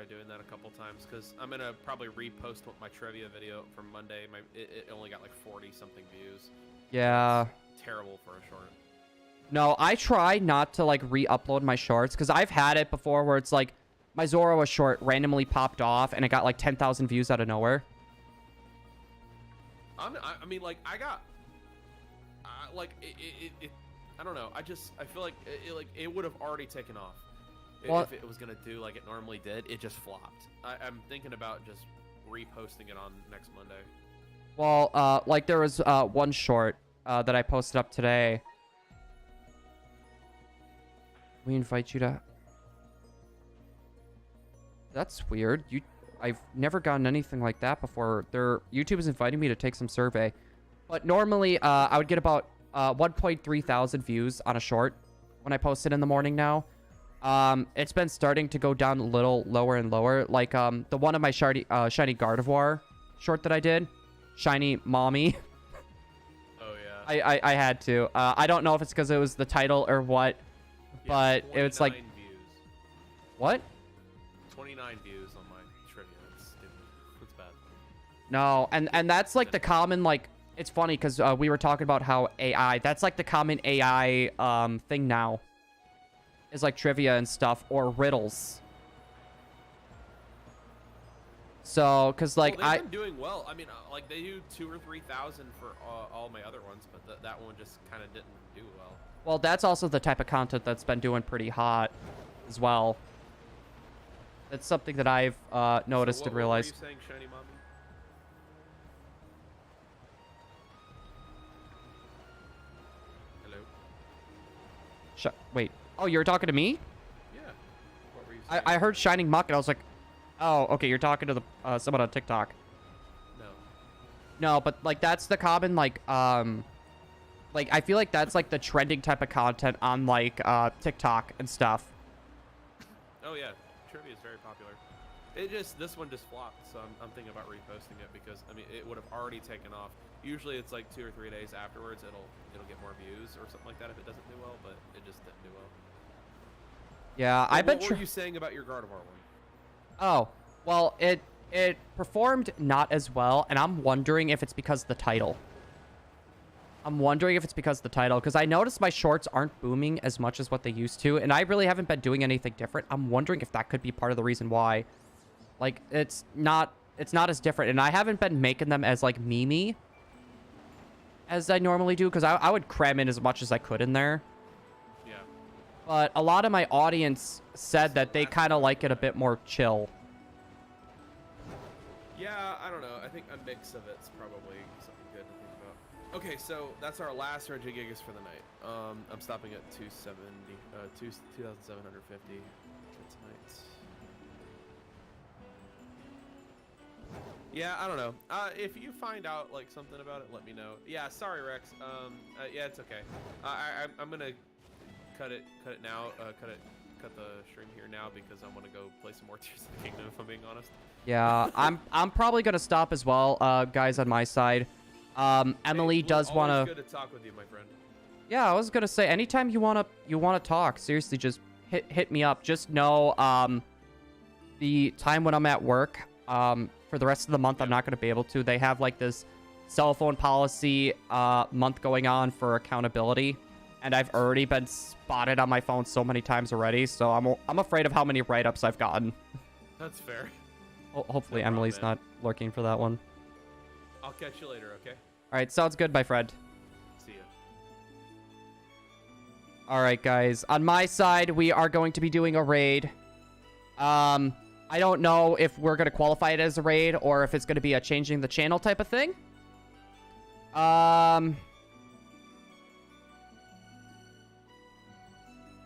doing that a couple times because I'm gonna probably repost my trivia video from Monday. It only got like 40 something views. Yeah. It's terrible for a short. No, I try not to like re-upload my shorts because I've had it before where it's like my Zoroa short randomly popped off and it got like 10,000 views out of nowhere. I mean, like I got like it I don't know. I feel like it would have already taken off. Well, if it was gonna do like it normally did, it just flopped. I'm thinking about just reposting it on next Monday. Well, like there was one short that I posted up today. We invite you to... That's weird. I've never gotten anything like that before. YouTube is inviting me to take some survey. But normally, I would get about 1.3 thousand views on a short when I post it in the morning now. It's been starting to go down a little lower and lower. Like, the one of my shiny Gardevoir short that I did. Shiny Mommy. Oh, yeah. I had to. I don't know if it's because it was the title or what. Yeah, but it's like... views. What? 29 views on my trivia. That's stupid. That's bad. No, and that's like the common, like... It's funny because we were talking about how AI... That's like the common AI thing now. Is like trivia and stuff or riddles. So, because like they've been doing well. I mean, like they do 2,000 or 3,000 for all my other ones, but that one just kind of didn't do well. Well, that's also the type of content that's been doing pretty hot as well. That's something that I've noticed and realized. What were you saying, Shiny Mommy? Hello? Wait. Oh, you were talking to me? Yeah. What were you saying? I heard Shining Muck and I was like, oh, okay, you're talking to the someone on TikTok. No. No, but like that's the common like I feel like that's like the trending type of content on like TikTok and stuff. Oh yeah, trivia is very popular. This one just flopped, so I'm thinking about reposting it because I mean it would have already taken off. Usually it's like 2 or 3 days afterwards it'll get more views or something like that if it doesn't do well, but it just didn't do well. Yeah, I bet. What were you saying about your Gardevoir one? Oh, well, it performed not as well, and I'm wondering if it's because of the title. Because I noticed my shorts aren't booming as much as what they used to, and I really haven't been doing anything different. I'm wondering if that could be part of the reason why. Like, it's not as different, and I haven't been making them as, like, memey as I normally do, because I would cram in as much as I could in there. Yeah. But a lot of my audience said that they kind of like it a bit more chill. Yeah, I don't know. I think a mix of it's probably something good to think about. Okay, so that's our last Regigigas for the night. I'm stopping at 2,750 for tonight. Yeah, I don't know. If you find out like something about it, let me know. Yeah, sorry Rex. Yeah, it's okay. I'm gonna cut it now. Cut the stream here now because I want to go play some more Tears of the Kingdom. If I'm being honest. Yeah, I'm probably gonna stop as well, guys, on my side. Emily does want to. Good to talk with you, my friend. Yeah, I was gonna say anytime you wanna talk, seriously, just hit me up. Just know the time when I'm at work. For the rest of the month, I'm not gonna be able to. They have like this cell phone policy month going on for accountability, and I've already been spotted on my phone so many times already. So I'm afraid of how many write-ups I've gotten. That's fair. Hopefully No problem, Emily's man. not lurking for that one. I'll catch you later, okay? All right, sounds good, my friend. See ya. All right, guys. On my side, we are going to be doing a raid. I don't know if we're going to qualify it as a raid or if it's going to be a changing the channel type of thing.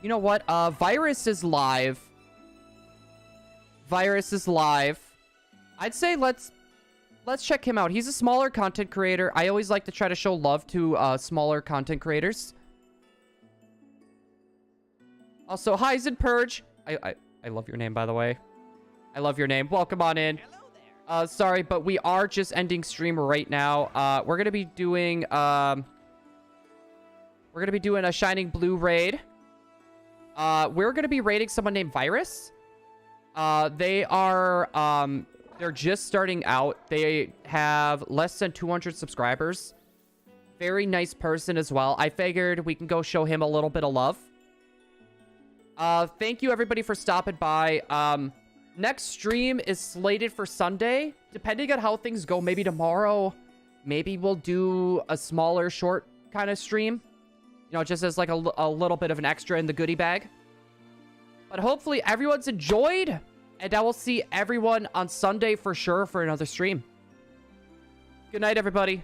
You know what? Virus is live. Virus is live. I'd say let's check him out. He's a smaller content creator. I always like to try to show love to smaller content creators. Also, hi, Zid Purge. I love your name, by the way. I love your name. Welcome on in. Hello there. Sorry, but we are just ending stream right now. We're gonna be doing a Shining Blue raid. We're gonna be raiding someone named Virus. They're just starting out. They have less than 200 subscribers. Very nice person as well. I figured we can go show him a little bit of love. Thank you everybody for stopping by. Next stream is slated for Sunday. Depending on how things go, maybe tomorrow, maybe we'll do a smaller, short kind of stream. You know, just as like a little bit of an extra in the goodie bag. But hopefully everyone's enjoyed. And I will see everyone on Sunday for sure for another stream. Good night, everybody.